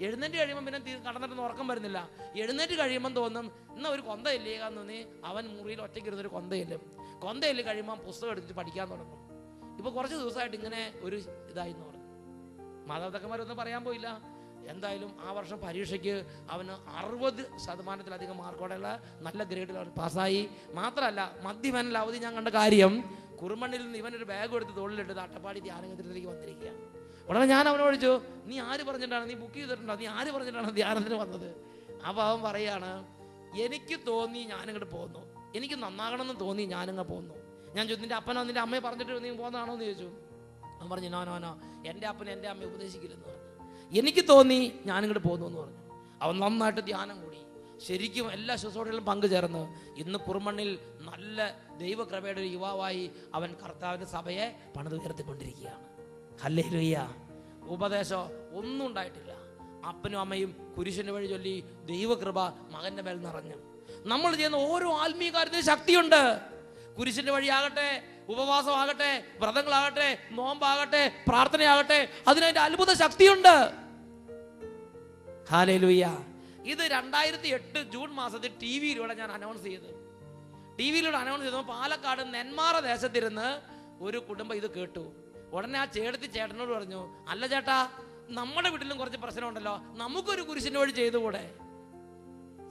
എഴുന്നേറ്റ് കഴിയുമ്പോൾ പിന്നെ കടന്നിട്ടൊന്നും ഉറക്കം വരുന്നില്ല. എഴുന്നേറ്റ് കഴിയുമ്പം തോന്നും എന്നാൽ ഒരു കൊന്തയില്ലേക്കാന്ന് തോന്നി അവൻ മുറിയിൽ ഒറ്റയ്ക്കിരുന്നൊരു കൊന്തയില്ല കഴിയുമ്പോൾ പുസ്തകം എടുത്തിട്ട് പഠിക്കാൻ തുടങ്ങും. ഇപ്പോൾ കുറച്ച് ദിവസമായിട്ട് ഇങ്ങനെ ഒരു ഇതായിന്ന് പറഞ്ഞു. മാതാപിതാക്കന്മാരൊന്നും പറയാൻ പോയില്ല. എന്തായാലും ആ വർഷം പരീക്ഷയ്ക്ക് അവന് 60% മാർക്കോടെയുള്ള നല്ല ഗ്രേഡിൽ അവൻ പാസ്സായി. മാത്രമല്ല മധ്യവേനൽ അവധി ഞാൻ കണ്ട കാര്യം, കുറുമണ്ണിൽ നിന്ന് ഇവനൊരു ബാഗ് എടുത്ത് തോളിലിട്ട് അട്ടപ്പാടി ധ്യാന കേന്ദ്രത്തിലേക്ക് വന്നിരിക്കുകയാണ്. ഉടനെ ഞാൻ അവനോട് ചോദിച്ചു, നീ ആര് പറഞ്ഞിട്ടാണ്, നീ ബുക്ക് ചെയ്തിട്ടുണ്ടോ, നീ ആര് പറഞ്ഞിട്ടാണ് ധ്യാനത്തിന് വന്നത്? അപ്പോൾ അവൻ പറയാണ്, എനിക്ക് തോന്നി ഞാനിങ്ങോട്ട് പോന്നു, എനിക്ക് നന്നാകണമെന്ന് തോന്നി ഞാനിങ്ങ് പോന്നു. ഞാൻ ചോദിച്ചു, നിന്റെ അപ്പനോ നിന്റെ അമ്മയെ പറഞ്ഞിട്ട് നീ പോകുന്നതാണോ എന്ന് ചോദിച്ചു. അവൻ പറഞ്ഞു, നോ എൻ്റെ അപ്പനെ എൻ്റെ അമ്മയെ ഉപദേശിക്കില്ലെന്ന് പറഞ്ഞു. എനിക്ക് തോന്നി ഞാനിങ്ങോട്ട് പോകുന്നു എന്ന് പറഞ്ഞു. അവൻ നന്നായിട്ട് ധ്യാനം കൂടി, ശരിക്കും എല്ലാ ശുശ്രൂഷകളിലും പങ്കുചേർന്ന് ഇന്ന് കുറുമണ്ണിൽ നല്ല ദൈവകൃപയുടെ ഒരു യുവാവായി അവൻ കർത്താവിൻ്റെ സഭയെ പണിതുയർത്തിക്കൊണ്ടിരിക്കുകയാണ്. ഹല്ലേലൂയ. ഉപദേശം ഒന്നും ഉണ്ടായിട്ടില്ല. അപ്പനും അമ്മയും കുരിശിൻ്റെ വഴി ചൊല്ലി ദൈവകൃപ മകൻ്റെ മേൽ നിറഞ്ഞു. നമ്മൾ ചെയ്യുന്ന ഓരോ ആത്മീയ കാര്യത്തിന് ശക്തിയുണ്ട്. കുരിശിൻ്റെ വഴിയാകട്ടെ, ഉപവാസമാകട്ടെ, വ്രതങ്ങളാകട്ടെ, നോമ്പാകട്ടെ, പ്രാർത്ഥനയാകട്ടെ, അതിനതിൻ്റെ അത്ഭുത ശക്തിയുണ്ട്. ഹല്ലേലൂയ. ഇത് 2008 ജൂൺ മാസത്തിൽ TV-യിലൂടെ ഞാൻ അനൗൺസ് ചെയ്തപ്പോൾ പാലക്കാട് നെന്മാറ ദേശത്തിരുന്ന് ഒരു കുടുംബം ഇത് കേട്ടു. ഉടനെ ആ ചേട്ടനോട് പറഞ്ഞു, അല്ല ചേട്ടാ, നമ്മുടെ വീട്ടിലും കുറച്ച് പ്രശ്നമുണ്ടല്ലോ, നമുക്കൊരു കുരിശിൻ്റെ വഴി ചെയ്തുകൂടെ?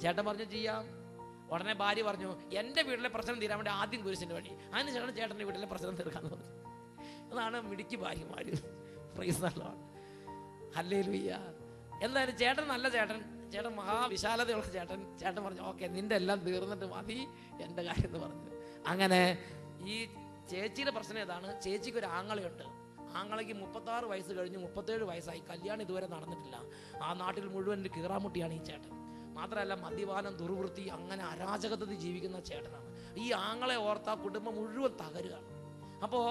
ചേട്ടൻ പറഞ്ഞു ചെയ്യാം. ഉടനെ ഭാര്യ പറഞ്ഞു, എൻ്റെ വീട്ടിലെ പ്രശ്നം തീരാൻ വേണ്ടി ആദ്യം കുരിശിൻ്റെ വഴി, അതിനുശേഷം ചേട്ടൻ്റെ വീട്ടിലെ പ്രശ്നം തീർക്കാന്ന് പറഞ്ഞു. അതാണ് മിടുക്കി ഭാര്യമാര്. Price the Lord. ഹല്ലേലൂയ. എന്തായാലും ചേട്ടൻ നല്ല ചേട്ടൻ മഹാവിശാലതയുള്ള ചേട്ടൻ പറഞ്ഞു, ഓക്കെ നിന്റെ എല്ലാം തീർന്നിട്ട് മതി എൻ്റെ കാര്യം എന്ന് പറഞ്ഞു. അങ്ങനെ ഈ ചേച്ചിയുടെ പ്രശ്നം ഏതാണ്? ചേച്ചിക്ക് ഒരു ആങ്ങളയുണ്ട്. ആങ്ങളയ്ക്ക് 36 വയസ്സ് കഴിഞ്ഞ് 37 വയസ്സായി, കല്യാണം ഇതുവരെ നടന്നിട്ടില്ല. ആ നാട്ടിൽ മുഴുവൻ ഒരു കീറാമുട്ടിയാണ് ഈ ചേട്ടൻ. മാത്രമല്ല മദ്യപാനം, ദുർവൃത്തി, അങ്ങനെ അരാജകത്വത്തിൽ ജീവിക്കുന്ന ചേട്ടനാണ്. ഈ ആങ്ങളെ ഓർത്ത കുടുംബം മുഴുവൻ തകരുകയാണ്. അപ്പോൾ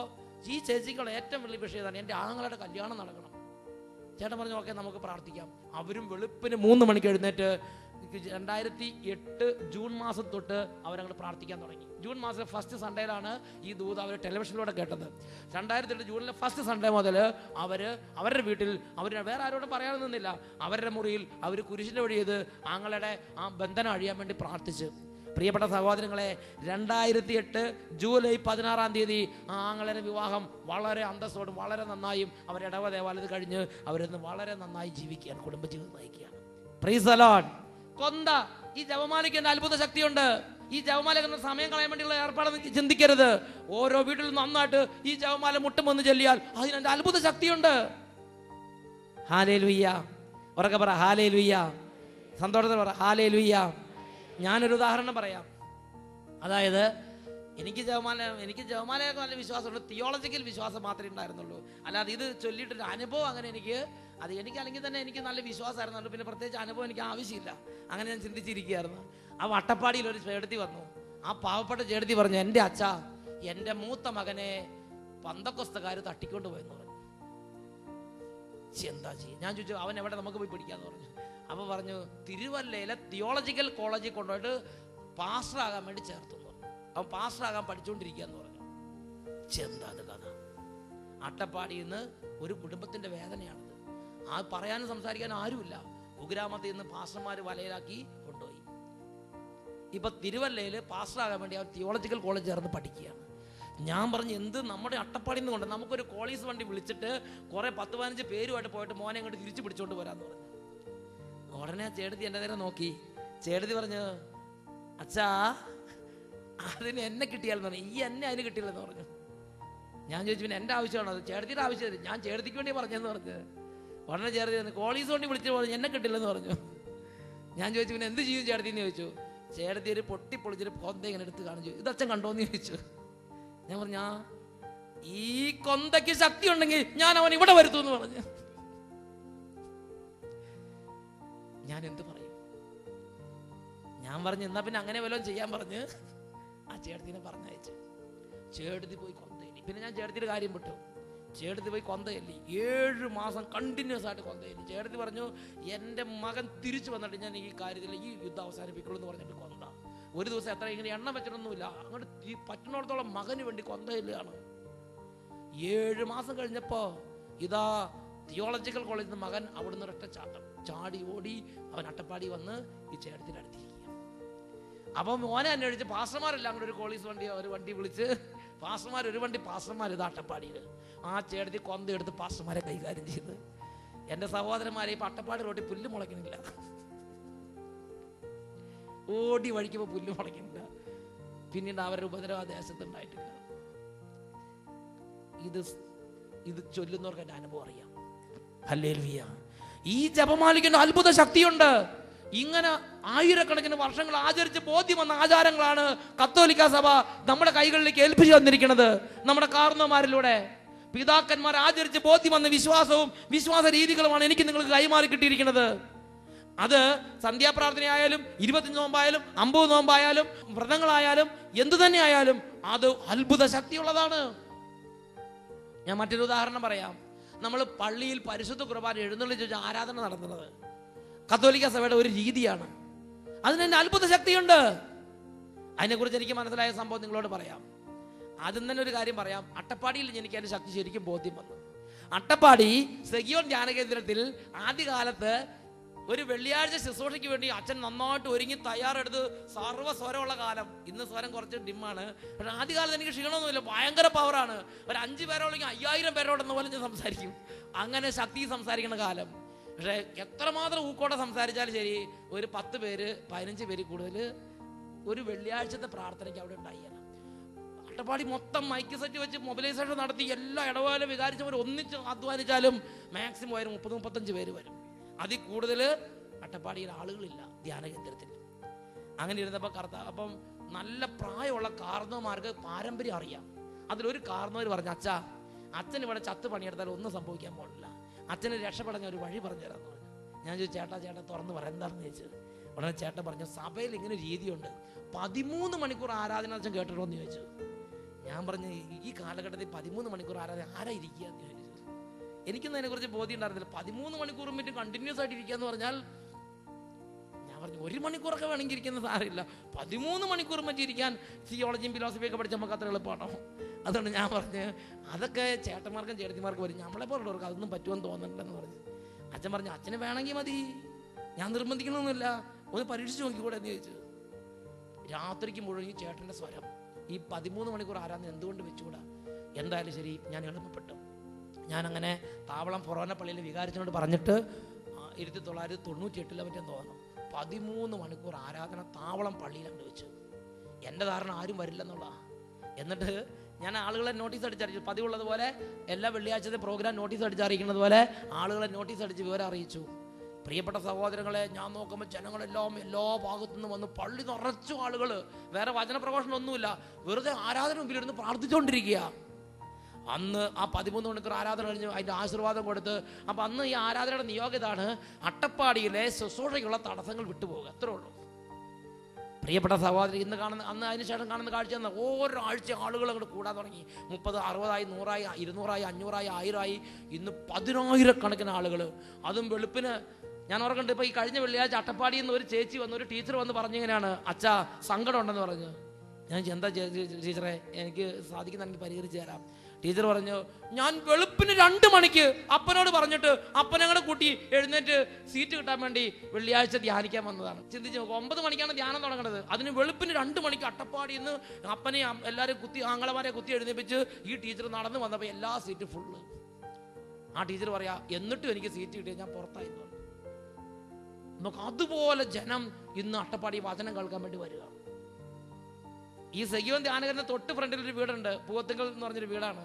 ഈ ചേച്ചിക്കുള്ള ഏറ്റവും വലിയ വിഷയം ഇതാണ്, എൻ്റെ ആങ്ങളുടെ കല്യാണം നടക്കണം. ചേട്ടൻ പറഞ്ഞു ഓക്കെ നമുക്ക് പ്രാർത്ഥിക്കാം. അവരും വെളുപ്പിന് 3 മണിക്ക് എഴുന്നേറ്റ് 2008 ജൂൺ മാസം തൊട്ട് അവരങ്ങോട്ട് പ്രാർത്ഥിക്കാൻ തുടങ്ങി. ജൂൺ മാസത്തിലെ ഫസ്റ്റ് സൺഡേയിലാണ് ഈ ദൂത് അവർ ടെലിവിഷനിലൂടെ കേട്ടത്. 2008 ജൂണിലെ ഫസ്റ്റ് സൺഡേ മുതൽ അവരുടെ വീട്ടിൽ അവർ വേറെ ആരോടും പറയാൻ നിന്നില്ല. അവരുടെ മുറിയിൽ അവർ കുരിശിൻ്റെ വഴി ചെയ്ത് ആങ്ങളുടെ ആ ബന്ധനം അഴിയാൻ വേണ്ടി പ്രാർത്ഥിച്ച്. പ്രിയപ്പെട്ട സഹോദരങ്ങളെ, 2008 ജൂലൈ 16-ാം തീയതി ആ ആങ്ങളുടെ വിവാഹം വളരെ അന്തസ്സോടും വളരെ നന്നായും അവർ ഇടവ ദേവാലയത്തിൽ കഴിഞ്ഞ് അവരിന്ന് വളരെ നന്നായി ജീവിക്കുകയാണ്, കുടുംബജീവിതം നയിക്കുകയാണ്. Price the Lord. കൊന്ത, ഈ ജപമാലയ്ക്ക് എൻ്റെ അത്ഭുത ശക്തിയുണ്ട്. ഈ ജപമാല സമയം കളയാൻ വേണ്ടിയുള്ള ഏർപ്പാടെന്ന് ചിന്തിക്കരുത്. ഓരോ വീട്ടിലും നന്നായിട്ട് ഈ ജപമാല മുട്ടുമെന്ന് ചൊല്ലിയാൽ അതിന് എൻ്റെ അത്ഭുത ശക്തിയുണ്ട്. ഹല്ലേലൂയ. ഉറക്കെ പറ ഹല്ലേലൂയ. സന്തോഷത്തോടെ പറ ഹല്ലേലൂയ. ഞാനൊരു ഉദാഹരണം പറയാം. അതായത് എനിക്ക് ജപമാലയൊക്കെ നല്ല വിശ്വാസമുണ്ട്. തിയോളജിക്കൽ വിശ്വാസം മാത്രമേ ഉണ്ടായിരുന്നുള്ളൂ. അല്ലാതെ ഇത് ചൊല്ലിയിട്ടൊരു അനുഭവം അങ്ങനെ എനിക്ക് അല്ലെങ്കിൽ തന്നെ എനിക്ക് നല്ല വിശ്വാസമായിരുന്നുള്ളൂ. പിന്നെ പ്രത്യേകിച്ച് അനുഭവം എനിക്ക് ആവശ്യമില്ല. അങ്ങനെ ഞാൻ ചിന്തിച്ചിരിക്കുകയായിരുന്നു. ആ വട്ടപ്പാടിയിൽ ഒരു ചേട്ടത്തി വന്നു. ആ പാവപ്പെട്ട ചേട്ടത്തി പറഞ്ഞു, എൻ്റെ അച്ഛാ, എൻ്റെ മൂത്ത മകനെ പന്തക്കൊസ്തക്കാർ തട്ടിക്കൊണ്ട് പോയെന്ന് പറഞ്ഞു. എന്താ ചെയ്യും? ഞാൻ ചോദിച്ചു അവൻ എവിടെ, നമുക്ക് പോയി പിടിക്കാന്ന് പറഞ്ഞു. അപ്പോൾ പറഞ്ഞു തിരുവല്ലയിലെ തിയോളജിക്കൽ കോളേജിൽ കൊണ്ടുപോയിട്ട് പാസ്റ്ററാകാൻ വേണ്ടി ചേർത്തു എന്ന് പറഞ്ഞു. അവൻ പാസ്റ്ററാകാൻ പഠിച്ചുകൊണ്ടിരിക്കുകയെന്ന് പറഞ്ഞു. എന്താ അത് കഥ? അട്ടപ്പാടിയിൽ നിന്ന് ഒരു കുടുംബത്തിൻ്റെ വേദനയാണത്. ആ പറയാനും സംസാരിക്കാനും ആരുമില്ല. കുഗ്രാമത്തിൽ നിന്ന് പാസ്റ്റർമാർ വലയിലാക്കി കൊണ്ടുപോയി. ഇപ്പൊ തിരുവല്ലയിൽ പാസ്റ്ററാകാൻ വേണ്ടി അവൻ തിയോളജിക്കൽ കോളേജ് ചേർന്ന് പഠിക്കുകയാണ്. ഞാൻ പറഞ്ഞു എന്ത് നമ്മുടെ അട്ടപ്പാടിയിൽ നിന്ന് കൊണ്ട് നമുക്കൊരു കോളീസ് വണ്ടി വിളിച്ചിട്ട് കുറെ 10-15 പേരുമായിട്ട് പോയിട്ട് മോനെ അങ്ങോട്ട് തിരിച്ചു പിടിച്ചോണ്ട് വരാന്ന് പറഞ്ഞു. ഉടനെ ചേട്ടത്തി എൻ്റെ നേരെ നോക്കി. ചേട്ടത്തി പറഞ്ഞു, അച്ഛാ അതിന് എന്നെ കിട്ടിയാലെന്ന് പറഞ്ഞു. ഈ എന്നെ അതിന് കിട്ടിയില്ലെന്ന് പറഞ്ഞു. ഞാൻ ചോദിച്ചു പിന്നെ എൻ്റെ ആവശ്യമാണോ അത്? ചേട്ടത്തിയുടെ ആവശ്യം, ഞാൻ ചേട്ടത്തിക്ക് വേണ്ടി പറഞ്ഞെന്ന് പറഞ്ഞു. ഉടനെ ചേർത്തി കോളീസ് കൊണ്ട് വിളിച്ചു പറഞ്ഞു എന്നെ കിട്ടില്ലെന്ന് പറഞ്ഞു. ഞാൻ ചോദിച്ചു പിന്നെ എന്ത് ചെയ്യും ചേട്ടത്തിന്ന് ചോദിച്ചു. ചേട്ടത്തി ഒരു പൊട്ടിപ്പൊളിച്ചൊരു കൊന്ത ഇങ്ങനെ എടുത്ത് കാണിച്ചു. ഇത് അച്ഛൻ കണ്ടോന്ന് ചോദിച്ചു. ഞാൻ പറഞ്ഞു ഈ കൊന്തയ്ക്ക് ശക്തി ഉണ്ടെങ്കിൽ ഞാൻ അവൻ ഇവിടെ വരുത്തു എന്ന് പറഞ്ഞു. ഞാൻ എന്ത് പറയും? ഞാൻ പറഞ്ഞു എന്നാ പിന്നെ അങ്ങനെ വല്ലതും ചെയ്യാൻ പറഞ്ഞ് ആ ചേട്ടത്തിനെ പറഞ്ഞയച്ചു. ചേട്ടത്തി പോയി കൊന്തയില്ല. പിന്നെ ഞാൻ ചേട്ടത്തിയുടെ കാര്യം വിട്ടു. ചേട്ടത്തി പോയി കൊന്തയല്ലി 7 മാസം കണ്ടിന്യൂസ് ആയിട്ട് കൊന്തയല്ലി. ചേട്ടത്തി പറഞ്ഞു എൻ്റെ മകൻ തിരിച്ചു വന്നിട്ട് ഞാൻ ഈ കാര്യത്തിൽ ഈ യുദ്ധം അവസാനിപ്പിക്കുള്ളൂ എന്ന് പറഞ്ഞിട്ട് കൊന്ത. ഒരു ദിവസം എത്ര ഇങ്ങനെ എണ്ണ വെച്ചിട്ടൊന്നുമില്ല, അങ്ങോട്ട് ഈ പറ്റുന്നിടത്തോളം മകന് വേണ്ടി കൊന്തയില്ലാണ്. 7 മാസം കഴിഞ്ഞപ്പോ ഇതാ തിയോളജിക്കൽ കോളേജിൽ നിന്ന് മകൻ അവിടുന്ന് ഒരൊറ്റ ചാടി ഓടി അവൻ അട്ടപ്പാടി വന്ന് ഈ ചേട്ടത്തിൻ്റെ അടുത്തിരിക്കുക. അപ്പം മോനെ അന്വേഷിച്ച് പാസ്റ്റർമാരെല്ലാം കൂടെ ഒരു വണ്ടി വിളിച്ച് ഒരു വണ്ടി പാസ്റ്റർമാർ ഇത് അട്ടപ്പാടിയിൽ. ആ ചേട്ടത്തി കൊന്ത എടുത്ത് പാസ്റ്റർമാരെ കൈകാര്യം ചെയ്ത്. എൻ്റെ സഹോദരന്മാരെ ഇപ്പം അട്ടപ്പാടി റോട്ടിൽ പുല്ല് മുളയ്ക്കുന്നില്ല. ഓടി വഴിക്കുമ്പോൾ പുല്ല് മുളയ്ക്കുന്നില്ല. പിന്നീട് അവരുടെ ഉപദ്രവ ദേശത്തുണ്ടായിട്ടില്ല. ഇത് ചൊല്ലുന്നവർക്ക് എൻ്റെ അനുഭവം അറിയാം. ഹല്ലേലൂയ. ഈ ജപമാലയ്ക്ക് അത്ഭുത ശക്തിയുണ്ട്. ഇങ്ങനെ ആയിരക്കണക്കിന് വർഷങ്ങൾ ആചരിച്ച് ബോധ്യം വന്ന ആചാരങ്ങളാണ് കത്തോലിക്ക സഭ നമ്മുടെ കൈകളിലേക്ക് ഏൽപ്പിച്ചു തന്നിരിക്കുന്നത്. നമ്മുടെ കാർന്നമാരിലൂടെ പിതാക്കന്മാർ ആചരിച്ച് ബോധ്യം വന്ന വിശ്വാസവും വിശ്വാസ രീതികളുമാണ് എനിക്ക് നിങ്ങൾക്ക് കൈമാറി കിട്ടിയിരിക്കുന്നത്. അത് സന്ധ്യാപ്രാർത്ഥനയായാലും 25 നോമ്പായാലും 50 നോമ്പായാലും വ്രതങ്ങളായാലും എന്തു തന്നെ ആയാലും അത് അത്ഭുത ശക്തിയുള്ളതാണ്. ഞാൻ മറ്റൊരു ഉദാഹരണം പറയാം. നമ്മൾ പള്ളിയിൽ പരിശുദ്ധ കുർബാന എഴുന്നള്ളിച്ച് ആരാധന നടത്തുന്നത് കത്തോലിക്ക സഭയുടെ ഒരു രീതിയാണ്. അതിന് തന്നെ അത്ഭുത ശക്തിയുണ്ട്. അതിനെക്കുറിച്ച് എനിക്ക് മനസ്സിലായ സംഭവം നിങ്ങളോട് പറയാം. ആദ്യം തന്നെ ഒരു കാര്യം പറയാം. അട്ടപ്പാടിയിൽ എനിക്ക് അതിൻ്റെ ശക്തി ശരിക്കും ബോധ്യം വന്നു. അട്ടപ്പാടി സെഗിയോൻ ധ്യാനകേന്ദ്രത്തിൽ ആദ്യകാലത്ത് ഒരു വെള്ളിയാഴ്ച ശുശ്രൂഷയ്ക്ക് വേണ്ടി അച്ഛൻ നന്നായിട്ട് ഒരുങ്ങി തയ്യാറെടുത്ത് സർവ്വ സ്വരമുള്ള കാലം. ഇന്ന് സ്വരം കുറച്ച് ഡിമ്മാണ്. പക്ഷെ ആദ്യകാലത്ത് എനിക്ക് ക്ഷീണമൊന്നുമില്ല, ഭയങ്കര പവറാണ്. ഒരു 5 പേരോടെങ്കിൽ 5000 പേരോടെന്ന പോലെ ഞാൻ സംസാരിക്കും. അങ്ങനെ ശക്തി സംസാരിക്കുന്ന കാലം. പക്ഷെ എത്രമാത്രം ഊക്കോടെ സംസാരിച്ചാലും ശരി, ഒരു 10 പേര് 15 പേര് കൂടുതൽ ഒരു വെള്ളിയാഴ്ചത്തെ പ്രാർത്ഥനയ്ക്ക് അവിടെ ഉണ്ടായിരുന്നു. അട്ടപ്പാടി മൊത്തം മൈക്ക് സെറ്റ് വെച്ച് മൊബിലൈസേഷൻ നടത്തി എല്ലാ ഇടവേള വികാരിച്ചവർ ഒന്നിച്ച് അധ്വാനിച്ചാലും മാക്സിമം വരും 30-35 പേര് വരും. അതിൽ കൂടുതൽ അട്ടപ്പാടിയിൽ ആളുകളില്ല ധ്യാനകേന്ദ്രത്തിൽ. അങ്ങനെ ഇരുന്നപ്പോൾ അപ്പം നല്ല പ്രായമുള്ള കാർന്നവന്മാർക്ക് പാരമ്പര്യം അറിയാം. അതിലൊരു കാരണവർ പറഞ്ഞു, അച്ഛൻ ഇവിടെ ചത്ത് പണിയെടുത്താൽ ഒന്നും സംഭവിക്കാൻ പോകില്ല, അച്ഛന് രക്ഷപ്പെടാൻ ഒരു വഴി പറഞ്ഞു തരാമെന്ന് പറഞ്ഞു. ഞാൻ ചോദിച്ചു, ചേട്ടാ തുറന്ന് പറ എന്താണെന്ന് ചോദിച്ചു. ഉടനെ ചേട്ടൻ പറഞ്ഞു, സഭയിൽ ഇങ്ങനെ രീതിയുണ്ട്, 13 മണിക്കൂർ ആരാധന അച്ഛൻ കേട്ടിട്ടോ എന്ന് ചോദിച്ചു. ഞാൻ പറഞ്ഞു, ഈ കാലഘട്ടത്തിൽ 13 മണിക്കൂർ ആരാധന ആരാ ഇരിക്കുക എന്ന് ചോദിച്ചു. എനിക്കൊന്നും അതിനെക്കുറിച്ച് ബോധ്യം ഉണ്ടായിരുന്നില്ല. 13 മണിക്കൂറും മറ്റും കണ്ടിന്യൂസ് ആയിട്ട് ഇരിക്കുക എന്ന് പറഞ്ഞാൽ, ഞാൻ പറഞ്ഞു 1 മണിക്കൂറൊക്കെ വേണമെങ്കിൽ ഇരിക്കുന്ന സാരമില്ല, 13 മണിക്കൂറും മറ്റും ഇരിക്കാൻ തിയോളജിയും ഫിലോസഫിയൊക്കെ പഠിച്ച നമുക്ക് അത്ര എളുപ്പമാണോ? അതുകൊണ്ട് ഞാൻ പറഞ്ഞ് അതൊക്കെ ചേട്ടന്മാർക്കും ചേട്ടത്തിമാർക്കും വരും, നമ്മളെ പോലുള്ളവർക്ക് അതൊന്നും പറ്റുമെന്ന് തോന്നുന്നില്ലെന്ന് പറഞ്ഞു. അച്ഛൻ പറഞ്ഞു, അച്ഛന് വേണമെങ്കിൽ മതി, ഞാൻ നിർബന്ധിക്കണമെന്നില്ല, ഒന്ന് പരീക്ഷിച്ച് നോക്കിക്കൂടെ എന്ന് ചോദിച്ചു. രാത്രിക്ക് മുഴുവൻ ഈ ചേട്ടൻ്റെ സ്വരം, ഈ 13 മണിക്കൂർ ആരാധന എന്തുകൊണ്ട് വെച്ചുകൂടാ? എന്തായാലും ശരി, ഞാൻ എളുപ്പപ്പെട്ടു. ഞാനങ്ങനെ താവളം ഫൊറോന പള്ളിയിൽ വികാരിച്ചനോട് പറഞ്ഞിട്ട് 1998 മറ്റും തോന്നുന്നു 13 മണിക്കൂർ ആരാധന താവളം പള്ളിയിലാണ് വെച്ചു. എൻ്റെ ധാരണ ആരും വരില്ലെന്നുള്ള. എന്നിട്ട് ഞാൻ ആളുകളെ നോട്ടീസ് അടിച്ചറിയിച്ചു. പതിവുള്ളതുപോലെ എല്ലാ വെള്ളിയാഴ്ചത്തെ പ്രോഗ്രാം നോട്ടീസ് അടിച്ചറിയിക്കുന്നത് പോലെ ആളുകളെ നോട്ടീസ് അടിച്ച് വിവരം അറിയിച്ചു. പ്രിയപ്പെട്ട സഹോദരങ്ങളെ, ഞാൻ നോക്കുമ്പോൾ ജനങ്ങളെല്ലാം എല്ലാ ഭാഗത്തുനിന്ന് വന്ന് പള്ളി നിറച്ചു ആളുകൾ. വേറെ വചന പ്രഘോഷണം ഒന്നുമില്ല, വെറുതെ ആരാധന മുമ്പിലിരുന്ന് പ്രാർത്ഥിച്ചുകൊണ്ടിരിക്കുക. അന്ന് ആ 13 മണിക്കൂർ ആരാധന കഴിഞ്ഞ് അതിൻ്റെ ആശീർവാദം കൊടുത്ത്, അപ്പം അന്ന് ഈ ആരാധനയുടെ നിയോഗതാണ് അട്ടപ്പാടിയിലെ ശുശ്രൂഷയ്ക്കുള്ള തടസ്സങ്ങൾ വിട്ടുപോകുക, അത്രേ ഉള്ളൂ. പ്രിയപ്പെട്ട സഹോദരി, ഇന്ന് കാണുന്ന അന്ന് അതിനുശേഷം കാണുന്ന കാഴ്ച എന്ന ഓരോ ആഴ്ച ആളുകൾ അങ്ങോട്ട് കൂടാൻ തുടങ്ങി. 30, 60, 100, 200, 500, 1000 ഇന്ന് 10,000 ആളുകൾ. അതും വെളുപ്പിന് ഞാൻ ഓർക്കുന്നുണ്ട്. ഇപ്പോൾ ഈ കഴിഞ്ഞ വെള്ളിയാഴ്ച അട്ടപ്പാടിയിൽ നിന്ന് ഒരു ചേച്ചി വന്ന്, ഒരു ടീച്ചർ വന്ന് പറഞ്ഞിങ്ങനെയാണ്, അച്ഛാ സങ്കടം ഉണ്ടെന്ന് പറഞ്ഞു. ഞാൻ എന്താ ടീച്ചറെ, എനിക്ക് സാധിക്കുന്ന എനിക്ക് പരിഹരിച്ച് തരാം. ടീച്ചർ പറഞ്ഞു, ഞാൻ വെളുപ്പിന് 2 മണിക്ക് അപ്പനോട് പറഞ്ഞിട്ട് അപ്പനങ്ങളെ കൂട്ടി എഴുന്നേറ്റ് സീറ്റ് കിട്ടാൻ വേണ്ടി വെള്ളിയാഴ്ച ധ്യാനിക്കാൻ വന്നതാണ്. ചിന്തിച്ച് നോക്കും, 9 മണിക്കാണ് ധ്യാനം തുടങ്ങുന്നത്, അതിന് വെളുപ്പിന് 2 മണിക്ക് അട്ടപ്പാടിയിൽ നിന്ന് അപ്പനെ എല്ലാവരും ആങ്ങളമാരെ കുത്തി എഴുന്നേപ്പിച്ച് ഈ ടീച്ചർ നടന്നു വന്നപ്പോൾ എല്ലാ സീറ്റും ഫുള്ള്. ആ ടീച്ചർ പറയാ, എന്നിട്ടും എനിക്ക് സീറ്റ് കിട്ടിയ ഞാൻ പുറത്തായി പറഞ്ഞു. നമുക്ക് അതുപോലെ ജനം ഇന്ന് അട്ടപ്പാടി വചനം കേൾക്കാൻ വേണ്ടി വരിക. ഈ സഖിയോൻ ധ്യാനകരുടെ തൊട്ട് ഫ്രണ്ടിൽ ഒരു വീടുണ്ട്, പൂവത്തുങ്കൽ എന്ന് പറഞ്ഞൊരു വീടാണ്.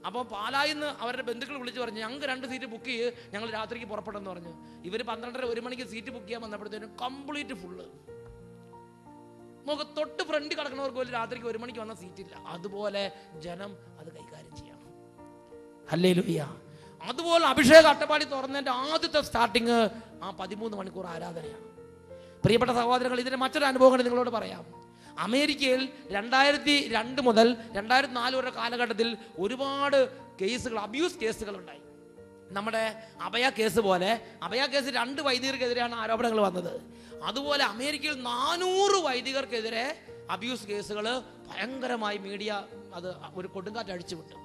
അപ്പോൾ പാലായിൽ നിന്ന് അവരുടെ ബന്ധുക്കൾ വിളിച്ച് പറഞ്ഞു, ഞങ്ങൾക്ക് 2 സീറ്റ് ബുക്ക് ചെയ്ത് ഞങ്ങൾ രാത്രിക്ക് പുറപ്പെടുമെന്ന് പറഞ്ഞു. ഇവർ 12:30, 1 മണിക്ക് സീറ്റ് ബുക്ക് ചെയ്യാൻ വന്നപ്പോഴത്തേനും കംപ്ലീറ്റ് ഫുള്ള്. നമുക്ക് തൊട്ട് ഫ്രണ്ട് കിടക്കുന്നവർക്ക് പോലും രാത്രിക്ക് 1 മണിക്ക് വന്ന സീറ്റില്ല. അതുപോലെ ജനം അത് കൈകാര്യം ചെയ്യണം. ഹല്ലേലൂയ. അതുപോലെ അഭിഷേക അട്ടപ്പാടി തുറന്നതിൻ്റെ ആദ്യത്തെ സ്റ്റാർട്ടിങ് ആ 13 മണിക്കൂർ ആരാധനയാണ്. പ്രിയപ്പെട്ട സഹോദരങ്ങൾ, ഇതിൻ്റെ മറ്റൊരു അനുഭവങ്ങൾ നിങ്ങളോട് പറയാം. അമേരിക്കയിൽ 2002 മുതൽ 2004 വരെ കാലഘട്ടത്തിൽ ഒരുപാട് കേസുകൾ, അബ്യൂസ് കേസുകൾ ഉണ്ടായി. നമ്മുടെ അഭയ കേസ് പോലെ, അഭയ കേസ് 2 വൈദികർക്കെതിരെയാണ് ആരോപണങ്ങൾ വന്നത്. അതുപോലെ അമേരിക്കയിൽ 400 വൈദികർക്കെതിരെ അബ്യൂസ് കേസുകൾ ഭയങ്കരമായി മീഡിയ അത് ഒരു കൊടുങ്കാറ്റ് അഴിച്ചുവിട്ടു.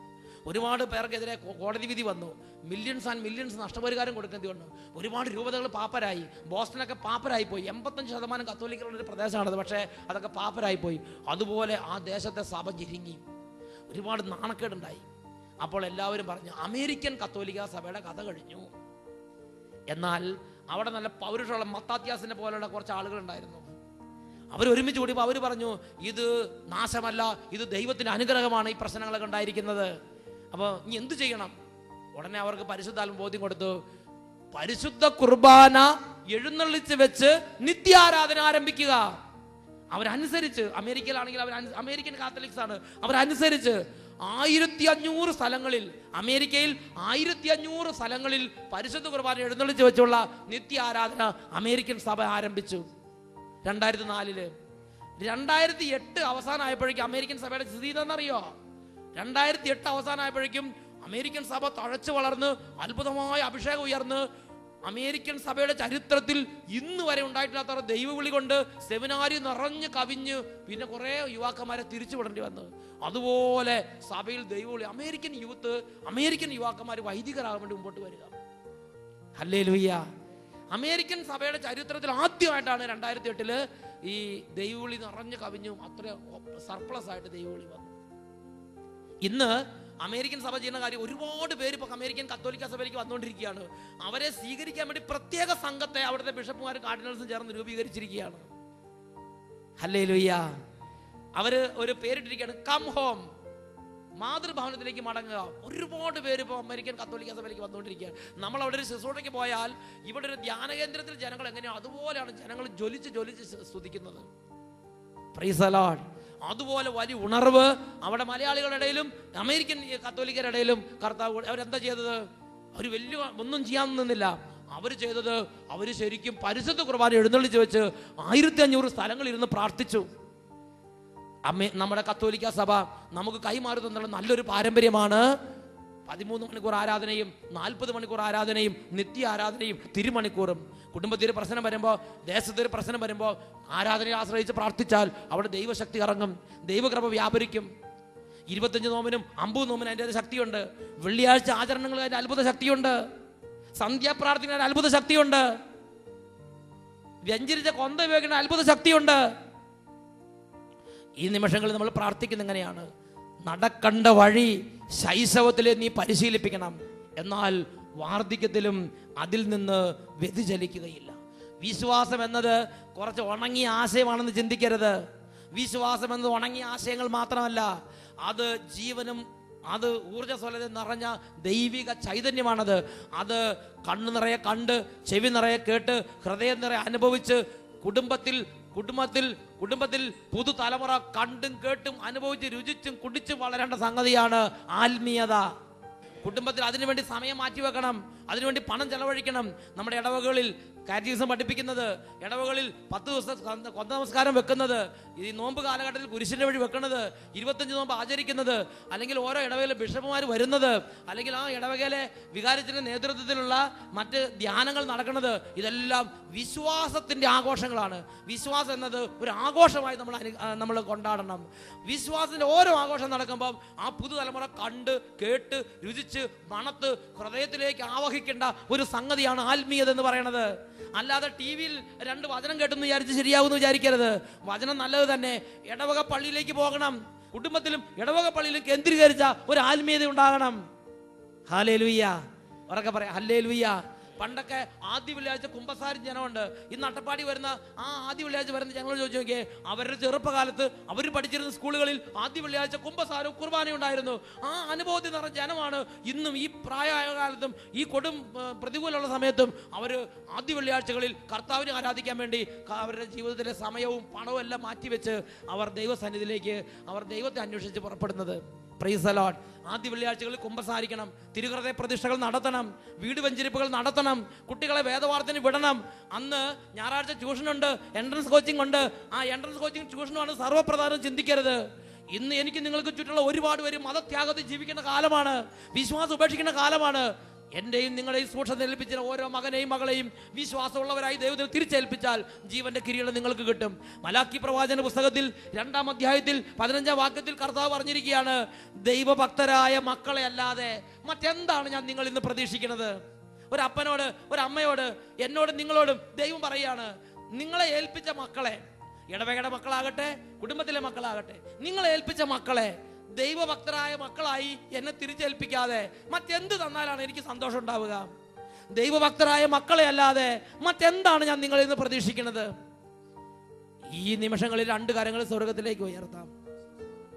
ഒരുപാട് പേർക്കെതിരെ കോടതി വിധി വന്നു. മില്യൺസ് ആൻഡ് മില്യൺസ് നഷ്ടപരിഹാരം കൊടുക്കേണ്ടി വന്നു. ഒരുപാട് രൂപതകൾ പാപ്പരായി. ബോസ്റ്റണൊക്കെ പാപ്പരായി പോയി. 85% കത്തോലിക്കലുള്ളൊരു പ്രദേശമാണത്, പക്ഷേ അതൊക്കെ പാപ്പരായി പോയി. അതുപോലെ ആ ദേശത്തെ സഭ ഞെരുങ്ങി, ഒരുപാട് നാണക്കേടുണ്ടായി. അപ്പോൾ എല്ലാവരും പറഞ്ഞു, അമേരിക്കൻ കത്തോലിക്ക സഭയുടെ കഥ കഴിഞ്ഞു. എന്നാൽ അവിടെ നല്ല പൗരുഷമുള്ള മത്താത്യാസിനെ പോലുള്ള കുറച്ച് ആളുകളുണ്ടായിരുന്നു. അവർ ഒരുമിച്ച് കൂടിയപ്പോൾ അവർ പറഞ്ഞു, ഇത് നാശമല്ല, ഇത് ദൈവത്തിൻ്റെ അനുഗ്രഹമാണ് ഈ പ്രശ്നങ്ങളൊക്കെ ഉണ്ടായിരിക്കുന്നത്. അപ്പോൾ ഇനി എന്ത് ചെയ്യണം? ഉടനെ അവർക്ക് പരിശുദ്ധാത്മ ബോധ്യം കൊടുത്തു. പരിശുദ്ധ കുർബാന എഴുന്നള്ളിച്ച് വെച്ച് നിത്യാരാധന ആരംഭിക്കുക. അവരനുസരിച്ച്, അമേരിക്കയിലാണെങ്കിൽ അമേരിക്കൻ കാത്തലിക്സ് ആണ്, അവരനുസരിച്ച് 1500 സ്ഥലങ്ങളിൽ, അമേരിക്കയിൽ 1500 സ്ഥലങ്ങളിൽ പരിശുദ്ധ കുർബാന എഴുന്നള്ളിച്ച് വെച്ചുള്ള നിത്യാരാധന അമേരിക്കൻ സഭ ആരംഭിച്ചു 2004. 2008 അവസാനമായപ്പോഴേക്കും അമേരിക്കൻ സഭയുടെ സ്ഥിതി ഇതെന്നറിയോ? 2008 അവസാനമായപ്പോഴേക്കും അമേരിക്കൻ സഭ തഴച്ചു വളർന്ന് അത്ഭുതമായ അഭിഷേകം ഉയർന്ന് അമേരിക്കൻ സഭയുടെ ചരിത്രത്തിൽ ഇന്ന് വരെ ഉണ്ടായിട്ടില്ലാത്ത ദൈവവിളി കൊണ്ട് സെമിനാരി നിറഞ്ഞു കവിഞ്ഞ് പിന്നെ കുറേ യുവാക്കന്മാരെ തിരിച്ചു വിടേണ്ടി വന്നു. അതുപോലെ സഭയിൽ ദൈവവിളി. അമേരിക്കൻ യുവാക്കന്മാർ വൈദികരാകാൻ വേണ്ടി മുമ്പോട്ട് വരിക. ഹല്ലേലൂയ. അമേരിക്കൻ സഭയുടെ ചരിത്രത്തിൽ ആദ്യമായിട്ടാണ് 2008 ഈ ദൈവവിളി നിറഞ്ഞു കവിഞ്ഞു അത്ര സർപ്ലസ് ആയിട്ട് ദൈവവിളി വന്നു. ഇന്ന് അമേരിക്കൻ സഭ ചെയ്യുന്ന കാര്യം, ഒരുപാട് പേര് ഇപ്പോൾ അമേരിക്കൻ കത്തോലിക്ക സഭയിലേക്ക് വന്നുകൊണ്ടിരിക്കുകയാണ്. അവരെ സ്വീകരിക്കാൻ വേണ്ടി പ്രത്യേക സംഘത്തെ അവിടുത്തെ ബിഷപ്പുമാരും കാർഡിനൽസും ചേർന്ന് രൂപീകരിച്ചിരിക്കുകയാണ്. ഹല്ലേലൂയ. അവര് ഒരു പേരിട്ടിരിക്കുകയാണ്, കം ഹോം, മാതൃഭവനത്തിലേക്ക് മടങ്ങുക. ഒരുപാട് പേര് ഇപ്പോൾ അമേരിക്കൻ കത്തോലിക്ക സഭയിലേക്ക് വന്നുകൊണ്ടിരിക്കുകയാണ്. നമ്മൾ അവിടെ ഒരു ശുശ്രൂഷയ്ക്ക് പോയാൽ ഇവിടെ ഒരു ധ്യാന കേന്ദ്രത്തിൽ ജനങ്ങൾ എങ്ങനെയാണ് അതുപോലെയാണ് ജനങ്ങൾ ജ്വലിച്ച് സ്തുതിക്കുന്നത്. Praise the lord. അതുപോലെ വലിയ ഉണർവ് അവിടെ മലയാളികളുടെ ഇടയിലും അമേരിക്കൻ കത്തോലിക്കരുടെ ഇടയിലും കർത്താവ് അവരെന്താ ചെയ്തത്? അവർ വലിയ ഒന്നും ചെയ്യാൻ നിന്നില്ല. അവർ ചെയ്തത്, അവർ ശരിക്കും പരിശുദ്ധ കുർബാന എഴുന്നള്ളിച്ച് വെച്ച് 1500 സ്ഥലങ്ങളിൽ ഇരുന്ന് പ്രാർത്ഥിച്ചു. നമ്മുടെ കത്തോലിക്ക സഭ നമുക്ക് കൈമാറി തന്നുള്ള നല്ലൊരു പാരമ്പര്യമാണ് 13 മണിക്കൂർ ആരാധനയും 40 മണിക്കൂർ ആരാധനയും നിത്യ ആരാധനയും തിരുമണിക്കൂറും. കുടുംബത്തിൽ പ്രശ്നം വരുമ്പോൾ, ദേശത്തൊരു പ്രശ്നം വരുമ്പോൾ ആരാധനയെ ആശ്രയിച്ച് പ്രാർത്ഥിച്ചാൽ അവിടെ ദൈവശക്തി ഇറങ്ങും, ദൈവകൃപ വ്യാപരിക്കും. 25 നോമിനും 50 നോമിനും അതിൻ്റെ ശക്തിയുണ്ട്. വെള്ളിയാഴ്ച ആചരണങ്ങൾക്ക് അതിൻ്റെ അത്ഭുത ശക്തിയുണ്ട്. സന്ധ്യാപ്രാർത്ഥനയുടെ അത്ഭുത ശക്തിയുണ്ട്. വ്യഞ്ചരിച്ച കൊന്ത ഉപയോഗിക്കുന്ന അത്ഭുത ശക്തിയുണ്ട്. ഈ നിമിഷങ്ങളിൽ നമ്മൾ പ്രാർത്ഥിക്കുന്ന എങ്ങനെയാണ്? നടക്കണ്ട വഴി ശൈശവത്തിൽ നീ പരിശീലിപ്പിക്കണം, എന്നാൽ വാർദ്ധക്യത്തിലും അതിൽ നിന്ന് വ്യതിചലിക്കുകയില്ല. വിശ്വാസം എന്നത് കുറച്ച് ഉണങ്ങിയ ആശയമാണെന്ന് ചിന്തിക്കരുത്. വിശ്വാസം എന്നത് ഉണങ്ങിയ ആശയങ്ങൾ മാത്രമല്ല, അത് ജീവനും അത് ഊർജ്ജസ്വലത നിറഞ്ഞ ദൈവിക ചൈതന്യമാണത്. അത് കണ്ണു നിറയെ കണ്ട്, ചെവി നിറയെ കേട്ട്, ഹൃദയം നിറയെ അനുഭവിച്ച്, കുടുംബത്തിൽ പുതുതലമുറ കണ്ടും കേട്ടും അനുഭവിച്ച് രുചിച്ചും കുടിച്ചും വളരേണ്ട സംഗതിയാണ് ആത്മീയത. കുടുംബത്തിൽ അതിനുവേണ്ടി സമയം മാറ്റിവെക്കണം, അതിനുവേണ്ടി പണം ചെലവഴിക്കണം. നമ്മുടെ ഇടവകളിൽ കാറ്റഗിസം പഠിപ്പിക്കുന്നത്, ഇടവകളിൽ 10 ദിവസം കൊന്ത നമസ്കാരം വെക്കുന്നത്, ഈ നോമ്പ് കാലഘട്ടത്തിൽ കുരിശിൻ്റെ വഴി വെക്കുന്നത്, 25 നോമ്പ് ആചരിക്കുന്നത്, അല്ലെങ്കിൽ ഓരോ ഇടവകയിലെ ബിഷപ്പുമാർ വരുന്നത്, അല്ലെങ്കിൽ ആ ഇടവകയിലെ വികാരിച്ചിൻ്റെ നേതൃത്വത്തിലുള്ള മറ്റ് ധ്യാനങ്ങൾ നടക്കുന്നത്, ഇതെല്ലാം വിശ്വാസത്തിൻ്റെ ആഘോഷങ്ങളാണ്. വിശ്വാസം എന്നത് ഒരു ആഘോഷമായി നമ്മൾ കൊണ്ടാടണം. വിശ്വാസത്തിൻ്റെ ഓരോ ആഘോഷം നടക്കുമ്പം ആ പുതുതലമുറ കണ്ട് കേട്ട് രുചിച്ച് മണത്ത് ഹൃദയത്തിലേക്ക് ആവഹിക്കേണ്ട ഒരു സംഗതിയാണ് ആത്മീയത എന്ന് പറയുന്നത്. അല്ലാതെ ടി വിയിൽ 2 വചനം കേട്ടെന്ന് വിചാരിച്ച് ശരിയാവുമെന്ന് വിചാരിക്കരുത്. വചനം നല്ലത് തന്നെ. ഇടവക പള്ളിയിലേക്ക് പോകണം. കുടുംബത്തിലും ഇടവക പള്ളിയിലും കേന്ദ്രീകരിച്ച ഒരു ആത്മീയത ഉണ്ടാകണം. ഹല്ലേലൂയ, ഉറക്കെ പറയാം ഹല്ലേലൂയ. പണ്ടൊക്കെ ആദ്യ വെള്ളിയാഴ്ച കുമ്പസാരം ജനമുണ്ട്. ഇന്ന് അട്ടപ്പാടി വരുന്ന ആ ആദ്യ വെള്ളിയാഴ്ച വരുന്ന ഞങ്ങൾ ചോദിച്ചു നോക്കിയേ, അവരുടെ ചെറുപ്പകാലത്ത് അവർ പഠിച്ചിരുന്ന സ്കൂളുകളിൽ ആദ്യ വെള്ളിയാഴ്ച കുമ്പസാരവും കുർബാനയും ഉണ്ടായിരുന്നു. ആ അനുഭവത്തിൽ നിറഞ്ഞ ജനമാണ് ഇന്നും ഈ പ്രായമായ കാലത്തും ഈ കൊടും പ്രതികൂലമുള്ള സമയത്തും അവർ ആദ്യ വെള്ളിയാഴ്ചകളിൽ കർത്താവിനെ ആരാധിക്കാൻ വേണ്ടി അവരുടെ ജീവിതത്തിലെ സമയവും പണവും എല്ലാം മാറ്റിവെച്ച് അവർ ദൈവസന്നിധിയിലേക്ക്, അവർ ദൈവത്തെ അന്വേഷിച്ച് പുറപ്പെടുന്നത്. Price the Lord. ആദ്യ വെള്ളിയാഴ്ചകളിൽ കുമ്പസാരിക്കണം, തിരുഹൃദയ പ്രതിഷ്ഠകൾ നടത്തണം, വീട് വെഞ്ചരിപ്പുകൾ നടത്തണം, കുട്ടികളെ വേദവാർത്തന് വിടണം. അന്ന് ഞായറാഴ്ച ട്യൂഷനുണ്ട്, എൻട്രൻസ് കോച്ചിങ് ഉണ്ട്. ആ എൻട്രൻസ് കോച്ചിങ് ട്യൂഷനുമാണ് സർവ്വപ്രധാനം. ചിന്തിക്കരുത്. ഇന്ന് എനിക്ക് നിങ്ങൾക്ക് ചുറ്റുള്ള ഒരുപാട് പേര് മതത്യാഗത്തിൽ ജീവിക്കുന്ന കാലമാണ്, വിശ്വാസം ഉപേക്ഷിക്കുന്ന കാലമാണ്. എൻ്റെയും നിങ്ങളുടെയും സൂക്ഷ്മത ഏൽപ്പിച്ച ഓരോ മകനെയും മകളെയും വിശ്വാസമുള്ളവരായി ദൈവത്തിന് തിരിച്ചേൽപ്പിച്ചാൽ ജീവന്റെ കിരീടം നിങ്ങൾക്ക് കിട്ടും. മലാക്കി പ്രവാചന പുസ്തകത്തിൽ 2-ാം അധ്യായത്തിൽ 15-ാം വാക്യത്തിൽ കർത്താവ് പറഞ്ഞിരിക്കുകയാണ്, ദൈവഭക്തരായ മക്കളെ അല്ലാതെ മറ്റെന്താണ് ഞാൻ നിങ്ങൾ ഇന്ന് പ്രതീക്ഷിക്കുന്നത്? ഒരപ്പനോട്, ഒരമ്മയോട്, എന്നോടും നിങ്ങളോടും ദൈവം പറയുകയാണ്, നിങ്ങളെ ഏൽപ്പിച്ച മക്കളെ, ഇടവകയുടെ മക്കളാകട്ടെ, കുടുംബത്തിലെ മക്കളാകട്ടെ, നിങ്ങളെ ഏൽപ്പിച്ച മക്കളെ ദൈവഭക്തരായ മക്കളായി എന്നെ തിരിച്ചേൽപ്പിക്കാതെ മറ്റെന്ത് തന്നാലാണ് എനിക്ക് സന്തോഷം ഉണ്ടാവുക? ദൈവഭക്തരായ മക്കളെ അല്ലാതെ മറ്റെന്താണ് ഞാൻ നിങ്ങളിൽ നിന്ന് പ്രതീക്ഷിക്കുന്നത്? ഈ നിമിഷങ്ങളിൽ 2 കരങ്ങൾ സ്വർഗത്തിലേക്ക് ഉയർത്താം.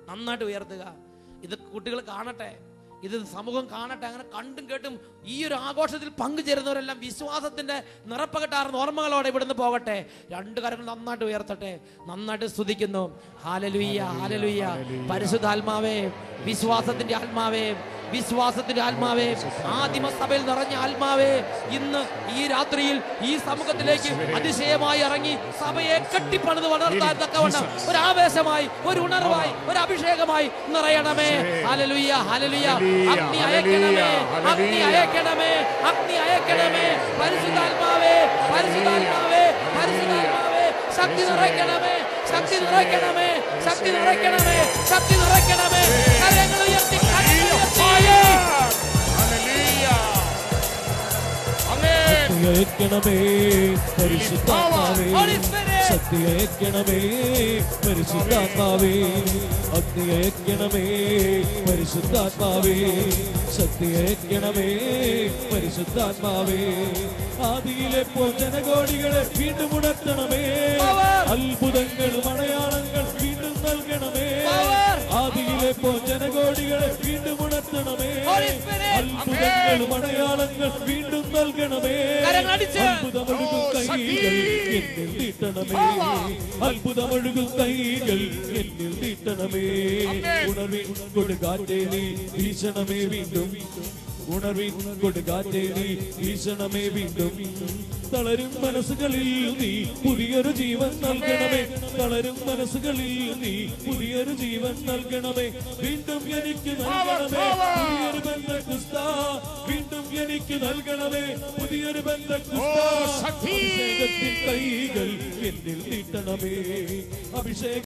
നന്നായിട്ട് ഉയർത്തുക. ഇത് കുട്ടികൾ കാണട്ടെ, ഇത് സമൂഹം കാണട്ടെ. അങ്ങനെ കണ്ടും കേട്ടും ഈ ഒരു ആഘോഷത്തിൽ പങ്കുചേരുന്നവരെല്ലാം വിശ്വാസത്തിന്റെ നിറപ്പകട്ടാർന്ന ഓർമ്മകളോടെ ഇവിടുന്ന് പോകട്ടെ. 2 കരങ്ങൾ നന്നായിട്ട് ഉയർത്തട്ടെ. നന്നായിട്ട് സ്തുതിക്കുന്നു. Hallelujah, hallelujah. പരിശുദ്ധാത്മാവേ, വിശ്വാസത്തിന്റെ ആത്മാവേ, വിശ്വാസത്തിന്റെ ആത്മാവേ, ആദിമസഭയിൽ നിറഞ്ഞ ആത്മാവേ, ഇന്ന് ഈ രാത്രിയിൽ ഈ സമൂഹത്തിലേക്ക് അതിശയമായി ഇറങ്ങി സഭയെ കെട്ടിപ്പണിത് വളർത്താൻ തക്കവണ്ണം ഒരു ആവേശമായി, ഒരു ഉണർവായി, ഒരു അഭിഷേകമായി നിറയണമേ. Hallelujah, hallelujah. അഗ്നി അയക്കണമേ, അഗ്നി അയക്കണമേ, അഗ്നി അയക്കണമേ. പരിശുദ്ധാത്മാവേ, പരിശുദ്ധാത്മാവേ, പരിശുദ്ധാത്മാവേ, ശക്തി നിറയ്ക്കണമേ, ശക്തി നിറയ്ക്കണമേ, ശക്തി നിറയ്ക്കണമേ, ശക്തി നിറയ്ക്കണമേ. കരങ്ങൾ ഉയർത്തി, ശക്തിയയക്കണമേ പരിശുദ്ധാത്മാവേ, ശക്തിയയക്കണമേ പരിശുദ്ധാത്മാവേ, അഗ്നിയയക്കണമേ പരിശുദ്ധാത്മാവേ, ശക്തിയയക്കണമേ പരിശുദ്ധാത്മാവേ. ആദിയിലെ പോൽ ജനകോടികളെ വീണ്ടും ഉണർത്തണമേ, അത്ഭുതങ്ങളും അടയാളങ്ങൾ വീണ്ടും നൽകണമേ. ആദിയിലെ ജനകോടികളെ വീണ്ടും ഉണർത്തണമേ. അത്ഭുതങ്ങളും അടയാളങ്ങൾ വീണ്ടും നൽകണമേ. അത്ഭുതമൊഴുകും കൈകൾ എന്നിൽ നീട്ടണമേ. അത്ഭുതമൊഴുകും കൈകൾ എന്നിൽ നീട്ടണമേ. ഉണർവിൻ കൊടുകാറ്റേ നീ വീശണമേ വീണ്ടും. ഉണർവിൻ കൊടുകാറ്റേ നീ വീശണമേ വീണ്ടും. തളരും മനസ്സുകളിൽ നീ പുതിയൊരു ജീവൻ നൽകണമേ. തളരും മനസ്സുകളിൽ നീ പുതിയൊരു ജീവൻ നൽകണമേ. വീണ്ടും എനിക്ക് നൽകണമേ പുതിയൊരു ബന്ധക്കുസ്ത. വീണ്ടും എനിക്ക് നൽകണമേ പുതിയൊരു ബന്ധക്കുസ്ത. അഭിഷേകത്തിൻ കൈകൾ എന്നിൽ നീട്ടണമേ. അഭിഷേക